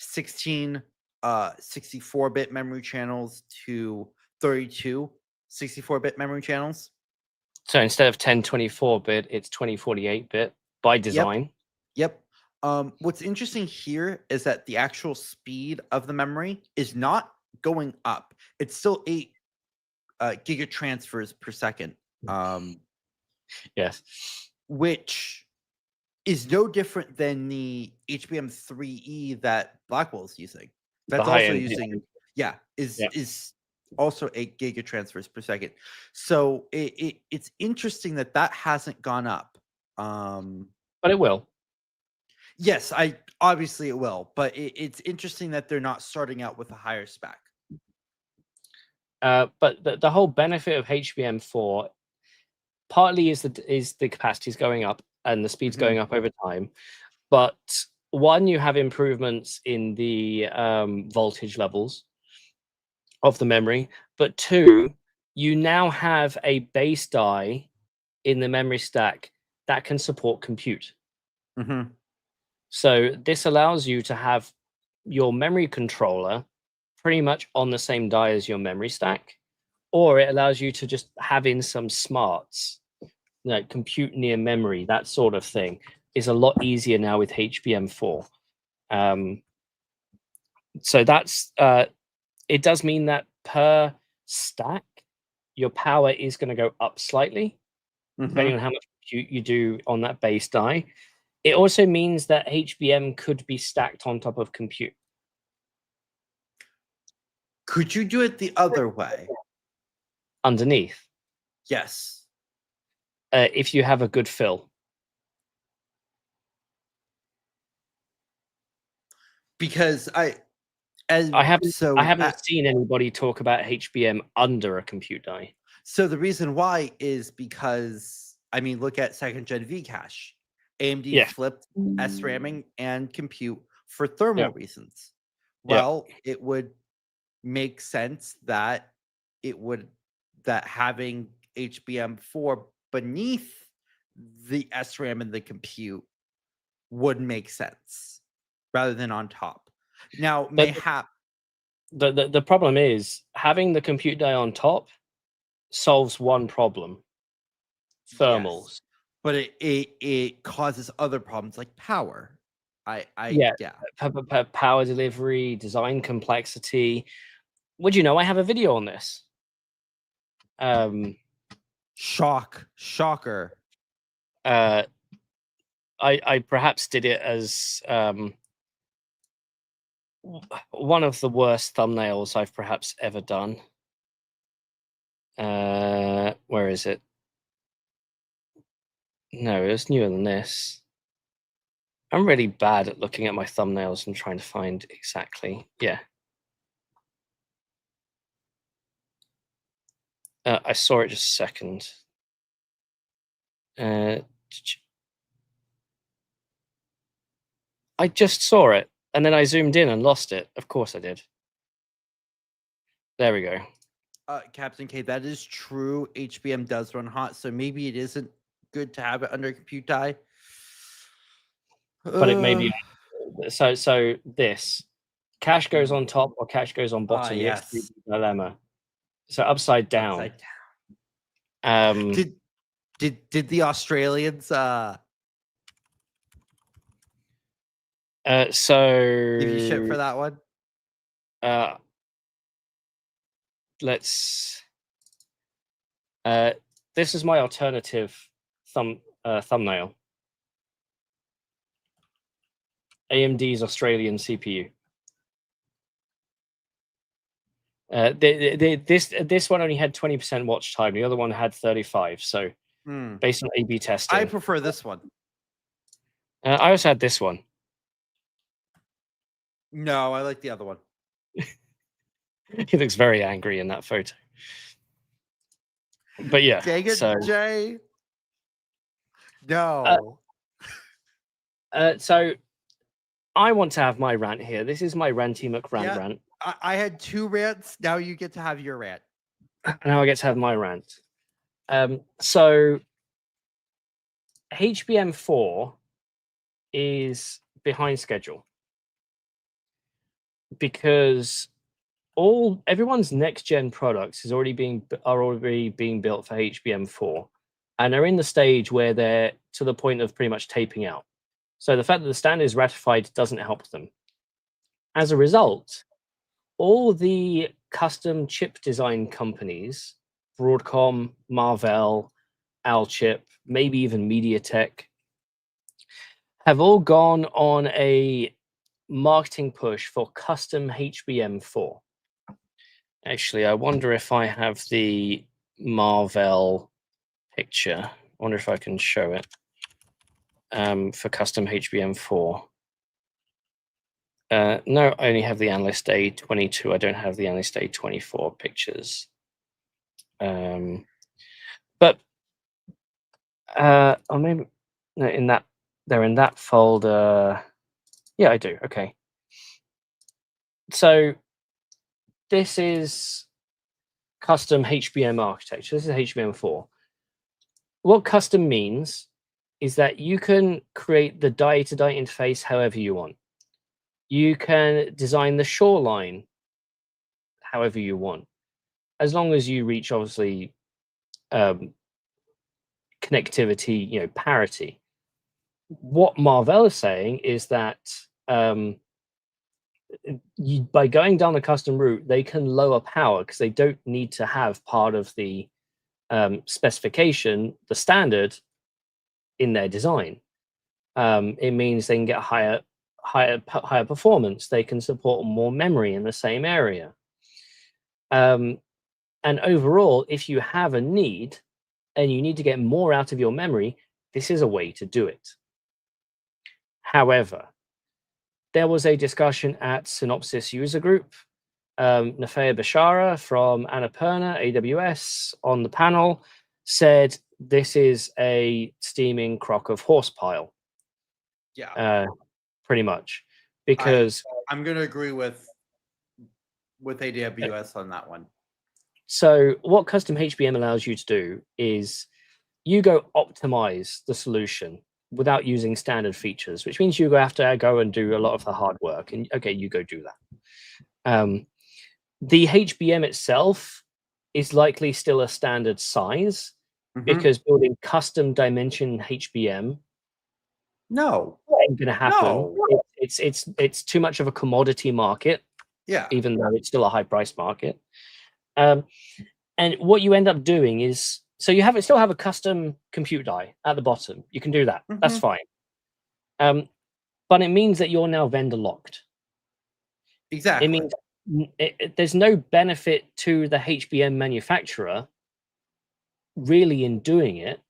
16 64-bit memory channels to 32 64-bit memory channels. So instead of 1024-bit, it's 2048-bit by design. Yep. What's interesting here is that the actual speed of the memory is not going up. It's still 8 gigatransfers per second. Yes. Which is no different than the HBM3E that Blackwell is using. That's also using, is also 8 gigatransfers per second. So it's interesting that hasn't gone up. But it will. Yes, obviously it will. But it's interesting that they're not starting out with a higher spec. But the whole benefit of HBM4 partly is the capacities going up and the speeds going up over time. But one, you have improvements in the voltage levels of the memory. But two, you now have a base die in the memory stack that can support compute. Mm-hmm. So this allows you to have your memory controller pretty much on the same die as your memory stack, or it allows you to just have in some smarts, compute near memory, that sort of thing is a lot easier now with HBM4. So that's it does mean that per stack, your power is going to go up slightly, depending on how much compute you do on that base die. It also means that HBM could be stacked on top of compute. Could you do it the other way? Underneath, Yes. if you have a good fill. Because I haven't seen anybody talk about HBM under a compute die. So the reason why is because, I mean, look at second gen Vcache. AMD flipped SRAMing and compute for thermal reasons. Well, it would make sense that having HBM4 beneath the SRAM and the compute would make sense rather than on top. Now, the problem is having the compute die on top solves one problem: thermals. Yes, but it causes other problems like power. Power delivery, design complexity. Would you know I have a video on this? Shocker. I perhaps did it as one of the worst thumbnails I've perhaps ever done. Where is it? No, it was newer than this. I'm really bad at looking at my thumbnails and trying to find exactly. Yeah. I saw it just a second. I just saw it, and then I zoomed in and lost it. Of course I did. There we go. Captain K, that is true. HBM does run hot, so maybe it isn't good to have it under compute die. But it may be. So this cache goes on top or cache goes on bottom. Yes. Dilemma. So upside down. Did the Australians so give you shit for that one? Let's this is my alternative thumbnail. AMD's Australian CPU. This one only had 20% watch time. The other one had 35. So based on A/B testing, I prefer this one. I also had this one. No, I like the other one. He looks very angry in that photo. But yeah, dang it, so, Jay. No. So I want to have my rant here. This is my ranty McRant rant. I had 2 rants. Now you get to have your rant. Now I get to have my rant. So HBM4 is behind schedule because everyone's next gen products are already being built for HBM4, and are in the stage where they're to the point of pretty much taping out. So the fact that the standard is ratified doesn't help them. As a result, all the custom chip design companies, Broadcom, Marvell, Alchip, maybe even MediaTek, have all gone on a marketing push for custom HBM4. Actually, I wonder if I have the Marvell picture. I wonder if I can show it for custom HBM4. No, I only have the Analyst Day 22. I don't have the Analyst Day 24 pictures. But or maybe no, they're in that folder. Yeah, I do. Okay. So this is custom HBM architecture. This is HBM4. what custom means is that you can create the die-to-die interface however you want. You can design the shoreline however you want, as long as you reach, obviously, connectivity, parity. What Marvell is saying is that by going down the custom route, they can lower power because they don't need to have part of the specification, the standard, in their design. It means they can get higher performance. They can support more memory in the same area. And overall, if you have a need and you need to get more out of your memory, this is a way to do it. However, there was a discussion at Synopsys User Group. Nafea Bashara from Annapurna AWS on the panel said this is a steaming crock of horsepile. Yeah, pretty much, because I'm going to agree with AWS on that one. So what custom HBM allows you to do is you go optimize the solution without using standard features, which means you have to go and do a lot of the hard work. And okay, you go do that. The HBM itself is likely still a standard size, because building custom dimension HBM ain't gonna happen. No. It's too much of a commodity market. Yeah. Even though it's still a high price market. And what you end up doing is, so you still have a custom compute die at the bottom. You can do that. That's fine. But it means that you're now vendor locked. Exactly. It means there's no benefit to the HBM manufacturer really in doing it,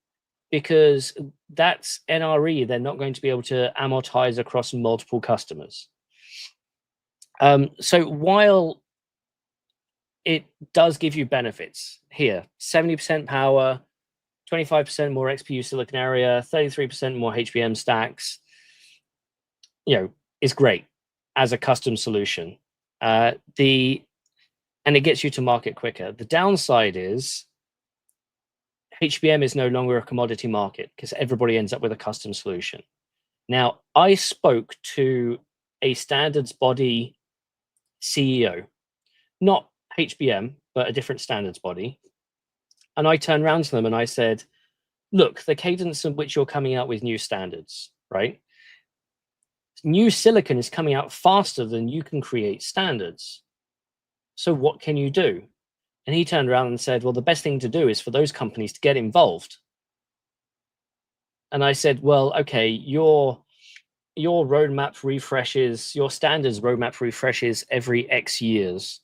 because that's NRE. They're not going to be able to amortize across multiple customers. So while it does give you benefits here, 70% power, 25% more XPU silicon area, 33% more HBM stacks, is great as a custom solution. And it gets you to market quicker. The downside is HBM is no longer a commodity market because everybody ends up with a custom solution. Now, I spoke to a standards body CEO, not HBM, but a different standards body. And I turned around to them and I said, look, the cadence in which you're coming out with new standards, right? New silicon is coming out faster than you can create standards. So what can you do? And he turned around and said, well, the best thing to do is for those companies to get involved. And I said, well, okay, your roadmap refreshes, your standards roadmap refreshes every X years.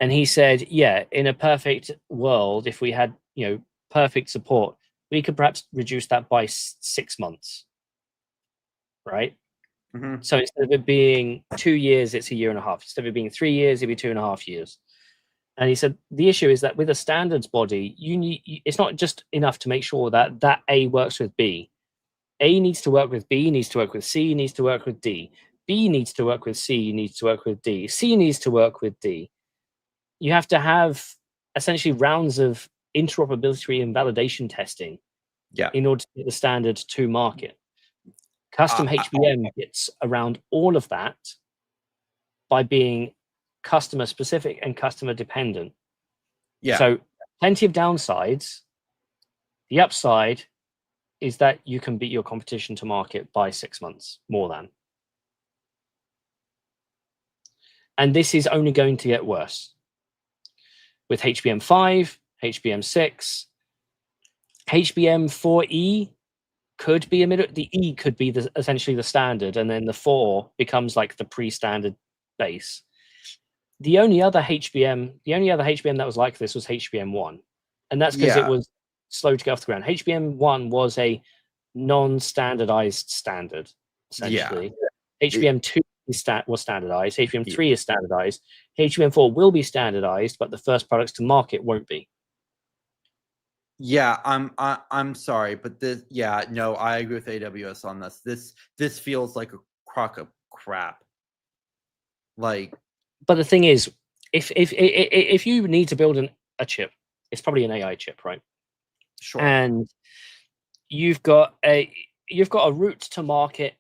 And he said, yeah, in a perfect world, if we had, perfect support, we could perhaps reduce that by 6 months, right? So instead of it being 2 years, it's a year and a half. Instead of it being 3 years, it'd be 2.5 years. And he said, the issue is that with a standards body, it's not just enough to make sure that A works with B. A needs to work with B, needs to work with C, needs to work with D. B needs to work with C, needs to work with D. C needs to work with D. You have to have essentially rounds of interoperability and validation testing in order to get the standard to market. Custom HBM gets around all of that by being customer specific and customer dependent. So plenty of downsides. The upside is that you can beat your competition to market by 6 months, more than. And this is only going to get worse. With HBM5, HBM6, HBM4E could be the E could be essentially the standard, and then the 4 becomes like the pre-standard base. The only other HBM that was like this was HBM1, and that's because it was slow to get off the ground. HBM1 was a non-standardized standard, essentially. HBM2 was standardized. HBM3 is standardized. HBM4 will be standardized, but the first products to market won't be. Yeah, I'm sorry, but I agree with AWS on this. This feels like a crock of crap. But the thing is, if you need to build a chip, it's probably an AI chip, right? Sure. And you've got a route to market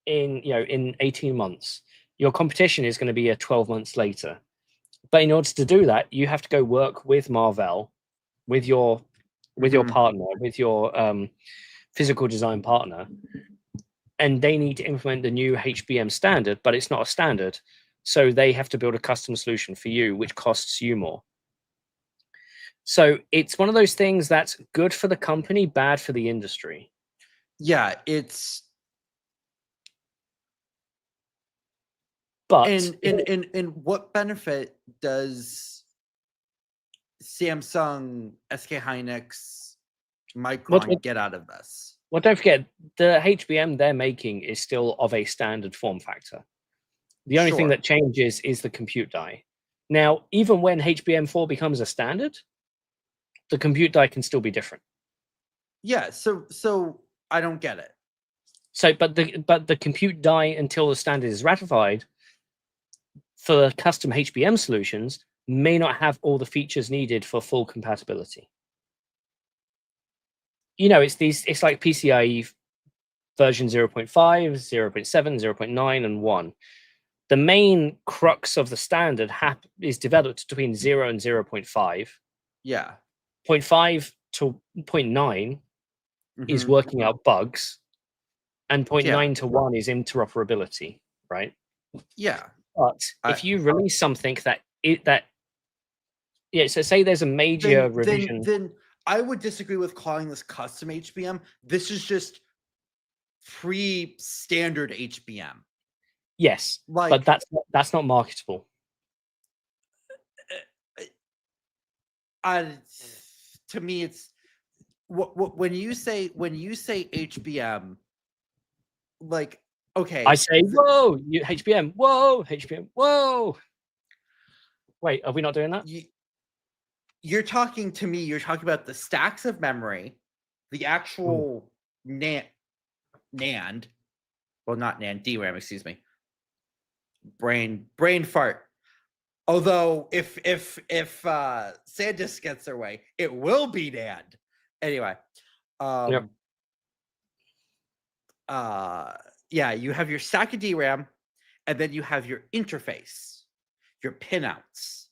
in 18 months. Your competition is going to be 12 months later. But in order to do that, you have to go work with Marvell, with your partner, with your physical design partner, and they need to implement the new HBM standard, but it's not a standard. So they have to build a custom solution for you, which costs you more. So it's one of those things that's good for the company, bad for the industry. Yeah, it's. But and what benefit does Samsung, SK Hynix, Micron get out of this? Well, don't forget, the HBM they're making is still of a standard form factor. The only thing that changes is the compute die. Now, even when HBM4 becomes a standard, the compute die can still be different. Yeah, so I don't get it. So, but the compute die until the standard is ratified for custom HBM solutions may not have all the features needed for full compatibility. It's like PCIe version 0.5, 0.7, 0.9, and 1. The main crux of the standard is developed between 0 and 0.5. Yeah. 0.5 to 0.9 is working out bugs, and 0.9 to 1 is interoperability, right? Yeah. But if you release something so say there's a major revision. Then I would disagree with calling this custom HBM. This is just pre-standard HBM. Yes, but that's not marketable. To me, it's when you say HBM, like, okay, I say whoa, HBM, whoa, HBM, whoa. Wait, are we not doing that? You're talking about the stacks of memory, the actual NAND, well, not NAND, DRAM, excuse me. Brain fart. Although if SanDisk gets their way, it will be NAND. Anyway, yeah, you have your stack of DRAM, and then you have your interface, your pinouts.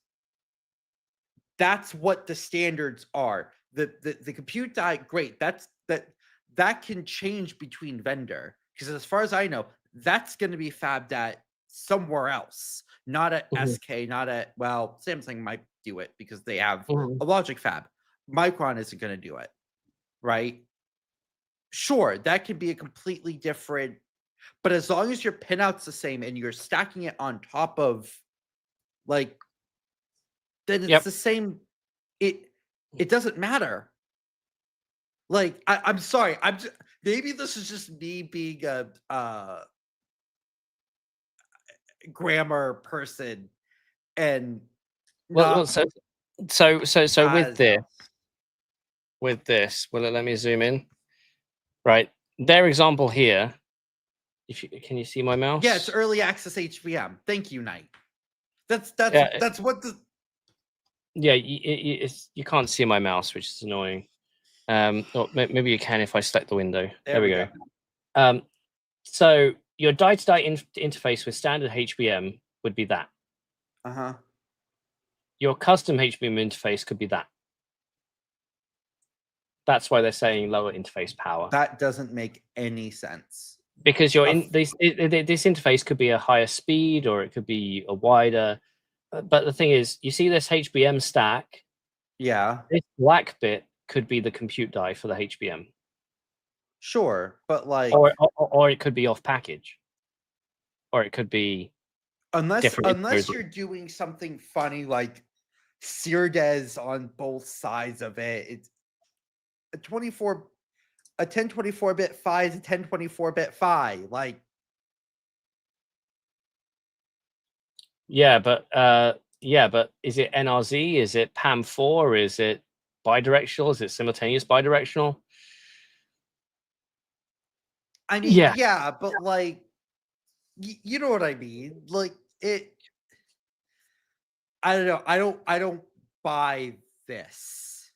That's what the standards are. The compute die, great. That can change between vendor, because as far as I know, that's going to be fabbed at somewhere else, not at SK, not at, well, Samsung might do it because they have a logic fab. Micron isn't going to do it, right? Sure, that could be a completely different, but as long as your pinout's the same and you're stacking it on top of, like, then it's the same. It doesn't matter. Like, I'm sorry. Maybe this is just me being a grammar person, and so with this, let me zoom in. Right, their example here. Can you see my mouse? Yeah, it's early access HBM. Thank you, Knight. That's what the. Yeah, you can't see my mouse, which is annoying. Or maybe you can if I select the window. There we go. So your die-to-die interface with standard HBM would be that. Your custom HBM interface could be that. That's why they're saying lower interface power. That doesn't make any sense. Because this interface could be a higher speed, or it could be a wider. But the thing is, you see this HBM stack? Yeah. This black bit could be the compute die for the HBM. Sure, but like, or it could be off package, or it could be unless you're doing something funny like Seardes on both sides of it. It's a 1024-bit PHY is a 1024-bit PHY. Like, yeah, but is it NRZ? Is it PAM4? Is it bidirectional? Is it simultaneous bidirectional? I mean, yeah, but like, you know what I mean? Like, it. I don't know. I don't buy this.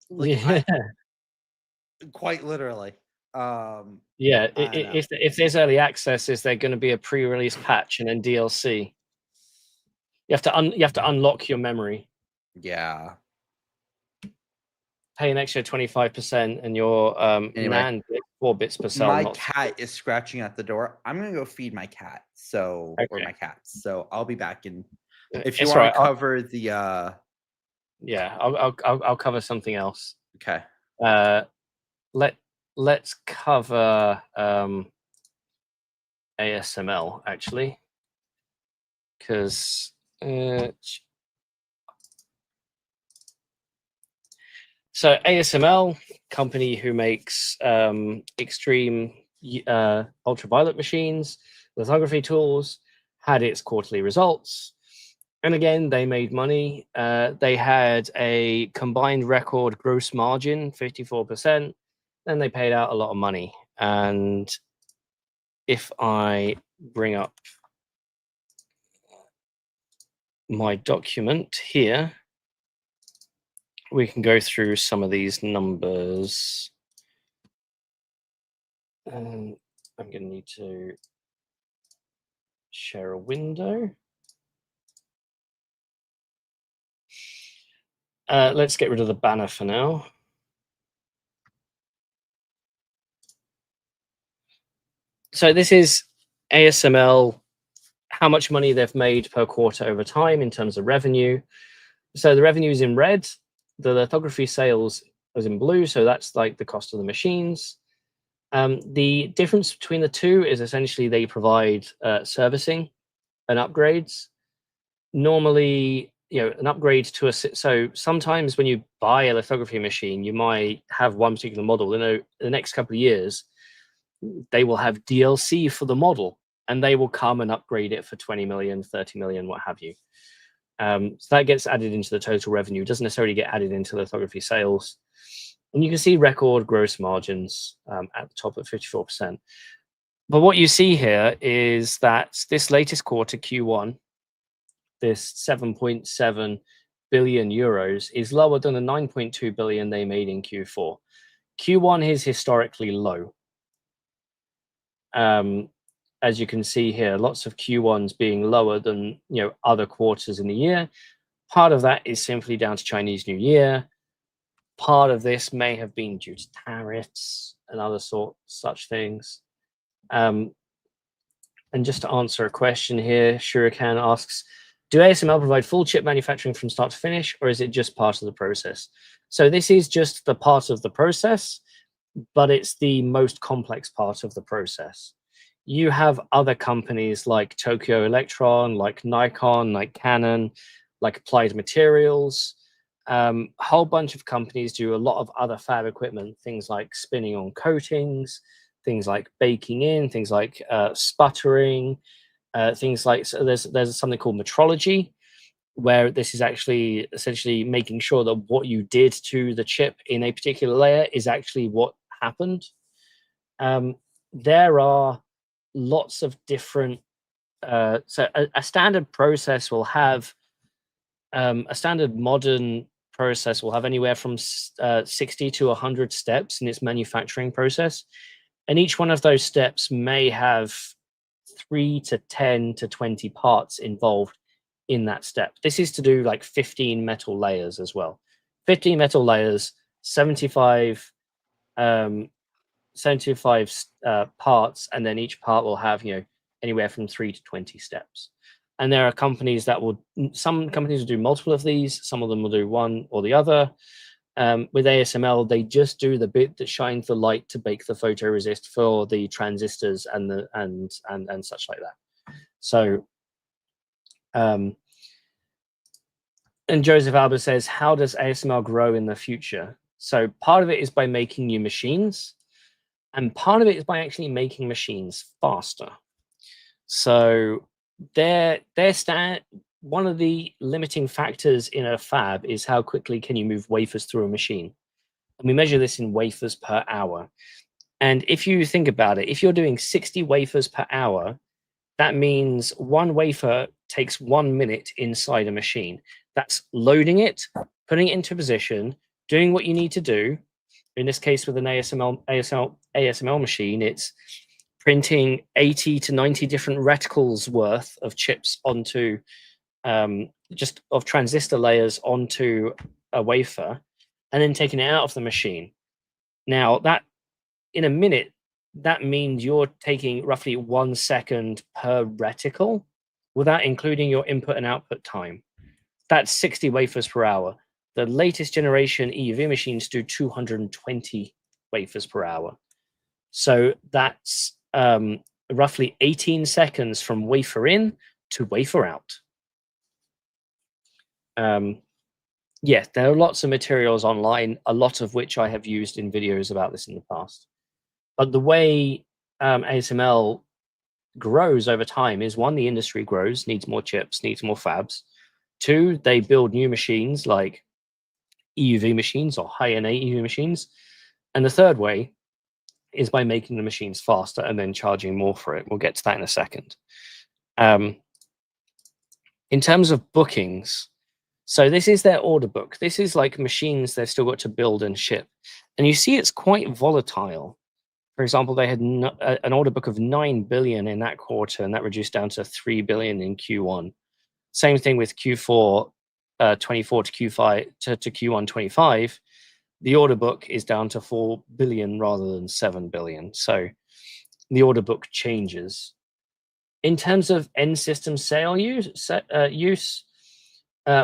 Like, quite literally. Yeah, I don't know. if there's early access, is there going to be a pre-release patch and then DLC? You have to unlock your memory. Yeah. Pay an extra 25%, and your Anyway. NAND bit, 4 bits per cell. My not cat is scratching at the door. I'm gonna go feed my cat. So or Okay. my cats. So I'll be back in. If you It's want right. to cover the Yeah, I'll cover something else. okay. Let's cover ASML actually, because so ASML, company who makes extreme ultraviolet machines, lithography tools, had its quarterly results. And again, they made money. They had a combined record gross margin, 54%, and they paid out a lot of money. And if I bring up my document here, we can go through some of these numbers. I'm going to need to share a window. Let's get rid of the banner for now. So this is ASML, how much money they've made per quarter over time in terms of revenue. So the revenue is in red, the lithography sales is in blue, so that's like the cost of the machines. The difference between the two is essentially they provide servicing and upgrades. Normally, an upgrade to a, so sometimes when you buy a lithography machine, you might have one particular model. In the next couple of years, they will have DLC for the model, and they will come and upgrade it for 20 million, 30 million, what have you. So that gets added into the total revenue. It doesn't necessarily get added into lithography sales. And you can see record gross margins at the top at 54%. But what you see here is that this latest quarter, Q1, this 7.7 billion euros is lower than the 9.2 billion they made in Q4. Q1 is historically low. As you can see here, lots of Q1s being lower than other quarters in the year. Part of that is simply down to Chinese New Year. Part of this may have been due to tariffs and other such things. And just to answer a question here, Shurikan asks, do ASML provide full chip manufacturing from start to finish, or is it just part of the process? So this is just the part of the process, but it's the most complex part of the process. You have other companies like Tokyo Electron, like Nikon, like Canon, like Applied Materials. A whole bunch of companies do a lot of other fab equipment, things like spinning on coatings, things like baking in, things like sputtering, things like, so there's something called metrology, where this is actually essentially making sure that what you did to the chip in a particular layer is actually what happened. There are lots of different, so a standard process will have, a standard modern process will have anywhere from 60 to 100 steps in its manufacturing process. And each one of those steps may have 3 to 10 to 20 parts involved in that step. This is to do like 15 metal layers as well. 15 metal layers, 75 parts, and then each part will have anywhere from 3 to 20 steps. And there are companies that will, some companies will do multiple of these, some of them will do one or the other. With ASML, they just do the bit that shines the light to bake the photoresist for the transistors and such like that. So, and Joseph Alba says, how does ASML grow in the future? So part of it is by making new machines, and part of it is by actually making machines faster. So one of the limiting factors in a fab is how quickly can you move wafers through a machine. And we measure this in wafers per hour. And if you think about it, if you're doing 60 wafers per hour, that means one wafer takes 1 minute inside a machine. That's loading it, putting it into position, doing what you need to do, In this case, with an ASML machine, it's printing 80 to 90 different reticles worth of chips onto just of transistor layers onto a wafer, and then taking it out of the machine. Now that in a minute, that means you're taking roughly 1 second per reticle without including your input and output time. That's 60 wafers per hour. The latest generation EUV machines do 220 wafers per hour. So that's roughly 18 seconds from wafer in to wafer out. Yeah, there are lots of materials online, a lot of which I have used in videos about this in the past. But the way ASML grows over time is, one, the industry grows, needs more chips, needs more fabs. Two, they build new machines like EUV machines or high-NA EUV machines. And the third way is by making the machines faster and then charging more for it. We'll get to that in a second. In terms of bookings, so this is their order book. This is like machines they've still got to build and ship. And you see it's quite volatile. For example, they had an order book of 9 billion in that quarter, and that reduced down to 3 billion in Q1. Same thing with Q4 24 to Q1 25. The order book is down to 4 billion rather than 7 billion. So the order book changes. In terms of end system sale use,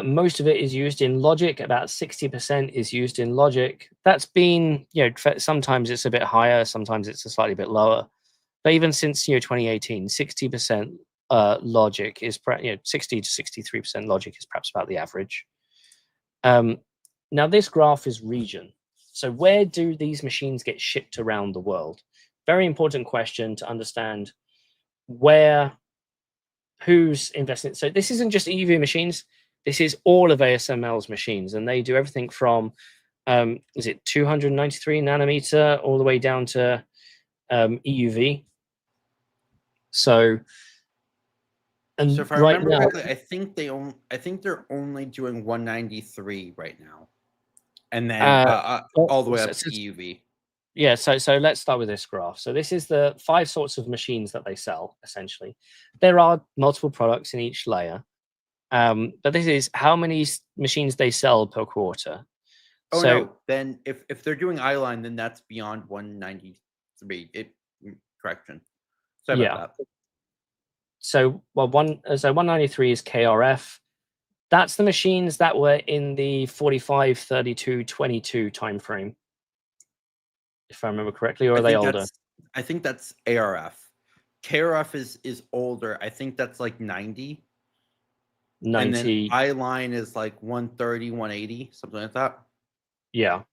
most of it is used in logic. About 60% is used in logic. That's been, sometimes it's a bit higher, sometimes it's a slightly bit lower. But even since 2018, 60% logic is 60 to 63% logic is perhaps about the average. Now this graph is region. So where do these machines get shipped around the world? Very important question to understand who's investing. So this isn't just EUV machines. This is all of ASML's machines, and they do everything from, is it 293 nanometer all the way down to EUV. So if I remember correctly, I think they're only doing 193 right now, and then all the way up to EUV. Yeah, so let's start with this graph. So this is the 5 sorts of machines that they sell, essentially. There are multiple products in each layer, but this is how many machines they sell per quarter. Oh, so, no, then if they're doing I-line, then that's beyond 193. Correction. Sorry about that. So 193 is KRF. That's the machines that were in the 45, 32, 22 timeframe, if I remember correctly, or are they older? I think that's ARF. KRF is older. I think that's like 90. And then I-line is like 130, 180, something like that. Yeah.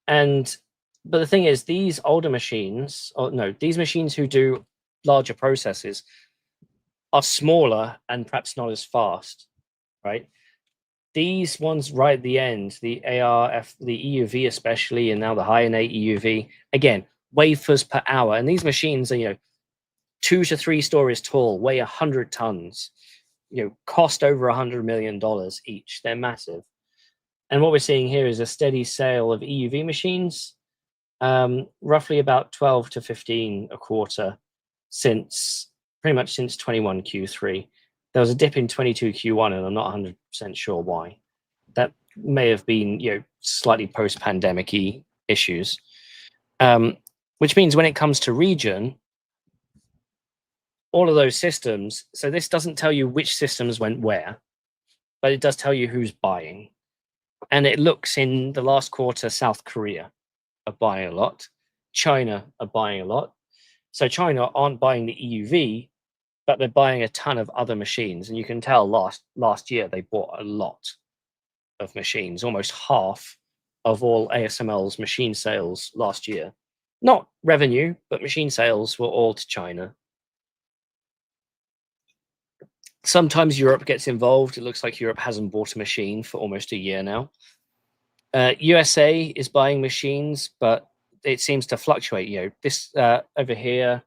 But the thing is, these older machines, these machines who do larger processes are smaller and perhaps not as fast, right? These ones right at the end, the ARF, the EUV especially, and now the high-NA EUV, again, wafers per hour. And these machines are, 2 to 3 stories tall, weigh 100 tons, cost over $100 million each. They're massive. And what we're seeing here is a steady sale of EUV machines, roughly about 12 to 15 a quarter pretty much since 21 Q3. There was a dip in 22 Q1, and I'm not 100% sure why. That may have been, slightly post-pandemic-y issues. Which means when it comes to region, all of those systems, so this doesn't tell you which systems went where, but it does tell you who's buying. And it looks in the last quarter, South Korea are buying a lot. China are buying a lot. So China aren't buying the EUV, but they're buying a ton of other machines. And you can tell last year they bought a lot of machines, almost half of all ASML's machine sales last year. Not revenue, but machine sales were all to China. Sometimes Europe gets involved. It looks like Europe hasn't bought a machine for almost a year now. USA is buying machines, but it seems to fluctuate. This over here,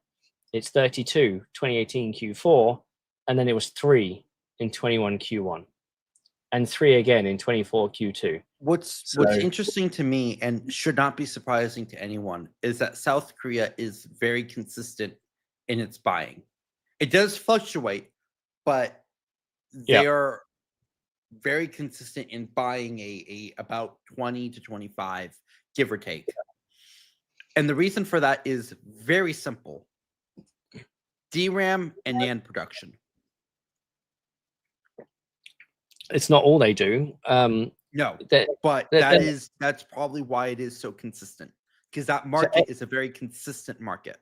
it's 32, 2018 Q4, and then it was 3 in 21 Q1. and 3 again in 24 Q2. What's interesting to me and should not be surprising to anyone is that South Korea is very consistent in its buying. It does fluctuate, but they are very consistent in buying a about 20 to 25, give or take. And the reason for that is very simple. DRAM and NAND production. It's not all they do. No, but that's probably why it is so consistent, because that market is a very consistent market.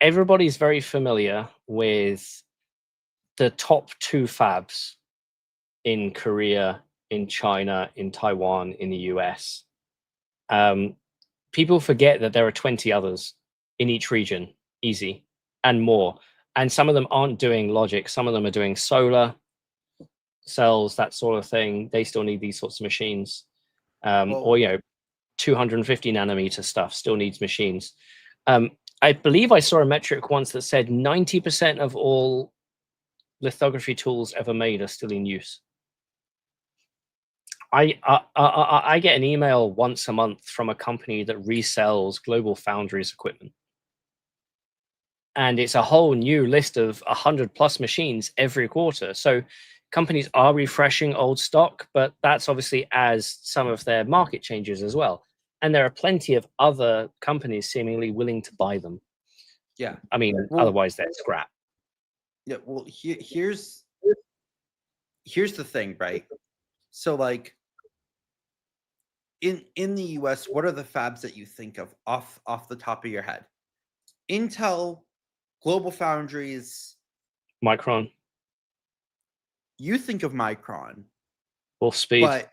Everybody's very familiar with the top 2 fabs in Korea, in China, in Taiwan, in the US. People forget that there are 20 others in each region, easy, and more. And some of them aren't doing logic. Some of them are doing solar cells, that sort of thing. They still need these sorts of machines. Or, 250 nanometer stuff still needs machines. I believe I saw a metric once that said 90% of all lithography tools ever made are still in use. I get an email once a month from a company that resells Global Foundries equipment. And it's a whole new list of 100+ machines every quarter. So companies are refreshing old stock, but that's obviously as some of their market changes as well. And there are plenty of other companies seemingly willing to buy them. Yeah. I mean, otherwise they're scrap. Yeah, well, here's the thing, right? So, like, in the US, what are the fabs that you think of off the top of your head? Intel, Global Foundries, Micron. You think of Micron. Wolfspeed.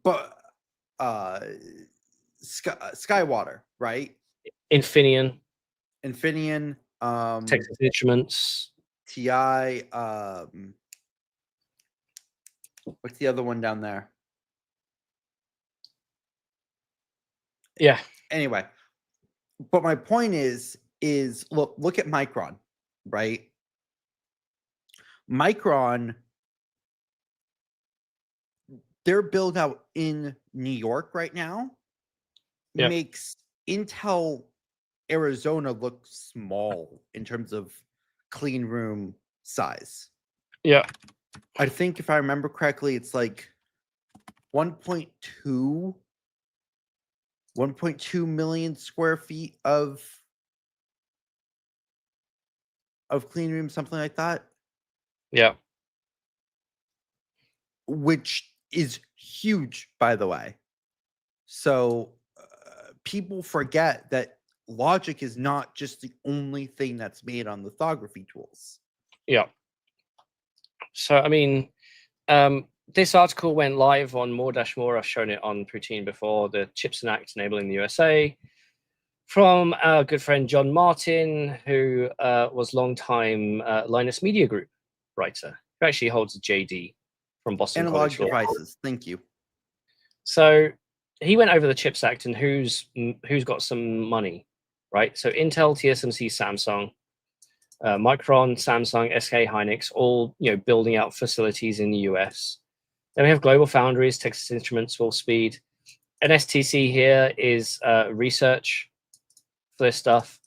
But Skywater, right? Infineon. Texas Instruments. TI. What's the other one down there? Yeah. Anyway, but my point is look at Micron, right? Micron, their build out in New York right now makes Intel Arizona look small in terms of clean room size. Yeah. I think if I remember correctly, it's like 1.2 million square feet of clean room, something like that. Yeah. Which is huge, by the way. So people forget that logic is not just the only thing that's made on lithography tools. Yeah. So, I mean, this article went live on More-More. I've shown it on Poutine before. The Chips and Act enabling the USA, from our good friend John Martin, who was longtime Linus Media Group writer, who actually holds a JD from Boston Analog College. Devices. Thank you. So he went over the CHIPS Act and who's got some money, right? So Intel, TSMC, Samsung, Micron, Samsung, SK Hynix, all building out facilities in the US. Then we have Global Foundries, Texas Instruments, Wolfspeed. NSTC here is research for this stuff.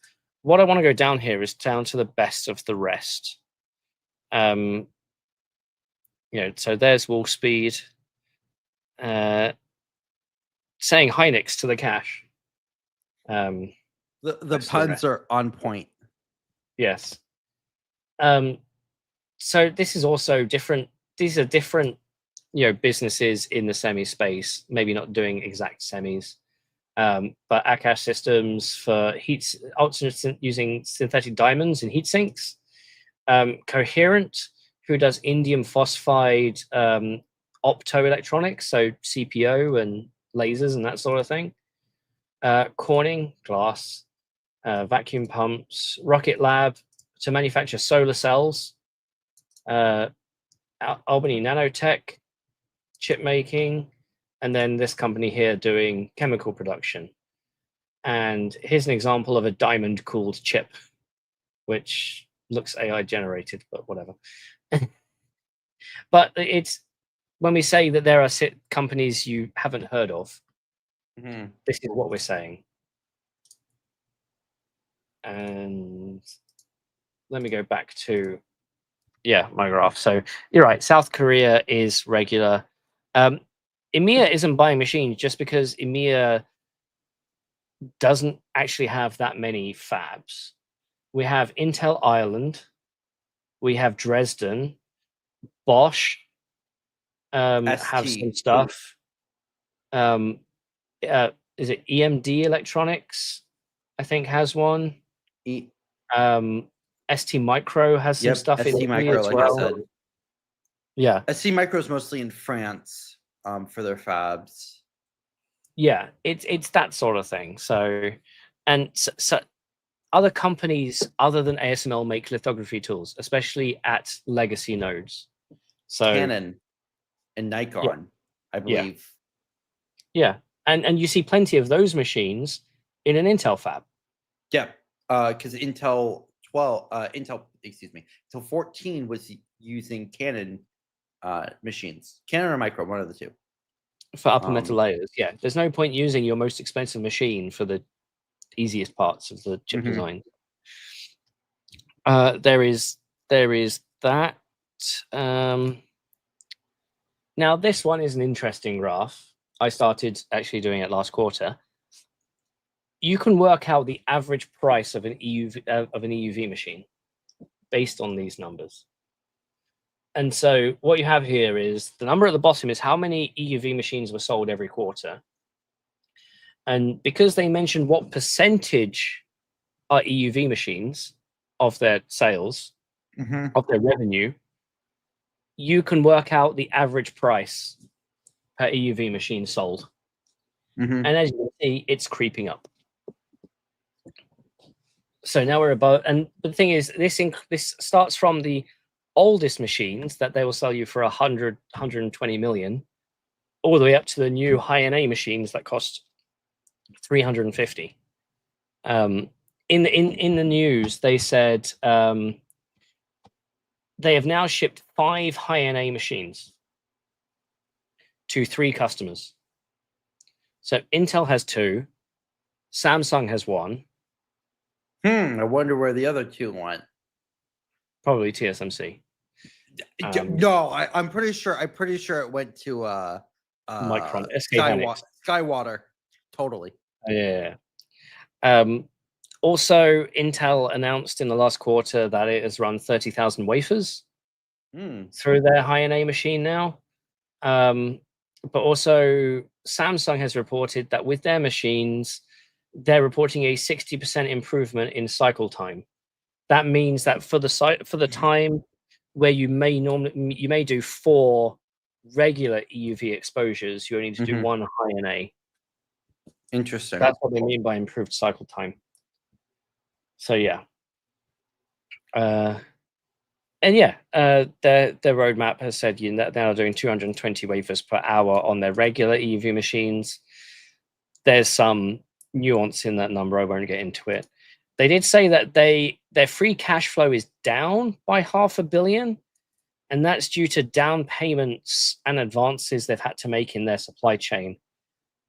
What I want to go down here is down to the best of the rest. So there's Wolfspeed saying Hynix to the cache. The puns are on point. Yes. So this is also different. These are different, businesses in the semi space, maybe not doing exact semis, but Akash Systems for using synthetic diamonds in heat sinks. Coherent, who does indium phosphide optoelectronics, so CPO and lasers and that sort of thing. Corning, glass. Vacuum pumps. Rocket Lab to manufacture solar cells. Albany Nanotech, chip making, and then this company here doing chemical production. And here's an example of a diamond-cooled chip, which looks AI generated, but whatever. But it's when we say that there are companies you haven't heard of, this is what we're saying. And let me go back to, my graph. So you're right. South Korea is regular. EMEA isn't buying machines just because EMEA doesn't actually have that many fabs. We have Intel Ireland. We have Dresden. Bosch have some stuff. Is it EMD Electronics? I think has one. ST Micro has some stuff in ST Micro, as like well. I said. Yeah. ST Micro is mostly in France for their fabs. Yeah, it's that sort of thing. So other companies other than ASML make lithography tools, especially at legacy nodes. So Canon and Nikon, I believe. Yeah. And you see plenty of those machines in an Intel fab. Yeah. Because Intel 14 was using Canon machines. Canon or Micro, one of the two. For upper metal layers. Yeah. There's no point using your most expensive machine for the easiest parts of the chip design. There is that. Now this one is an interesting graph. I started actually doing it last quarter. You can work out the average price of an EUV machine based on these numbers. And so what you have here is the number at the bottom is how many EUV machines were sold every quarter. And because they mentioned what percentage are EUV machines of their sales, of their revenue, you can work out the average price per EUV machine sold. And as you can see, it's creeping up. So now we're above, and the thing is, this starts from the oldest machines that they will sell you for 100, 120 million, all the way up to the new high-NA machines that cost 350. In the news, they said they have now shipped 5 high-NA machines to 3 customers. So Intel has 2, Samsung has 1. I wonder where the other 2 went. Probably TSMC. No, I'm pretty sure. I'm pretty sure it went to Micron, Skywater. Totally. Yeah. Also, Intel announced in the last quarter that it has run 30,000 wafers through their high-NA machine now. But also, Samsung has reported that with their machines, they're reporting a 60% improvement in cycle time. That means that for the time where you may do 4 regular EUV exposures, you only need to do 1 high-NA. Interesting. That's what they mean by improved cycle time. So yeah. Their roadmap has said that they are doing 220 wafers per hour on their regular EUV machines. There's some nuance in that number. I won't get into it. They did say that their free cash flow is down by $500 million, and that's due to down payments and advances they've had to make in their supply chain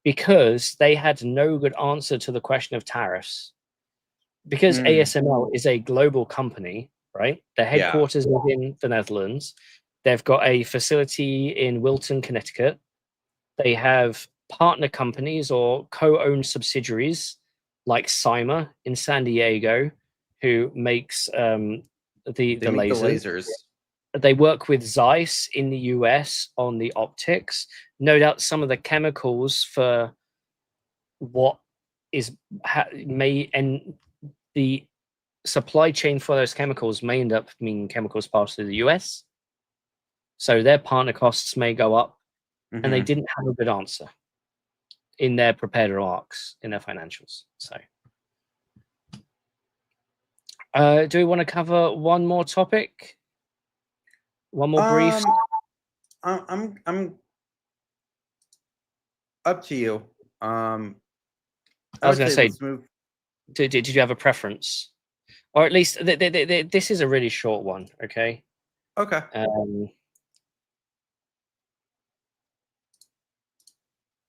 because they had no good answer to the question of tariffs. Because ASML is a global company, right? Their headquarters is in the Netherlands. They've got a facility in Wilton, Connecticut. They have partner companies or co-owned subsidiaries like Cyma in San Diego, who makes the lasers. They work with Zeiss in the US on the optics. No doubt some of the chemicals for what is the supply chain for those chemicals may end up being chemicals passed through the US. So their partner costs may go up, and they didn't have a good answer in their prepared remarks, in their financials. So, do we want to cover one more topic? One more brief? I'm up to you. I was going to say, did you have a preference? Or at least, this is a really short one, okay? Okay.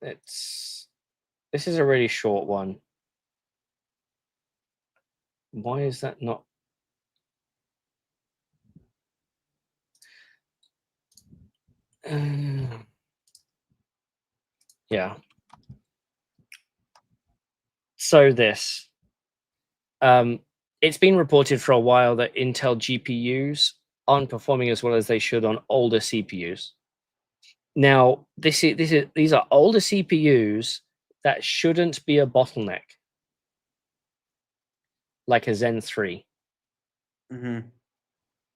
This is a really short one. Why is that not? Yeah. So this, it's been reported for a while that Intel GPUs aren't performing as well as they should on older CPUs. Now, these are older CPUs that shouldn't be a bottleneck, like a Zen 3.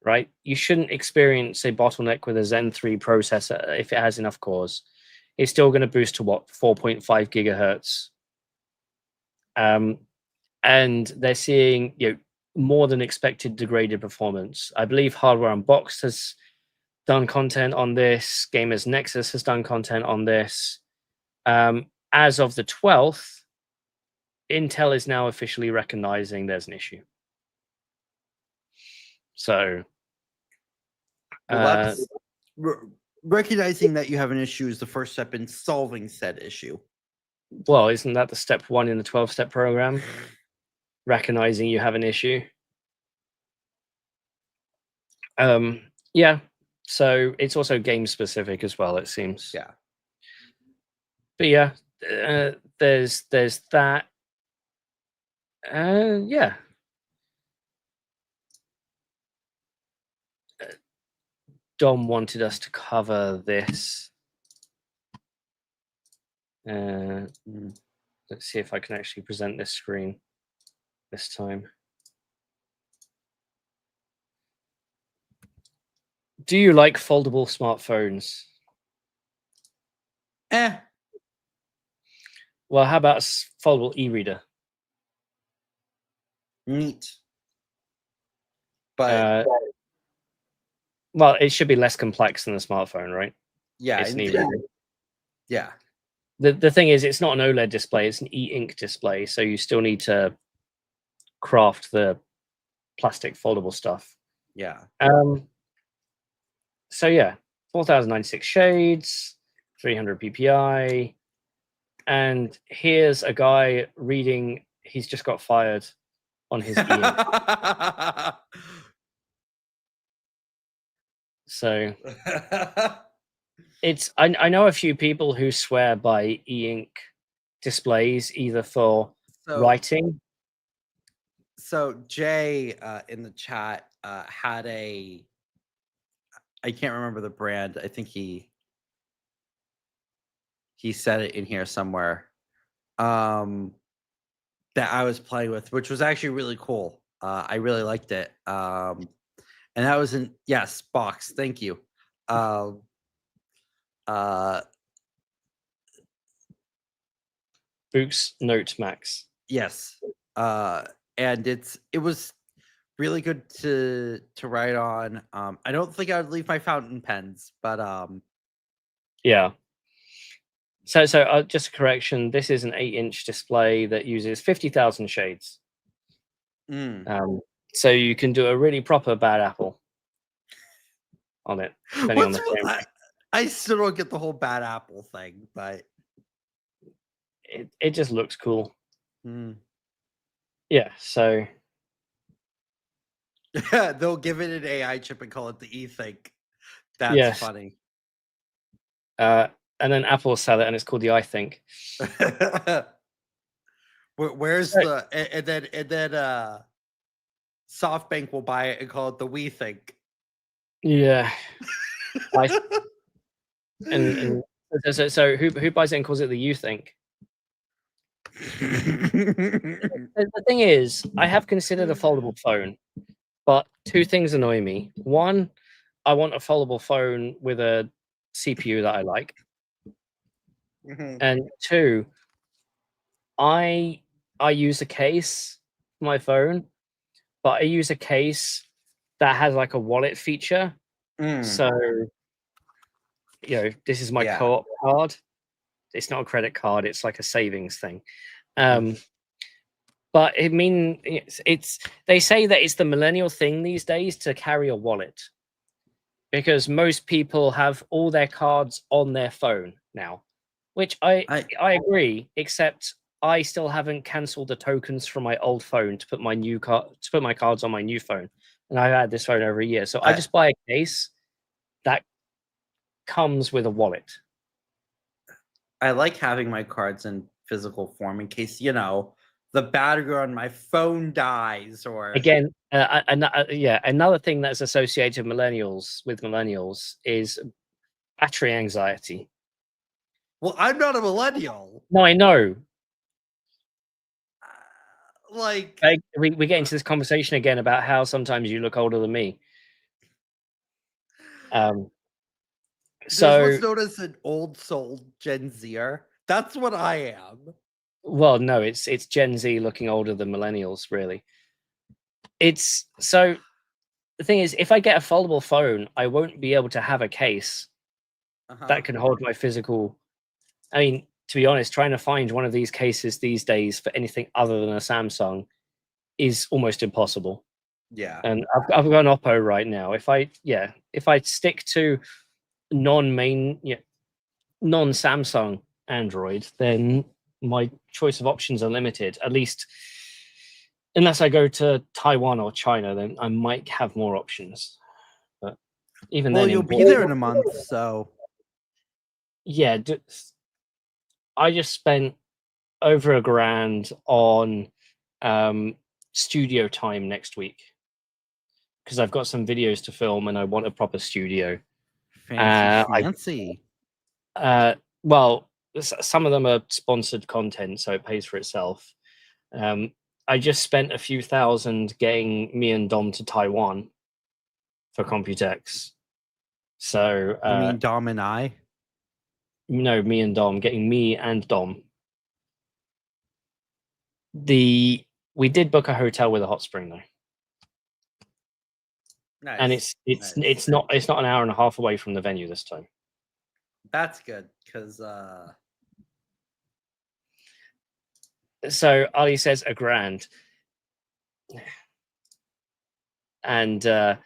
Right? You shouldn't experience a bottleneck with a Zen 3 processor if it has enough cores. It's still going to boost to what, 4.5 gigahertz. And they're seeing more than expected degraded performance. I believe Hardware Unboxed has done content on this. Gamers Nexus has done content on this. As of the 12th, Intel is now officially recognizing there's an issue. So, well, recognizing that you have an issue is the first step in solving said issue. Well, isn't that the step 1 in the 12-step program? Recognizing you have an issue. Yeah. So it's also game specific as well, it seems. Yeah. But yeah, there's that. Yeah. Dom wanted us to cover this. Let's see if I can actually present this screen this time. Do you like foldable smartphones? Well, how about foldable e-reader? Neat. But well, it should be less complex than the smartphone, right? Yeah. It's an e-reader. Yeah. The thing is, it's not an OLED display; it's an e-ink display. So you still need to craft the plastic foldable stuff. Yeah. So yeah, 4096 shades, 300 PPI, and here's a guy reading. He's just got fired on his e-ink. So it's I know a few people who swear by e-ink displays either for writing. So Jay in the chat had I can't remember the brand. I think he said it in here somewhere. That I was playing with, which was actually really cool. I really liked it. And that was yes, box. Thank you. Book's Note Max. Yes. And it was really good to write on. I don't think I would leave my fountain pens, but yeah. So just a correction. This is an 8-inch display that uses 50,000 shades. So you can do a really proper bad apple on it. On the I still don't get the whole bad apple thing, but it just looks cool. Yeah. So they'll give it an AI chip and call it the e-think. That's funny. And then Apple will sell it, and it's called the iThink. Where's the and then SoftBank will buy it and call it the WeThink. Yeah. and so who buys it and calls it the YouThink? The thing is, I have considered a foldable phone, but two things annoy me. One, I want a foldable phone with a CPU that I like. And two, I use a case for my phone, but I use a case that has like a wallet feature. So, this is my co-op card. It's not a credit card. It's like a savings thing. But they say that it's the millennial thing these days to carry a wallet, because most people have all their cards on their phone now. Which I agree, except I still haven't cancelled the tokens from my old phone to put my cards on my new phone, and I've had this phone over a year. So I just buy a case that comes with a wallet. I like having my cards in physical form in case, the battery on my phone dies or... Again, another thing that's associated with millennials is battery anxiety. Well, I'm not a millennial. No, I know. We get into this conversation again about how sometimes you look older than me. There's what's known as an old soul Gen Zer. That's what I am. Well, no, it's Gen Z looking older than millennials, really. It's so the thing is, if I get a foldable phone, I won't be able to have a case that can hold my physical. I mean, to be honest, trying to find one of these cases these days for anything other than a Samsung is almost impossible. Yeah. And I've got an Oppo right now. If I stick to non-Samsung Android, then my choice of options are limited. At least, unless I go to Taiwan or China, then I might have more options. But even then, you'll be there in a month, so yeah. I just spent over $1,000 on studio time next week because I've got some videos to film and I want a proper studio. Fancy. Well, some of them are sponsored content, so it pays for itself. I just spent a few thousand getting me and Dom to Taiwan for Computex. So you mean Dom and I? No, me and Dom, getting me and Dom. We did book a hotel with a hot spring though. Nice. And it's not an hour and a half away from the venue this time. That's good because so Ali says $1,000. And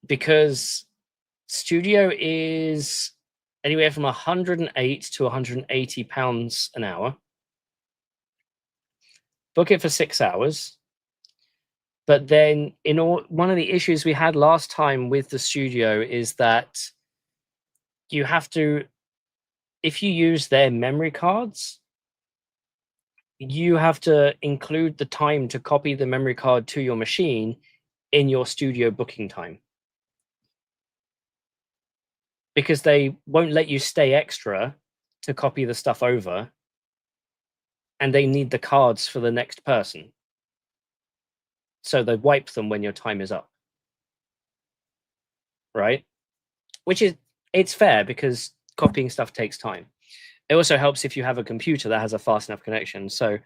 because studio is anywhere from 108 to 180 pounds an hour. Book it for 6 hours. But then one of the issues we had last time with the studio is that you have to, if you use their memory cards, you have to include the time to copy the memory card to your machine in your studio booking time. Because they won't let you stay extra to copy the stuff over. And they need the cards for the next person. So they wipe them when your time is up. Right? It's fair because copying stuff takes time. It also helps if you have a computer that has a fast enough connection. So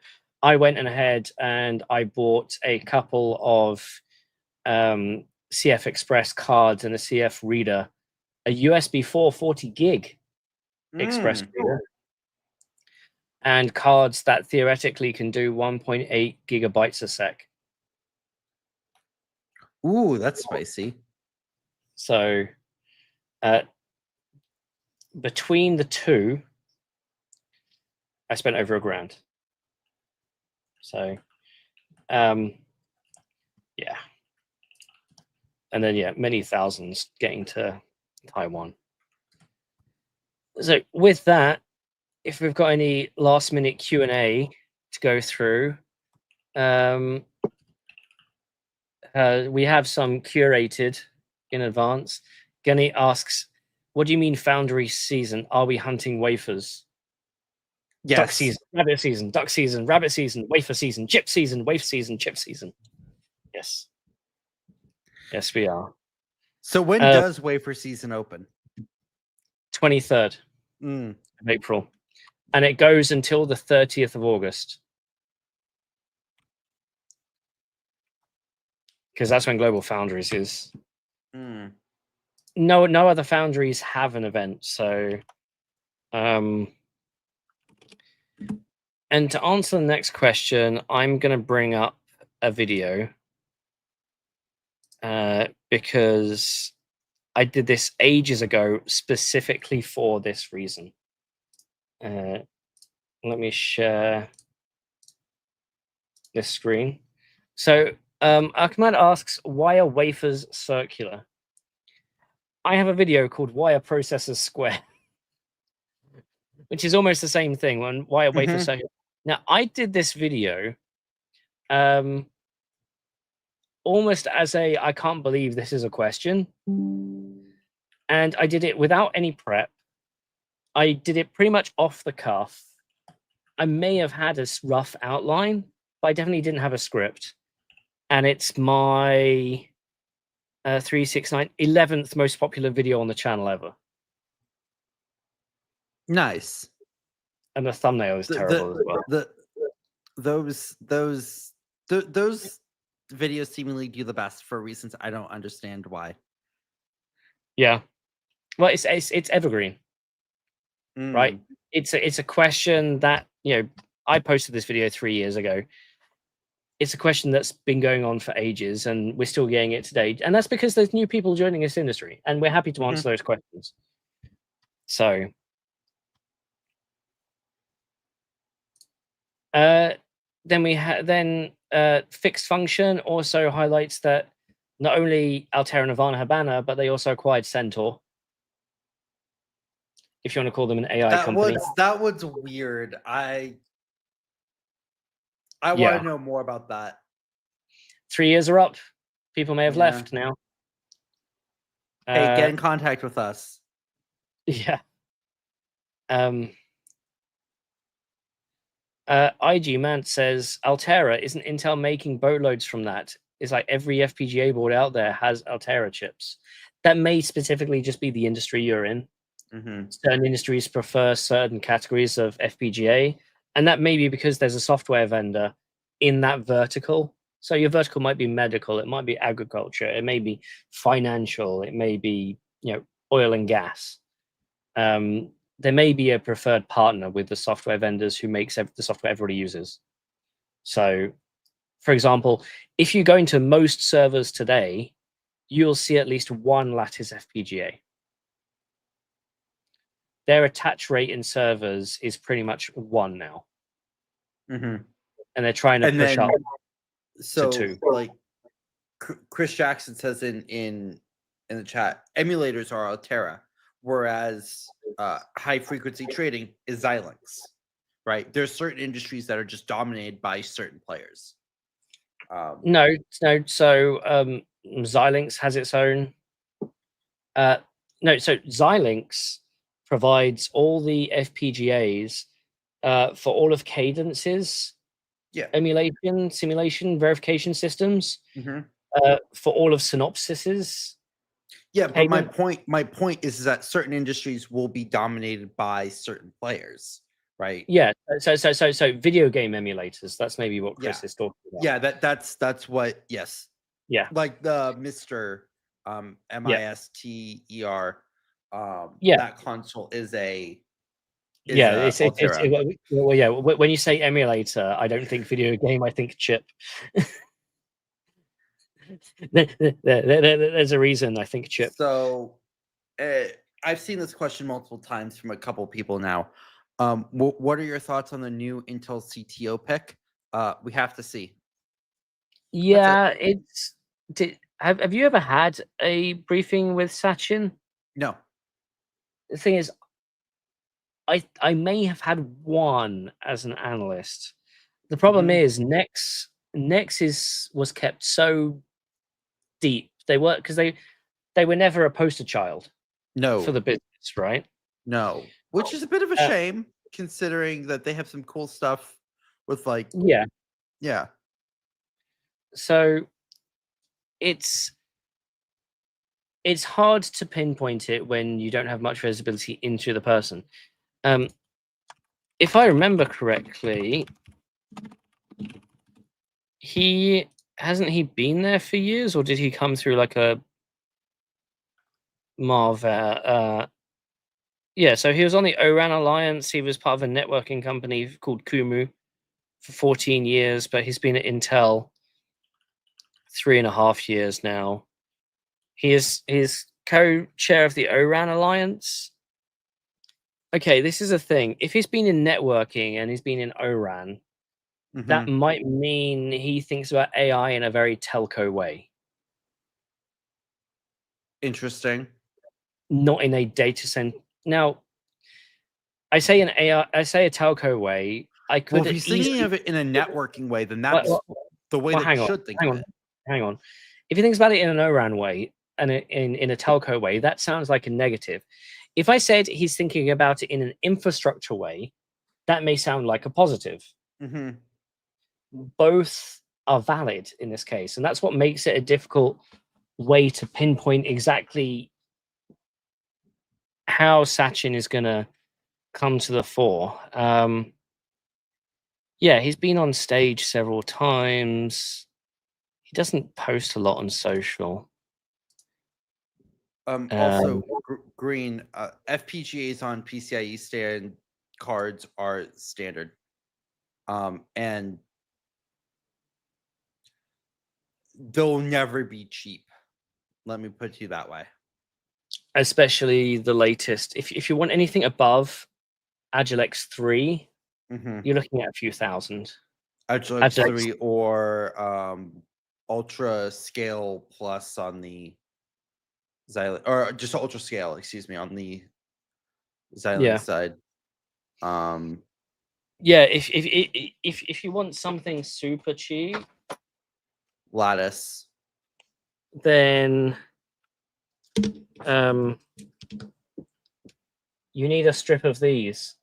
I went ahead and I bought a couple of CF Express cards and a CF reader, a USB 440 gig Express reader, and cards that theoretically can do 1.8 gigabytes a sec. Ooh, that's spicy. So between the two, I spent over $1,000. So yeah. And then many thousands getting to Taiwan. So with that, if we've got any last minute Q&A to go through, we have some curated in advance. Gunny asks, what do you mean Foundry season? Are we hunting wafers? Yes. Duck season, rabbit season, duck season, rabbit season, wafer season, chip season, wafer season, chip season. Yes. Yes, we are. So when does wafer season open? 23rd of April. And it goes until the 30th of August. Because that's when Global Foundries is. No other foundries have an event. So, and to answer the next question, I'm going to bring up a video because I did this ages ago specifically for this reason. Let me share this screen. So Ahmad asks, why are wafers circular? I have a video called Why Are Processors Square? Which is almost the same thing. When why are wafers circular? Now, I did this video almost as a, I can't believe this is a question. And I did it without any prep. I did it pretty much off the cuff. I may have had a rough outline, but I definitely didn't have a script. And it's my 369 11th most popular video on the channel ever. Nice. And the thumbnail is terrible as well. Those videos seemingly do the best for reasons I don't understand why. Yeah. Well, it's evergreen. Right? It's a question that, you know, I posted this video 3 years ago. It's a question that's been going on for ages, and we're still getting it today. And that's because there's new people joining this industry, and we're happy to answer those questions. So, then we have fixed function also highlights that not only Altera, Nirvana, Habana, but they also acquired Centaur. If you want to call them an AI company. That was weird. I want to know more about that. 3 years are up. People may have left now. Hey, get in contact with us. Yeah. IG Mant says Altera, isn't Intel making boatloads from that? It's like every FPGA board out there has Altera chips. That may specifically just be the industry you're in. Certain industries prefer certain categories of FPGA, and that may be because there's a software vendor in that vertical. So your vertical might be medical, it might be agriculture, it may be financial, it may be, you know, oil and gas. There may be a preferred partner with the software vendors who makes the software everybody uses. So, for example, if you go into most servers today, you'll see at least one Lattice FPGA. Their attach rate in servers is pretty much 1 now. And they're trying to push up to 2. Like Chris Jackson says in the chat, emulators are Altera, whereas high frequency trading is Xilinx, right? There's certain industries that are just dominated by certain players. No. So Xilinx has its own. So Xilinx provides all the FPGAs for all of Cadence's emulation, simulation, verification systems, for all of Synopsys's. Yeah, but my point is that certain industries will be dominated by certain players, right? Yeah. So video game emulators. That's maybe what Chris is talking about. Yeah, that's what. Yes. Yeah. Like the Mr. MISTER. That console is a. When you say emulator, I don't think video game. I think chip. There's a reason I think chip. So, I've seen this question multiple times from a couple people now. What are your thoughts on the new Intel CTO pick? We have to see. Yeah, have you ever had a briefing with Sachin? No. The thing is, I may have had one as an analyst. The problem is Nex was kept so deep. They were because they were never a poster child. No. For the business, right? No. Which is a bit of a shame, considering that they have some cool stuff with like Yeah. So it's hard to pinpoint it when you don't have much visibility into the person. If I remember correctly, hasn't he been there for years, or did he come through like a Marver? Yeah, so he was on the ORAN Alliance. He was part of a networking company called Kumu for 14 years, but he's been at Intel 3.5 years now. He is co-chair of the ORAN Alliance. okay, this is a thing. If he's been in networking and he's been in ORAN, that might mean he thinks about AI in a very telco way. Interesting. Not in a data center. Now, I say an AI, I say a telco way. I could. Well, if he's thinking of it in a networking way, then that's the way that you should think of it. Hang on. If he thinks about it in an ORAN way and in a telco way, that sounds like a negative. If I said he's thinking about it in an infrastructure way, that may sound like a positive. Both are valid in this case, and that's what makes it a difficult way to pinpoint exactly how Sachin is going to come to the fore. Yeah, he's been on stage several times. He doesn't post a lot on social. Also, Green, FPGAs on PCIe stand cards are standard. And they'll never be cheap. Let me put it to you that way. Especially the latest. If you want anything above Agilex 3, you're looking at a few thousand. Agilex 3 or Ultra Scale Plus on the Xilinx, or just Ultra Scale, excuse me, on the Xilinx side. Yeah, if you want something super cheap, Lattice, then you need a strip of these.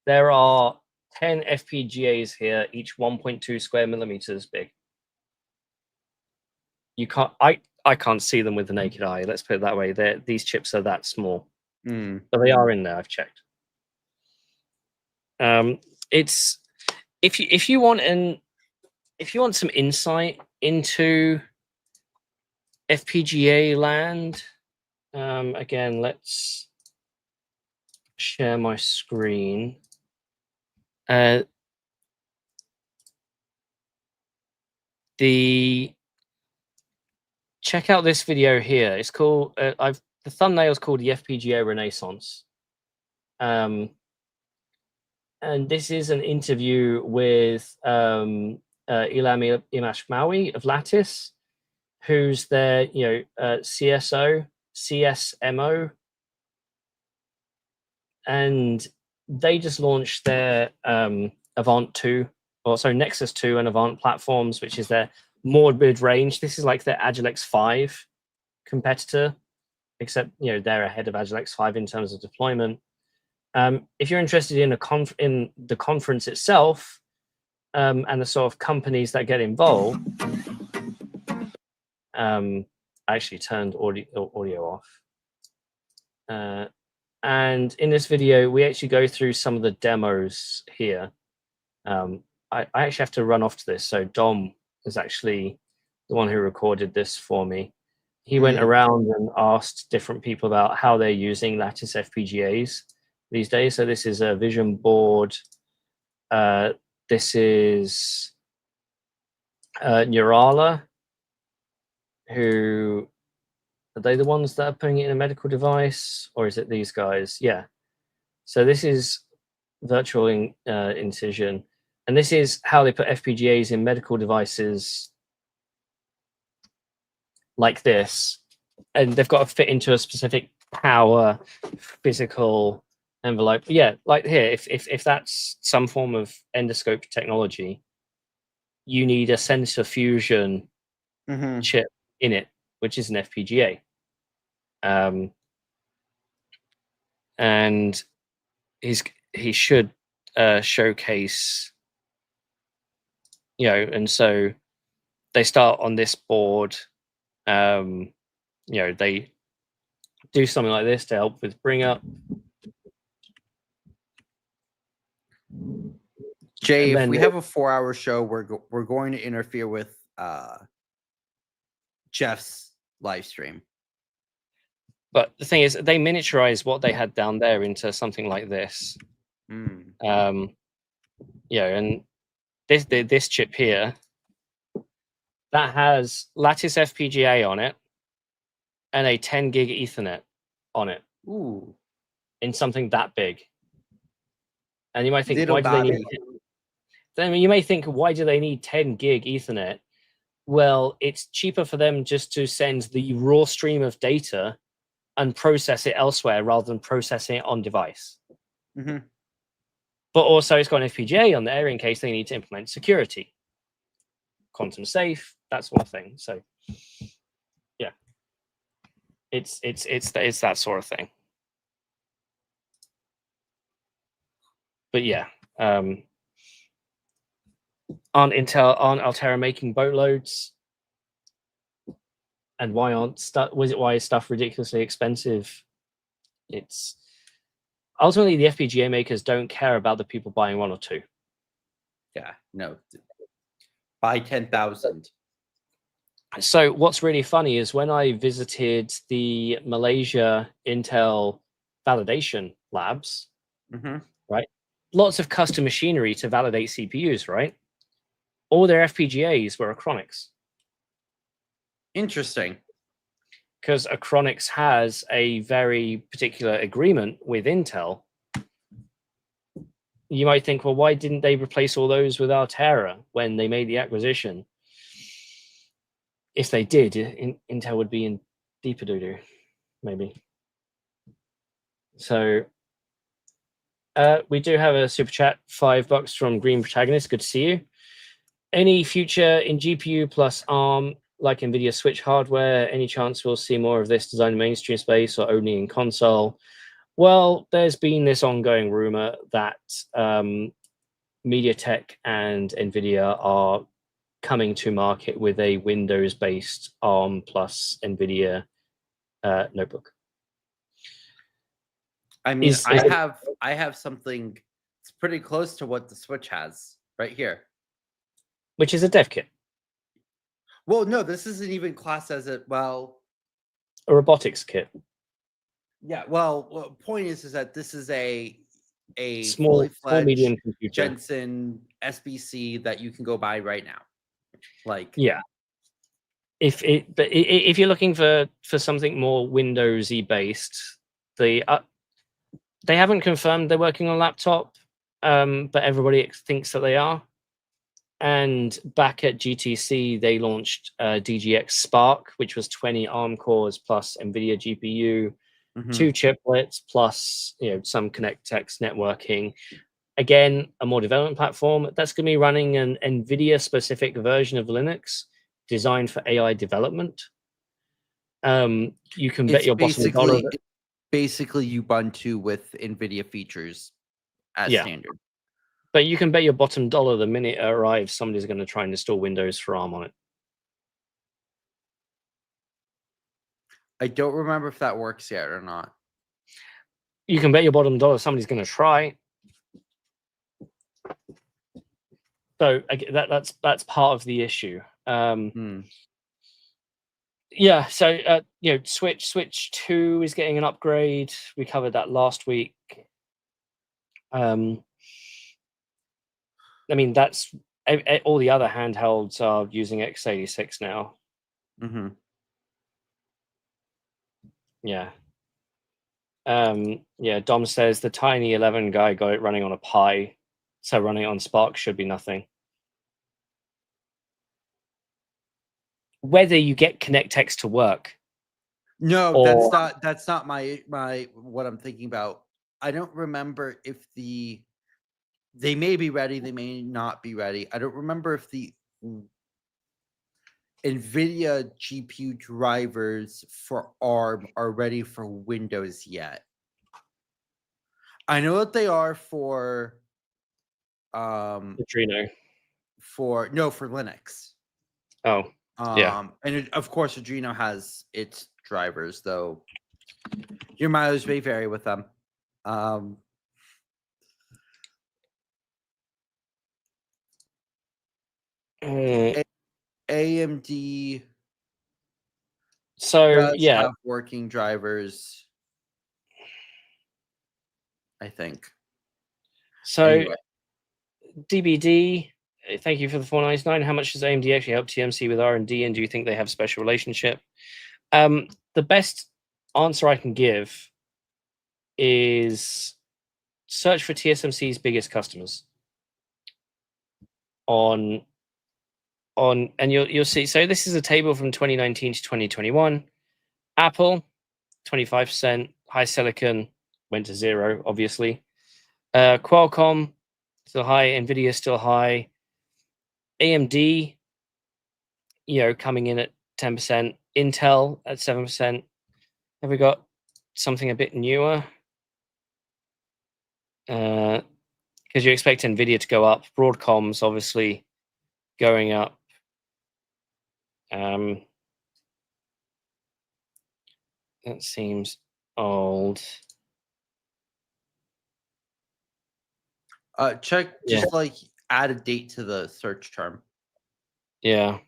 There are 10 FPGAs here, each 1.2 square millimeters big. You can't. I can't see them with the naked eye. Let's put it that way. These chips are that small, but they are in there. I've checked. It's if you want some insight into FPGA land. Again, let's share my screen. Check out this video here. It's called the thumbnail is called the FPGA Renaissance. And this is an interview with Ilham Imashmawi of Lattice, who's their CSMO, and they just launched their Avant 2, or sorry, Nexus 2 and Avant platforms, which is their more mid-range. This is like their Agilex 5 competitor, except they're ahead of Agilex 5 in terms of deployment. If you're interested in the conference itself and the sort of companies that get involved, I actually turned audio off. And in this video, we actually go through some of the demos here. I actually have to run off to this. So Dom is actually the one who recorded this for me. He went around and asked different people about how they're using Lattice FPGAs these days. So this is a vision board. This is Neurala, who are they the ones that are putting it in a medical device, or is it these guys? Yeah. So this is virtual incision, and this is how they put FPGAs in medical devices like this, and they've got to fit into a specific power physical envelope. Yeah, like here, if that's some form of endoscope technology, you need a sensor fusion chip in it, which is an FPGA. And he should showcase, and so they start on this board. They do something like this to help with bring up. Jay, if we have a 4-hour show, we're going to interfere with Jeff's live stream. But the thing is, they miniaturize what they had down there into something like this. And this chip here that has Lattice FPGA on it and a 10 gig Ethernet on it. Ooh. In something that big. And you might think, Little why do they need? Bobby. Then you may think, why do they need 10 gig Ethernet? Well, it's cheaper for them just to send the raw stream of data and process it elsewhere rather than processing it on device. Mm-hmm. But also, it's got an FPGA on there in case they need to implement security, quantum safe, that sort of thing. So, yeah, it's that sort of thing. But yeah, aren't Altera making boatloads? And why is stuff ridiculously expensive? It's ultimately the FPGA makers don't care about the people buying one or two. Yeah, no. Buy 10,000. So what's really funny is when I visited the Malaysia Intel validation labs, right? Lots of custom machinery to validate CPUs, right? All their FPGAs were Acronix. Interesting. Because Acronix has a very particular agreement with Intel. You might think, well, why didn't they replace all those with Altera when they made the acquisition? If they did, Intel would be in deeper doo-doo, maybe. So we do have a super chat, $5 from Green Protagonist. Good to see you. Any future in GPU plus ARM like NVIDIA switch hardware? Any chance we'll see more of this design in mainstream space or only in console? Well, there's been this ongoing rumor that MediaTek and NVIDIA are coming to market with a Windows-based ARM plus NVIDIA notebook. I mean, I have something. It's pretty close to what the Switch has right here, which is a dev kit. Well, no, this isn't even classed as a robotics kit. Yeah, well, point is that this is a small medium computer Jensen SBC that you can go buy right now. Like, yeah, if you're looking for something more Windowsy based, they haven't confirmed they're working on laptop, but everybody thinks that they are. And back at GTC, they launched DGX Spark, which was 20 ARM cores plus NVIDIA GPU, 2 chiplets plus some ConnectX networking. Again, a more development platform that's going to be running an NVIDIA specific version of Linux designed for AI development. You can bet your bottom dollar. Basically, Ubuntu with NVIDIA features as standard. But you can bet your bottom dollar the minute it arrives, somebody's going to try and install Windows for ARM on it. I don't remember if that works yet or not. You can bet your bottom dollar somebody's going to try. So that's part of the issue. Yeah. So Switch 2 is getting an upgrade. We covered that last week. I mean, that's all the other handhelds are using x86 now. Yeah. Yeah, Dom says the Tiny 11 guy got it running on a Pi, so running it on Spark should be nothing. Whether you get ConnectX to work. No, that's not my what I'm thinking about. I don't remember if they may be ready, they may not be ready. I don't remember if the NVIDIA GPU drivers for ARM are ready for Windows yet. I know that they are for Adreno. For Linux. Oh, yeah. And of course, Adreno has its drivers, though your mileage may vary with them. AMD have working drivers, I think. So anyway. DBD, thank you for the 499. How much does AMD actually help TMC with R&D, and do you think they have a special relationship? The best answer I can give is search for TSMC's biggest customers on, and you'll see. So this is a table from 2019 to 2021. Apple, 25%. HiSilicon went to 0, obviously. Qualcomm still high. NVIDIA still high. AMD, coming in at 10%. Intel at 7%. Have we got something a bit newer? Because you expect NVIDIA to go up. Broadcom's obviously going up. That seems old. Check, just like add a date to the search term. Yeah.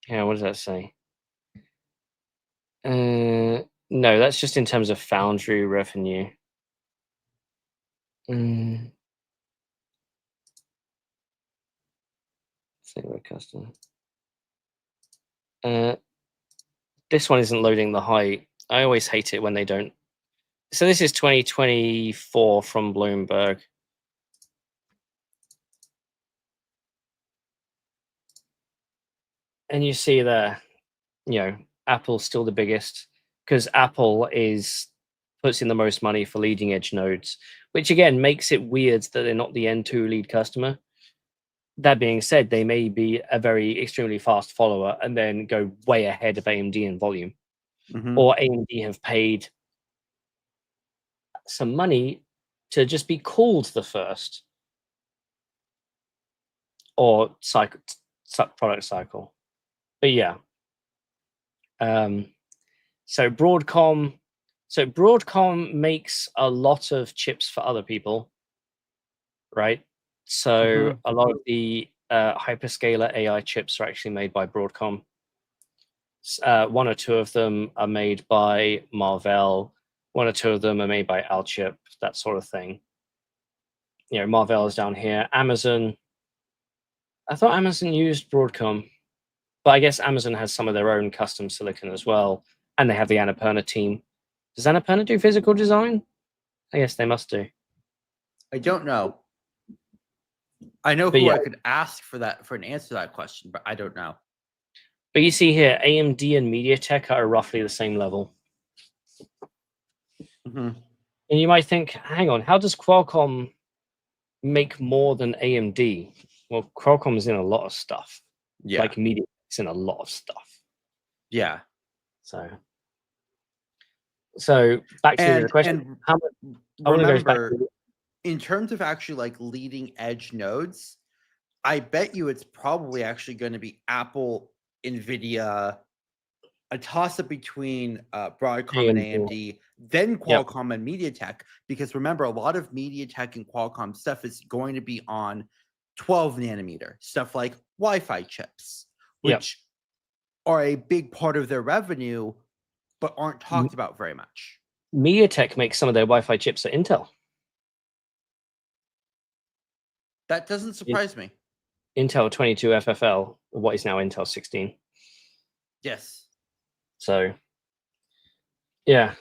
Yeah, what does that say? No, that's just in terms of Foundry revenue. Single customer. This one isn't loading the height. I always hate it when they don't. So this is 2024 from Bloomberg. And you see there, Apple's still the biggest because Apple puts in the most money for leading edge nodes, which again makes it weird that they're not the N2 lead customer. That being said, they may be a very extremely fast follower and then go way ahead of AMD in volume. Or AMD have paid some money to just be called the first or product cycle. But yeah. So Broadcom makes a lot of chips for other people, right? So a lot of the hyperscaler AI chips are actually made by Broadcom. One or two of them are made by Marvell. One or two of them are made by Alchip, that sort of thing. Marvell is down here. Amazon. I thought Amazon used Broadcom, but I guess Amazon has some of their own custom silicon as well, and they have the Annapurna team. Does Annapurna do physical design? I guess they must do. I don't know. I know who I could ask for an answer to that question, but I don't know. But you see here, AMD and MediaTek are roughly the same level. And you might think, hang on, how does Qualcomm make more than AMD? Well, Qualcomm is in a lot of stuff. Yeah. Like MediaTek's in a lot of stuff. Yeah. So back to the question. Remember, in terms of actually like leading edge nodes, I bet you it's probably actually going to be Apple, NVIDIA, a toss-up between Broadcom and AMD, then Qualcomm and MediaTek, because remember, a lot of MediaTek and Qualcomm stuff is going to be on 12 nanometer, stuff like Wi-Fi chips, which are a big part of their revenue, but aren't talked about very much. MediaTek makes some of their Wi-Fi chips at Intel. That doesn't surprise me. Intel 22 FFL, what is now Intel 16. Yes. So, yeah.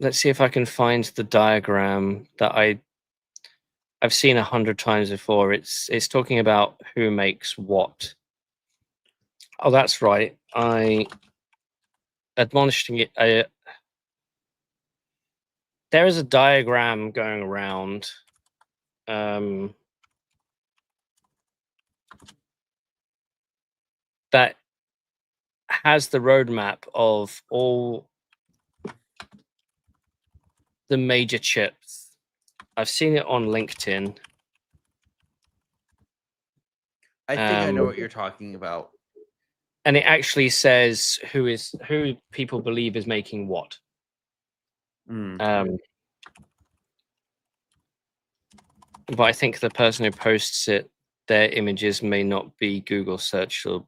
Let's see if I can find the diagram that I've seen 100 times before. It's talking about who makes what. Oh, that's right. I admonished it. There is a diagram going around. That has the roadmap of all the major chips. I've seen it on LinkedIn. I think I know what you're talking about. And it actually says who people believe is making what. But I think the person who posts it, their images may not be Google searchable.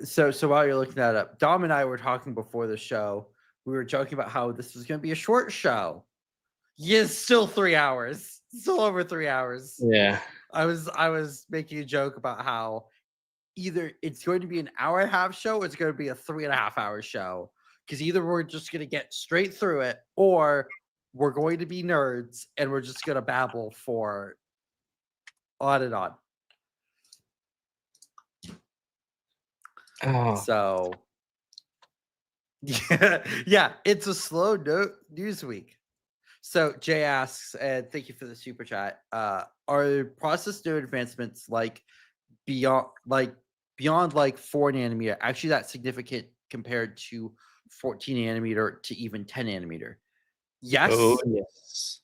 So while you're looking that up, Dom and I were talking before the show. We were joking about how this was going to be a short show. Yes, still 3 hours. Still over 3 hours. Yeah. I was making a joke about how either it's going to be an hour and a half show or it's going to be a 3.5 hour show. Because either we're just going to get straight through it or we're going to be nerds and we're just going to babble for on and on. Oh. So, yeah, it's a slow news week. So Jay asks, and thank you for the super chat. Are process node advancements beyond 4 nanometer actually that significant compared to 14 nanometer to even 10 nanometer? Yes. Oh, yes.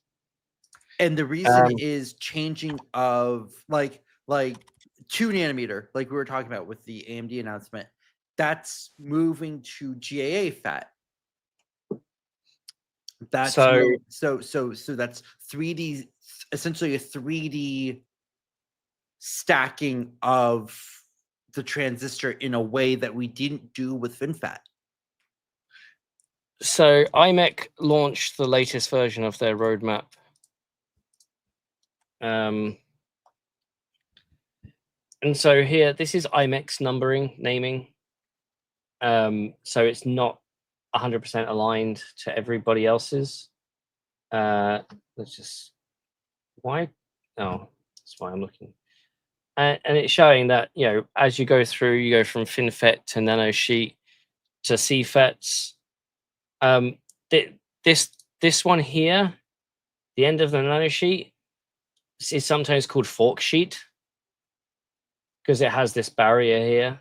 And the reason is changing of like 2 nanometer, like we were talking about with the AMD announcement, that's moving to GAA FAT. That's so that's 3D, essentially a 3D stacking of the transistor in a way that we didn't do with FinFET. So IMEC launched the latest version of their roadmap. And so here, this is IMEC's naming. So it's not 100% aligned to everybody else's. Let's just, why? Oh, that's why I'm looking. And it's showing that, you know, as you go through, you go from FinFET to nanosheet to CFETs. This one here, the end of the nanosheet, is sometimes called fork sheet because it has this barrier here.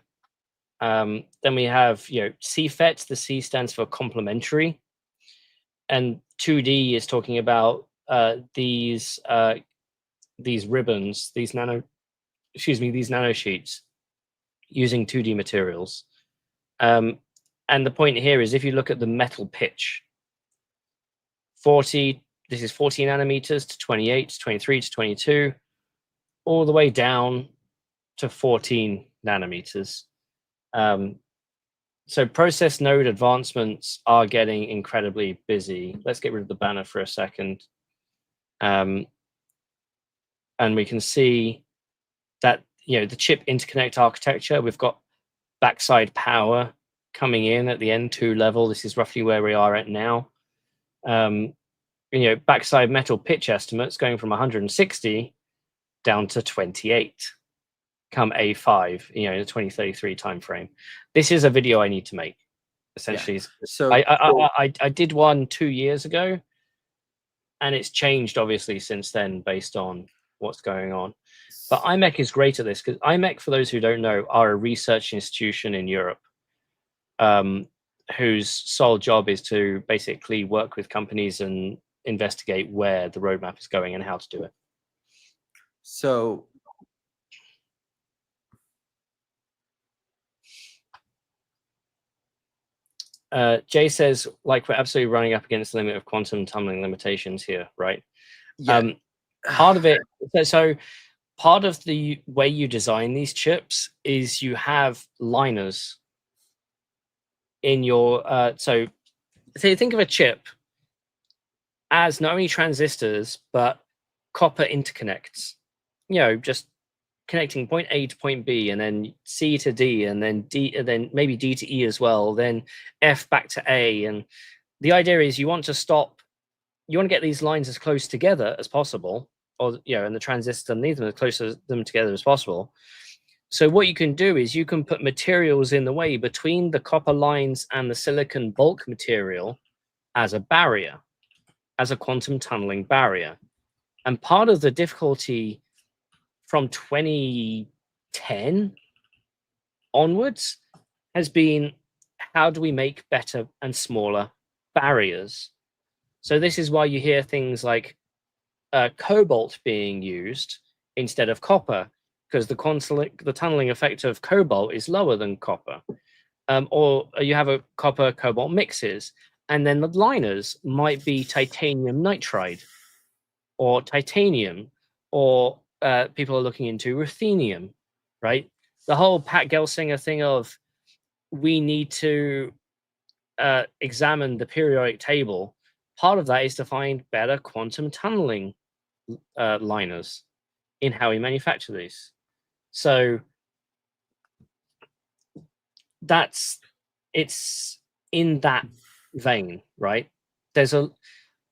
Then we have, you know, CFET. The C stands for complementary, and 2D is talking about these ribbons, these nanosheets using 2D materials. And the point here is if you look at the metal pitch, this is 40 nanometers to 28 to 23 to 22, all the way down to 14 nanometers. So process node advancements are getting incredibly busy. Let's get rid of the banner for a second. And we can see that, you know, the chip interconnect architecture, we've got backside power coming in at the N2 level. This is roughly where we are at now. You know, backside metal pitch estimates going from 160 down to 28 come A5, you know, in the 2033 timeframe. This is a video I need to make, essentially. Yeah. So I did one 2 years ago, and it's changed obviously since then based on what's going on. But IMEC is great at this because IMEC, for those who don't know, are a research institution in Europe whose sole job is to basically work with companies and investigate where the roadmap is going and how to do it. So Jay says, like, we're absolutely running up against the limit of quantum tunneling limitations here, right? Yeah. Part of it, so part of the way you design these chips is you have liners in your, so you think of a chip as not only transistors, but copper interconnects, you know, just connecting point A to point B, and then C to D, and then D, and then maybe D to E as well, then F back to A. And the idea is you want to get these lines as close together as possible, or, you know, and the transistors underneath them as close to them together as possible. So what you can do is you can put materials in the way between the copper lines and the silicon bulk material as a barrier, as a quantum tunneling barrier. And part of the difficulty from 2010 onwards has been, how do we make better and smaller barriers? So this is why you hear things like cobalt being used instead of copper, because the tunneling effect of cobalt is lower than copper. Or you have a copper cobalt mixes, and then the liners might be titanium nitride or titanium, or people are looking into ruthenium, right? The whole Pat Gelsinger thing of we need to examine the periodic table. Part of that is to find better quantum tunneling liners in how we manufacture these. So it's in that vein, right?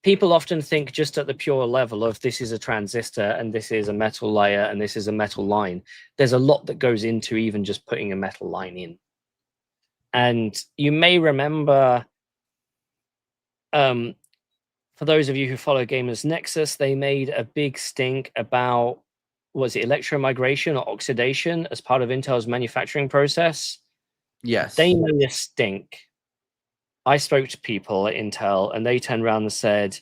People often think just at the pure level of this is a transistor and this is a metal layer and this is a metal line. There's a lot that goes into even just putting a metal line in. And you may remember, for those of you who follow Gamers Nexus, they made a big stink about, was it electromigration or oxidation as part of Intel's manufacturing process? Yes. They made a stink. I spoke to people at Intel and they turned around and said,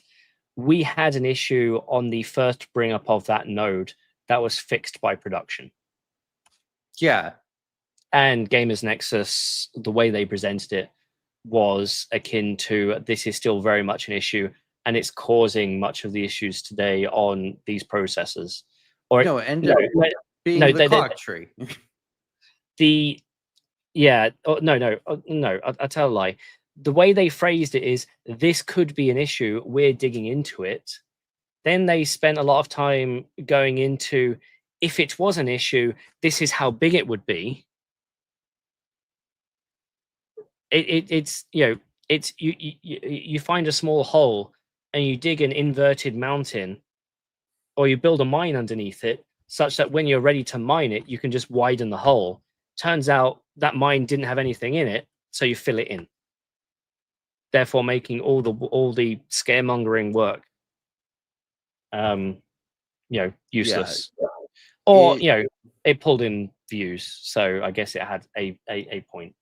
we had an issue on the first bring up of that node that was fixed by production. Yeah. And Gamers Nexus, the way they presented it was akin to, this is still very much an issue and it's causing much of the issues today on these processors. Or no, and being the clock tree. I'll tell a lie. The way they phrased it is, this could be an issue, we're digging into it. Then they spent a lot of time going into, if it was an issue, this is how big it would be. It's you find a small hole and you dig an inverted mountain, or you build a mine underneath it, such that when you're ready to mine it, you can just widen the hole. Turns out that mine didn't have anything in it, so you fill it in, therefore making all the scaremongering work useless. Yeah. Or it pulled in views, so I guess it had a point.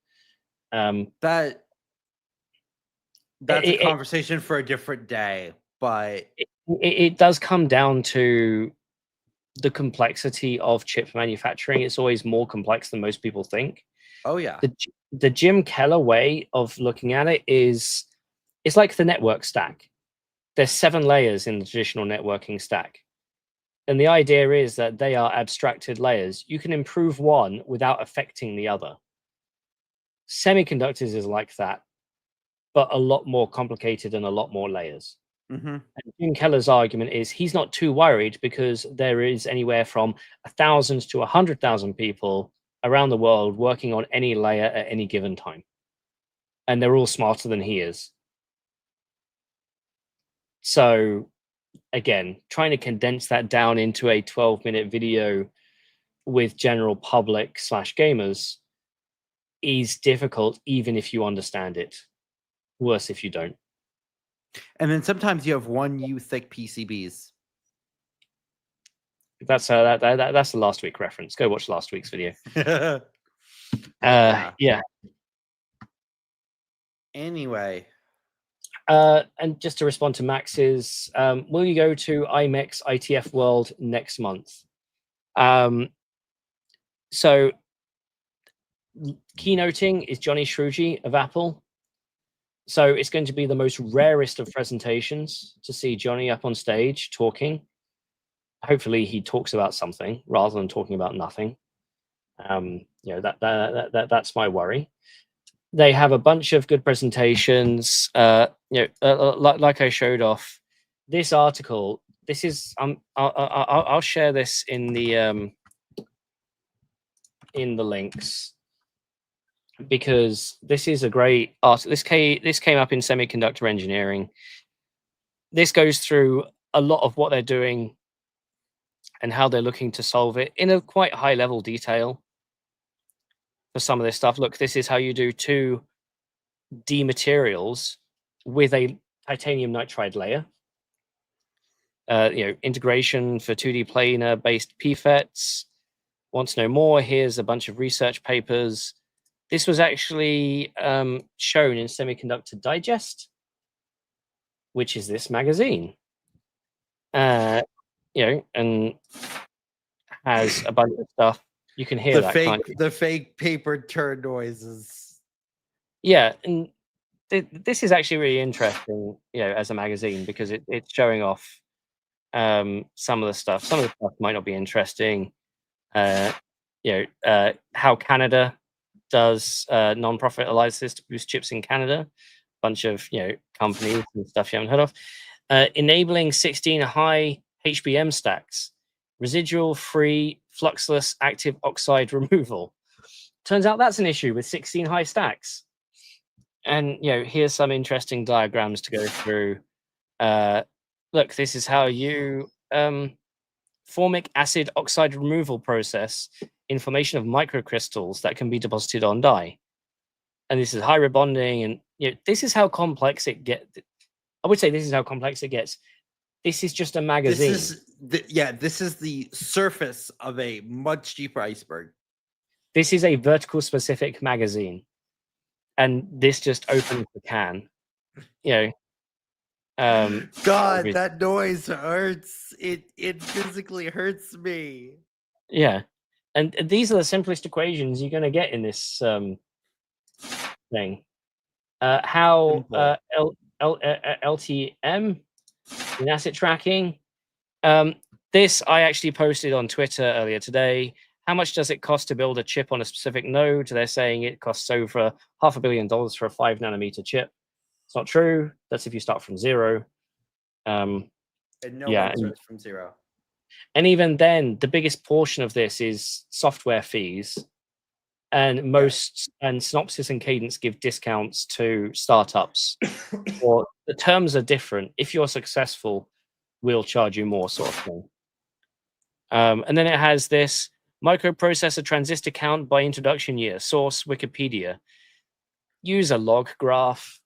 That's a conversation for a different day, but it does come down to the complexity of chip manufacturing. It's always more complex than most people think. Oh yeah. The Jim Keller way of looking at it is, it's like the network stack. There's 7 layers in the traditional networking stack. And the idea is that they are abstracted layers. You can improve one without affecting the other. Semiconductors is like that, but a lot more complicated and a lot more layers. Mm-hmm. And Jim Keller's argument is he's not too worried because there is anywhere from 1,000 to 100,000 people around the world working on any layer at any given time. And they're all smarter than he is. So again, trying to condense that down into a 12-minute video with general public / gamers is difficult, even if you understand it. Worse if you don't. And then sometimes you have 1U thick PCBs. That's the last week reference. Go watch last week's video. Yeah. Anyway. And just to respond to Max's, will you go to IMEX ITF World next month? So keynoting is Johnny Shruji of Apple. So it's going to be the most rarest of presentations to see Johnny up on stage talking. Hopefully he talks about something rather than talking about nothing. That's my worry. They have a bunch of good presentations. Like I showed off, this article. This is I'll share this in the links, because this is a great article. This came up in Semiconductor Engineering. This goes through a lot of what they're doing and how they're looking to solve it in a quite high level detail for some of this stuff. Look, this is how you do 2 D materials with a titanium nitride layer. Integration for 2D planar based PFETs. Want to know more? Here's a bunch of research papers. This was actually shown in Semiconductor Digest, which is this magazine. And has a bunch of stuff. You can hear the fake paper turn noises. Yeah, and this is actually really interesting, as a magazine, because it's showing off some of the stuff. Some of the stuff might not be interesting. How Canada does non-profit analysis to boost chips in Canada. Bunch of companies and stuff you haven't heard of. Enabling 16 high HBM stacks, residual-free fluxless active oxide removal. Turns out that's an issue with 16 high stacks. And here's some interesting diagrams to go through. Look, this is how you formic acid oxide removal process in formation of microcrystals that can be deposited on die. And this is high rebonding, and this is how complex it gets. I would say this is how complex it gets. This is just a magazine. This is the surface of a much deeper iceberg. This is a vertical specific magazine. And this just opens the can. God, that noise hurts. It physically hurts me. Yeah. And these are the simplest equations you're going to get in this thing. How LTM in asset tracking. This I actually posted on Twitter earlier today. How much does it cost to build a chip on a specific node? They're saying it costs over $500 million for a 5 nanometer chip. It's not true. That's if you start from zero. And no one starts from zero. And even then, the biggest portion of this is software fees. And most and Synopsys and Cadence give discounts to startups. Or the terms are different. If you're successful, we'll charge you more, sort of thing. And then it has this microprocessor transistor count by introduction year. Source Wikipedia. Use a log graph.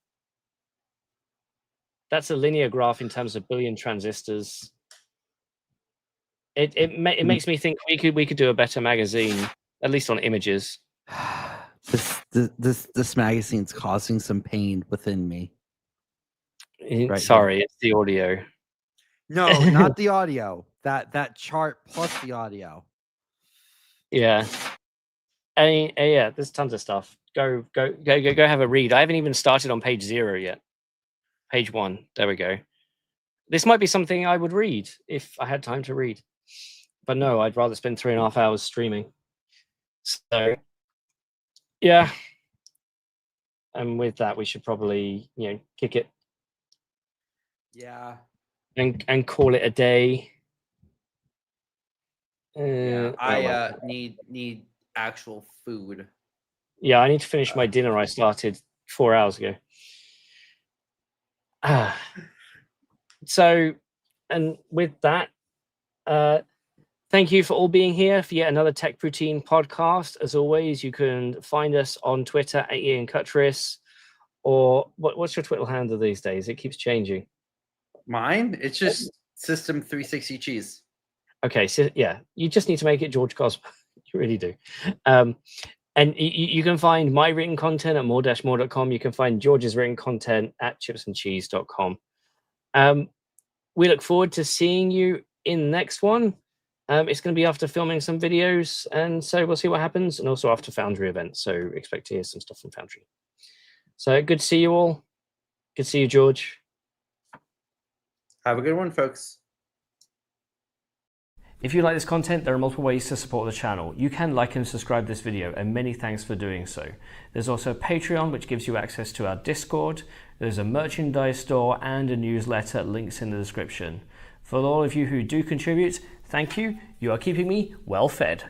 That's a linear graph in terms of billion transistors. It makes me think we could do a better magazine, at least on images. This magazine's causing some pain within me. Right Sorry, it's the audio. No, not the audio. That chart plus the audio. Yeah. Yeah, there's tons of stuff. Go have a read. I haven't even started on page 0 yet. Page 1. There we go. This might be something I would read if I had time to read. But no, I'd rather spend 3.5 hours streaming. So yeah. And with that, we should probably, kick it. Yeah. And call it a day. I need actual food. Yeah, I need to finish my dinner I started 4 hours ago. So, and with that, thank you for all being here for yet another Tech Poutine podcast. As always, you can find us on Twitter at Ian Cuttress, or what's your Twitter handle these days? It keeps changing. Mine? It's just System 360 Cheese. Okay, so yeah, you just need to make it George Cosmo. You really do. And you can find my written content at more-more.com. You can find George's written content at chipsandcheese.com. We look forward to seeing you in the next one. It's going to be after filming some videos, and so we'll see what happens, and also after Foundry events. So expect to hear some stuff from Foundry. So good to see you all. Good to see you, George. Have a good one, folks. If you like this content, there are multiple ways to support the channel. You can like and subscribe this video, and many thanks for doing so. There's also a Patreon, which gives you access to our Discord. There's a merchandise store and a newsletter, links in the description. For all of you who do contribute, thank you. You are keeping me well fed.